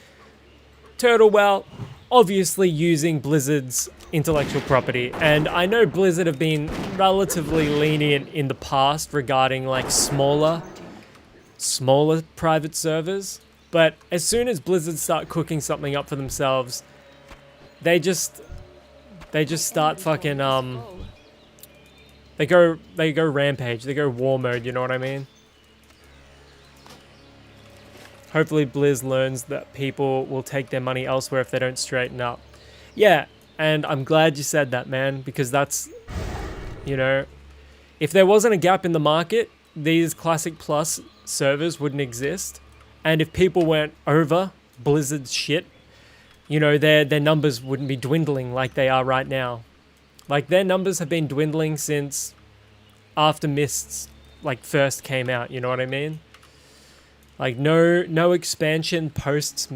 Turtle, well, obviously using Blizzard's intellectual property, and I know Blizzard have been relatively lenient in the past regarding like smaller private servers, but as soon as Blizzard start cooking something up for themselves, they just start fucking they go rampage, they go war mode, you know what I mean? Hopefully Blizz learns that people will take their money elsewhere if they don't straighten up. Yeah, and I'm glad you said that, man, because that's, you know, if there wasn't a gap in the market, these Classic Plus servers wouldn't exist. And if people weren't over Blizzard's shit, you know, their numbers wouldn't be dwindling like they are right now. Like, their numbers have been dwindling since after Mists, like, first came out, you know what I mean? Like, no expansion post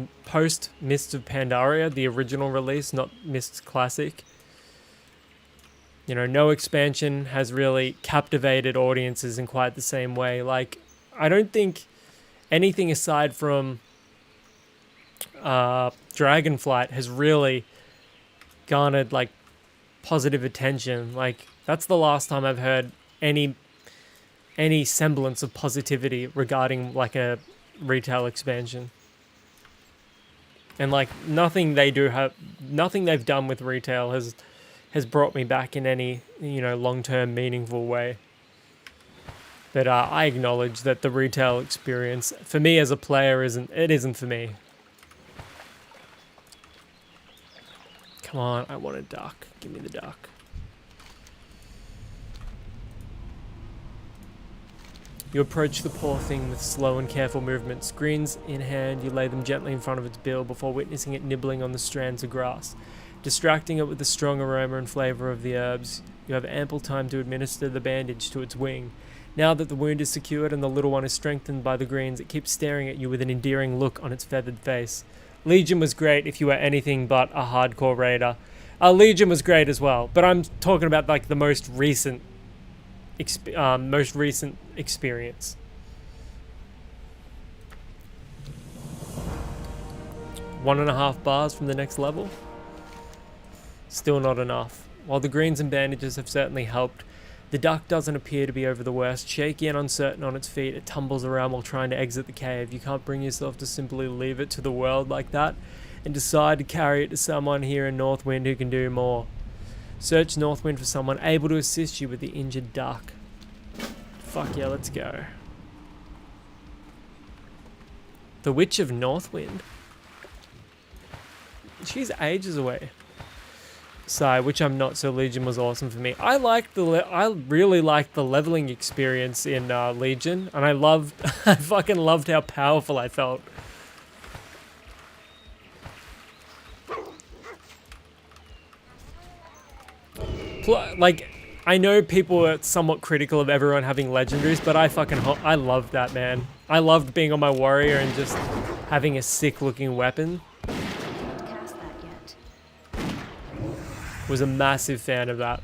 Mists of Pandaria, the original release, not Mists Classic. You know, no expansion has really captivated audiences in quite the same way. Like, I don't think anything aside from Dragonflight has really garnered, like, positive attention. Like, that's the last time I've heard any semblance of positivity regarding, like, a retail expansion. And like nothing they've done with retail has brought me back in any, you know, long-term meaningful way. But I acknowledge that the retail experience for me as a player isn't for me. Come on, I want a duck. Give me the duck. You approach the poor thing with slow and careful movements. Greens in hand, you lay them gently in front of its bill before witnessing it nibbling on the strands of grass. Distracting it with the strong aroma and flavour of the herbs, you have ample time to administer the bandage to its wing. Now that the wound is secured and the little one is strengthened by the greens, it keeps staring at you with an endearing look on its feathered face. Legion was great if you were anything but a hardcore raider. Legion was great as well, but I'm talking about like the most recent most recent experience. One and a half bars from the next level. Still not enough. While the greens and bandages have certainly helped, the duck doesn't appear to be over the worst. Shaky and uncertain on its feet, it tumbles around while trying to exit the cave. You can't bring yourself to simply leave it to the world like that and decide to carry it to someone here in Northwind who can do more. Search Northwind for someone able to assist you with the injured duck. Fuck yeah, let's go. The Witch of Northwind. She's ages away. Side, which I'm not, so Legion was awesome for me. I really liked the leveling experience in Legion, and I fucking loved how powerful I felt. Like, I know people are somewhat critical of everyone having legendaries, but I loved that, man. I loved being on my warrior and just having a sick looking weapon. Cast that yet. Was a massive fan of that.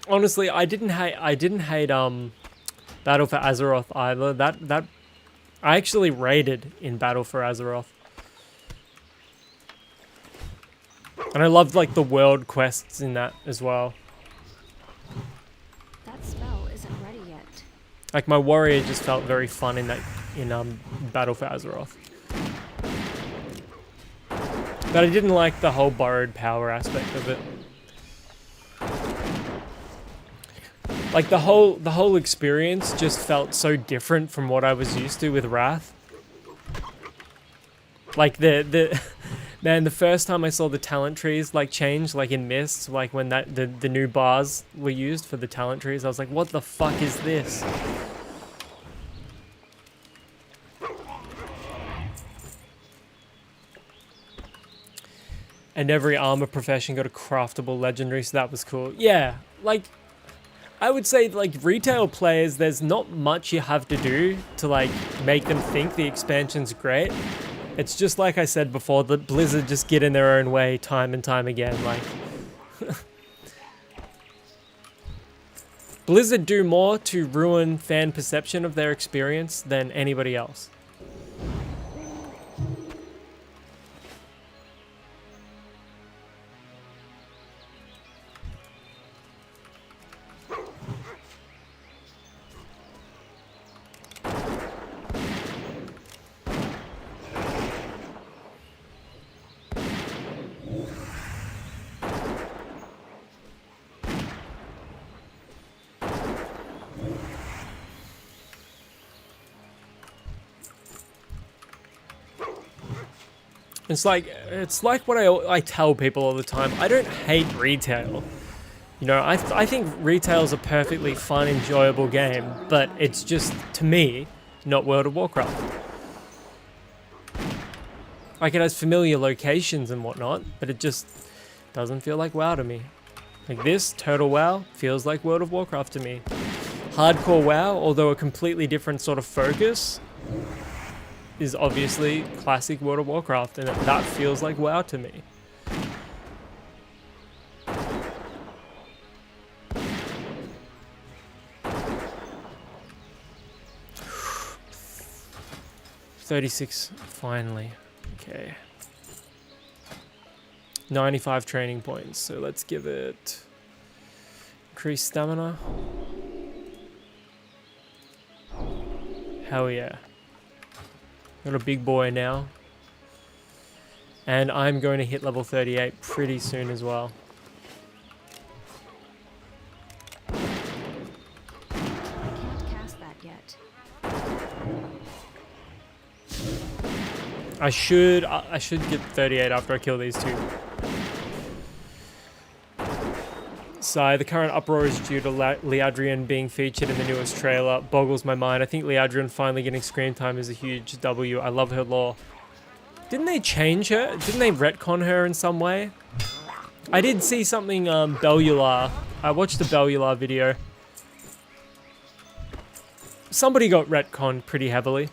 Honestly, I didn't hate Battle for Azeroth either. That I actually raided in Battle for Azeroth. And I loved like the world quests in that as well. That spell isn't ready yet. Like my warrior just felt very fun in Battle for Azeroth. But I didn't like the whole borrowed power aspect of it. Like the whole experience just felt so different from what I was used to with Wrath. Like man, the first time I saw the talent trees like change, like in Mist, like when the new bars were used for the talent trees, I was like, what the fuck is this? And every armor profession got a craftable legendary, so that was cool. Yeah, like I would say, like, retail players, there's not much you have to do to, like, make them think the expansion's great. It's just like I said before, that Blizzard just get in their own way time and time again, like. Blizzard do more to ruin fan perception of their experience than anybody else. It's like what I tell people all the time. I don't hate retail. You know, I think retail's a perfectly fun, enjoyable game, but it's just, to me, not World of Warcraft. Like, it has familiar locations and whatnot, but it just doesn't feel like WoW to me. Like this, Total WoW, feels like World of Warcraft to me. Hardcore WoW, although a completely different sort of focus, is obviously classic World of Warcraft, and that feels like WoW to me. $36, finally. Okay. 95 training points, so let's give it increased stamina. Hell yeah. Got a big boy now. And I'm going to hit level 38 pretty soon as well. I can't cast that yet. I should get 38 after I kill these two. Sigh, the current uproar is due to Liadrian being featured in the newest trailer. Boggles my mind. I think Liadrian finally getting screen time is a huge W. I love her lore. Didn't they change her? Didn't they retcon her in some way? I did see something, Bellular. I watched the Bellular video. Somebody got retconned pretty heavily.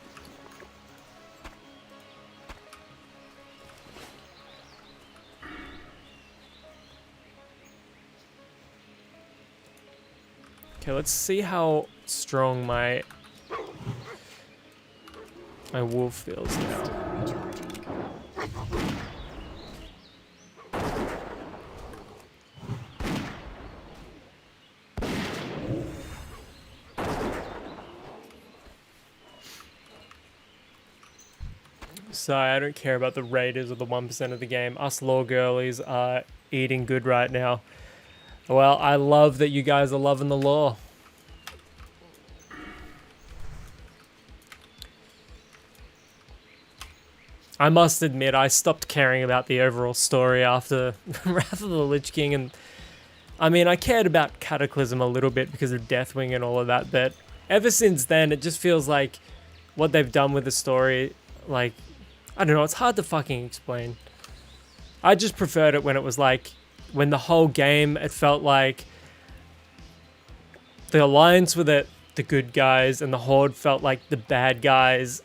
Okay, let's see how strong my wolf feels now. Still recharging. Sorry, I don't care about the raiders or the 1% of the game. Us lore girlies are eating good right now. Well, I love that you guys are loving the lore. I must admit, I stopped caring about the overall story after Wrath of the Lich King, and I mean, I cared about Cataclysm a little bit because of Deathwing and all of that, but ever since then, it just feels like what they've done with the story, like, I don't know, it's hard to fucking explain. I just preferred it when it was like, when the whole game, it felt like the Alliance were the good guys and the Horde felt like the bad guys,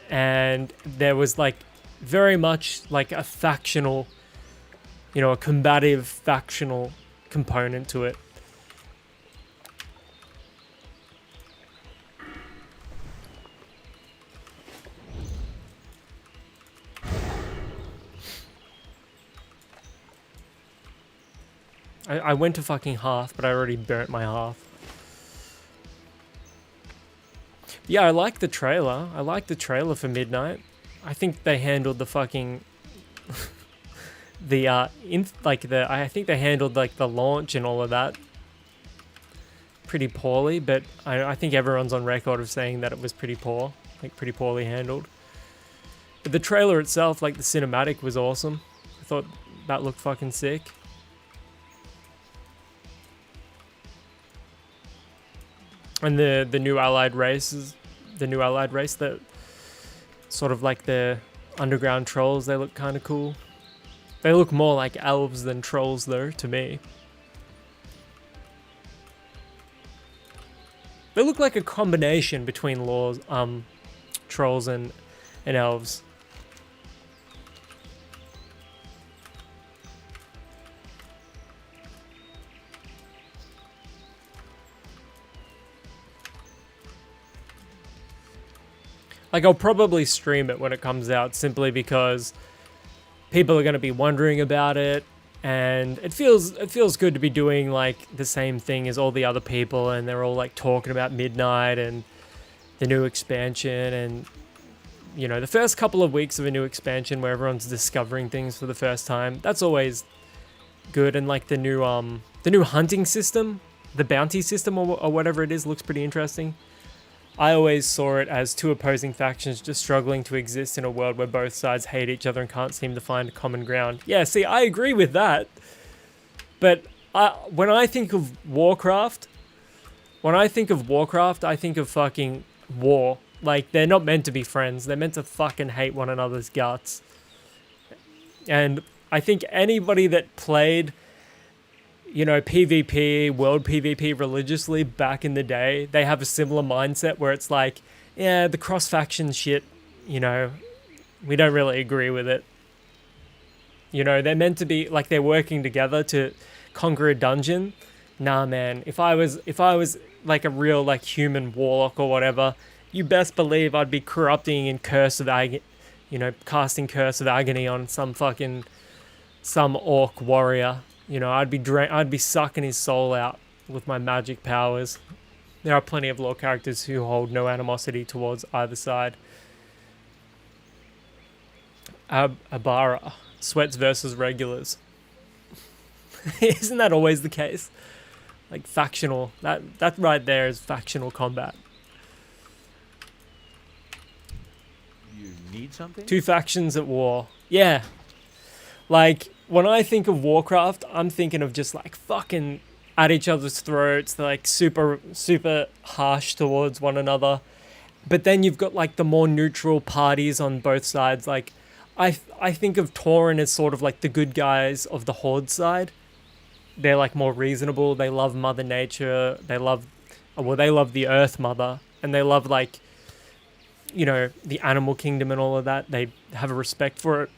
and there was like very much like a factional, you know, a combative factional component to it. I went to fucking half, but I already burnt my half. Yeah, I like the trailer. I like the trailer for Midnight. I think they handled the fucking I think they handled like the launch and all of that pretty poorly, but I think everyone's on record of saying that it was pretty poor, like pretty poorly handled. But the trailer itself, like the cinematic, was awesome. I thought that looked fucking sick. And the new allied races, that sort of like the underground trolls, they look kind of cool. They look more like elves than trolls though, to me. They look like a combination between trolls and elves. Like, I'll probably stream it when it comes out simply because people are going to be wondering about it, and it feels good to be doing like the same thing as all the other people, and they're all like talking about Midnight and the new expansion, and you know, the first couple of weeks of a new expansion where everyone's discovering things for the first time, that's always good. And like the new hunting system, the bounty system or whatever it is, looks pretty interesting. I always saw it as two opposing factions just struggling to exist in a world where both sides hate each other and can't seem to find common ground. Yeah, see, I agree with that. But when I think of Warcraft, I think of fucking war. Like, they're not meant to be friends. They're meant to fucking hate one another's guts. And I think anybody that played, you know, PvP, world PvP religiously back in the day, they have a similar mindset where it's like, yeah, the cross-faction shit, you know, we don't really agree with it. You know, they're meant to be, like, they're working together to conquer a dungeon. Nah, man, if I was like a real, like, human warlock or whatever, you best believe I'd be corrupting and casting Curse of Agony on some orc warrior. You know, I'd be sucking his soul out with my magic powers. There are plenty of lore characters who hold no animosity towards either side. Abara, sweats versus regulars. Isn't that always the case? Like factional, that right there is factional combat. You need something? Two factions at war. Yeah. Like, when I think of Warcraft, I'm thinking of just like fucking at each other's throats. They're like super harsh towards one another. But then you've got like the more neutral parties on both sides. Like I think of Tauren as sort of like the good guys of the Horde side. They're like more reasonable. They love Mother Nature. They love the Earth Mother, and they love like, you know, the animal kingdom and all of that. They have a respect for it.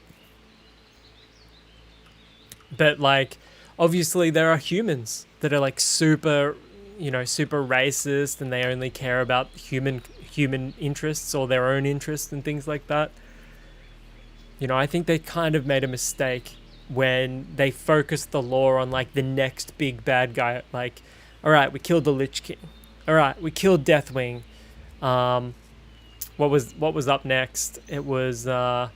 But like, obviously there are humans that are like super racist, and they only care about human interests or their own interests and things like that. You know, I think they kind of made a mistake when they focused the lore on like the next big bad guy. Like, all right, we killed the Lich King. All right, we killed Deathwing. What was up next? It was the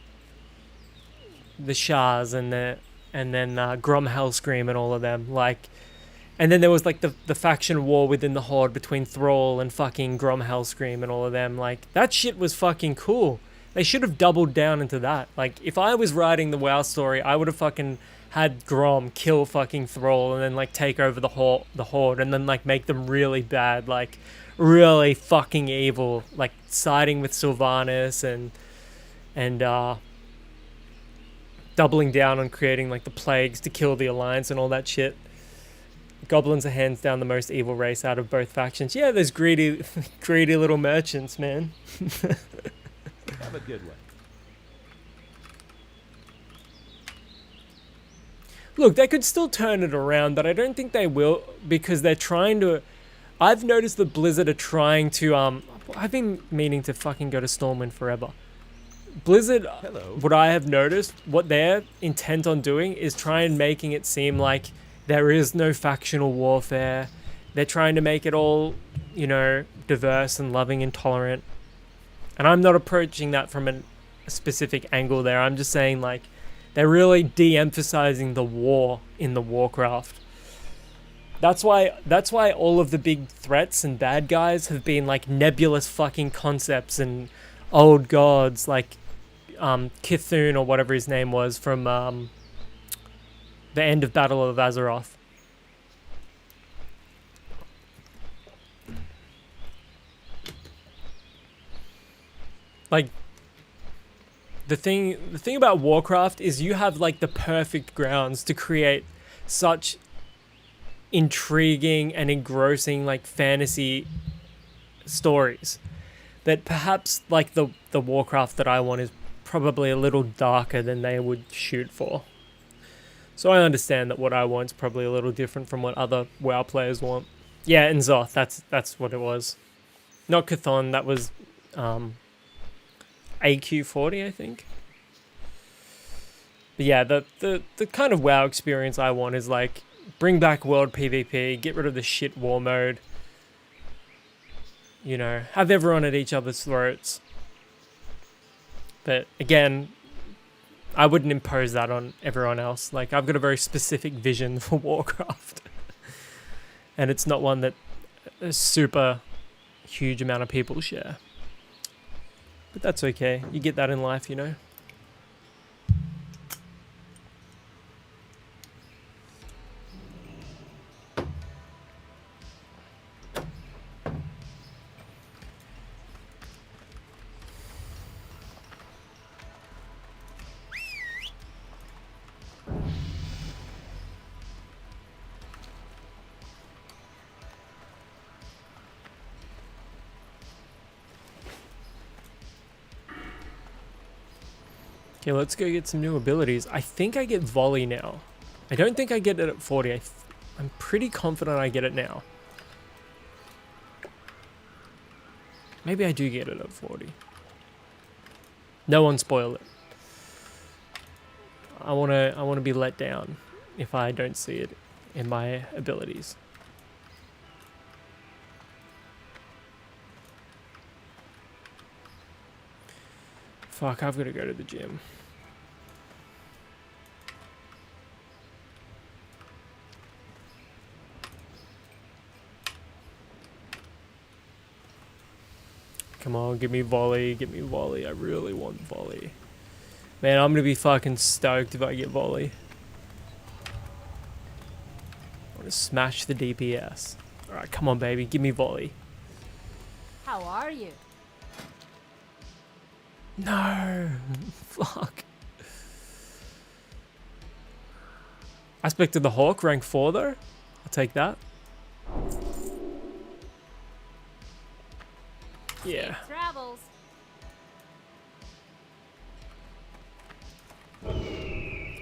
Shahs and then Grom Hellscream and all of them. Like, and then there was like the faction war within the Horde between Thrall and fucking Grom Hellscream and all of them. Like, that shit was fucking cool. They should have doubled down into that. Like, if I was writing the WoW story, I would have fucking had Grom kill fucking Thrall and then like take over the Horde and then like make them really bad, like really fucking evil, like siding with Sylvanas and doubling down on creating like the plagues to kill the Alliance and all that shit. Goblins are hands down the most evil race out of both factions. Yeah, those greedy little merchants, man. Have a good one. Look, they could still turn it around, but I don't think they will, because they're trying to... I've noticed that Blizzard are trying to... I've been meaning to fucking go to Stormwind forever. Blizzard, Hello. what I have noticed, what they're intent on doing is try and making it seem like there is no factional warfare. They're trying to make it all, you know, diverse and loving and tolerant. And I'm not approaching that from a specific angle there. I'm just saying, like, they're really de-emphasizing the war in the Warcraft. That's why all of the big threats and bad guys have been like nebulous fucking concepts and old gods, like Cthulhu or whatever his name was from the end of Battle of Azeroth. Like, the thing about Warcraft is you have like the perfect grounds to create such intriguing and engrossing like fantasy stories that perhaps like the Warcraft that I want is probably a little darker than they would shoot for. So I understand that what I want is probably a little different from what other WoW players want. Yeah, and Zoth, that's what it was. Not Chthon, that was AQ40, I think. But yeah, the kind of WoW experience I want is like, bring back world PvP, get rid of the shit war mode. You know, have everyone at each other's throats. But again, I wouldn't impose that on everyone else. Like, I've got a very specific vision for Warcraft. And it's not one that a super huge amount of people share. But that's okay. You get that in life, you know. Okay, let's go get some new abilities. I think I get volley now. I don't think I get it at 40. I'm pretty confident I get it now. Maybe I do get it at 40. No one spoil it. I wanna be let down if I don't see it in my abilities. Fuck, I've got to go to the gym. Come on, give me volley, give me volley. I really want volley. Man, I'm gonna be fucking stoked if I get volley. I want to smash the DPS. All right, come on, baby. Give me volley. How are you? No. Fuck. Aspect of the Hawk, rank 4 though. I'll take that. Yeah. Safe travels.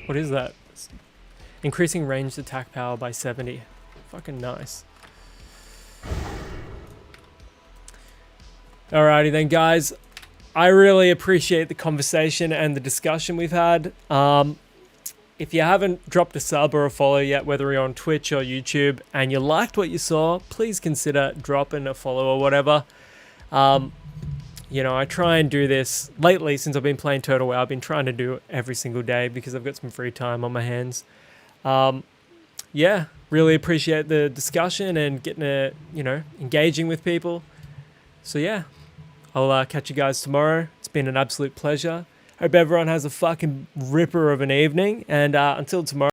What is that? Increasing ranged attack power by 70. Fucking nice. Alrighty then, guys. I really appreciate the conversation and the discussion we've had. If you haven't dropped a sub or a follow yet, whether you're on Twitch or YouTube, and you liked what you saw, please consider dropping a follow or whatever. You know, I try and do this lately since I've been playing Turtle WoW. I've been trying to do it every single day because I've got some free time on my hands. Yeah, really appreciate the discussion and getting engaging with people. So yeah, I'll catch you guys tomorrow. It's been an absolute pleasure. Hope everyone has a fucking ripper of an evening, and until tomorrow.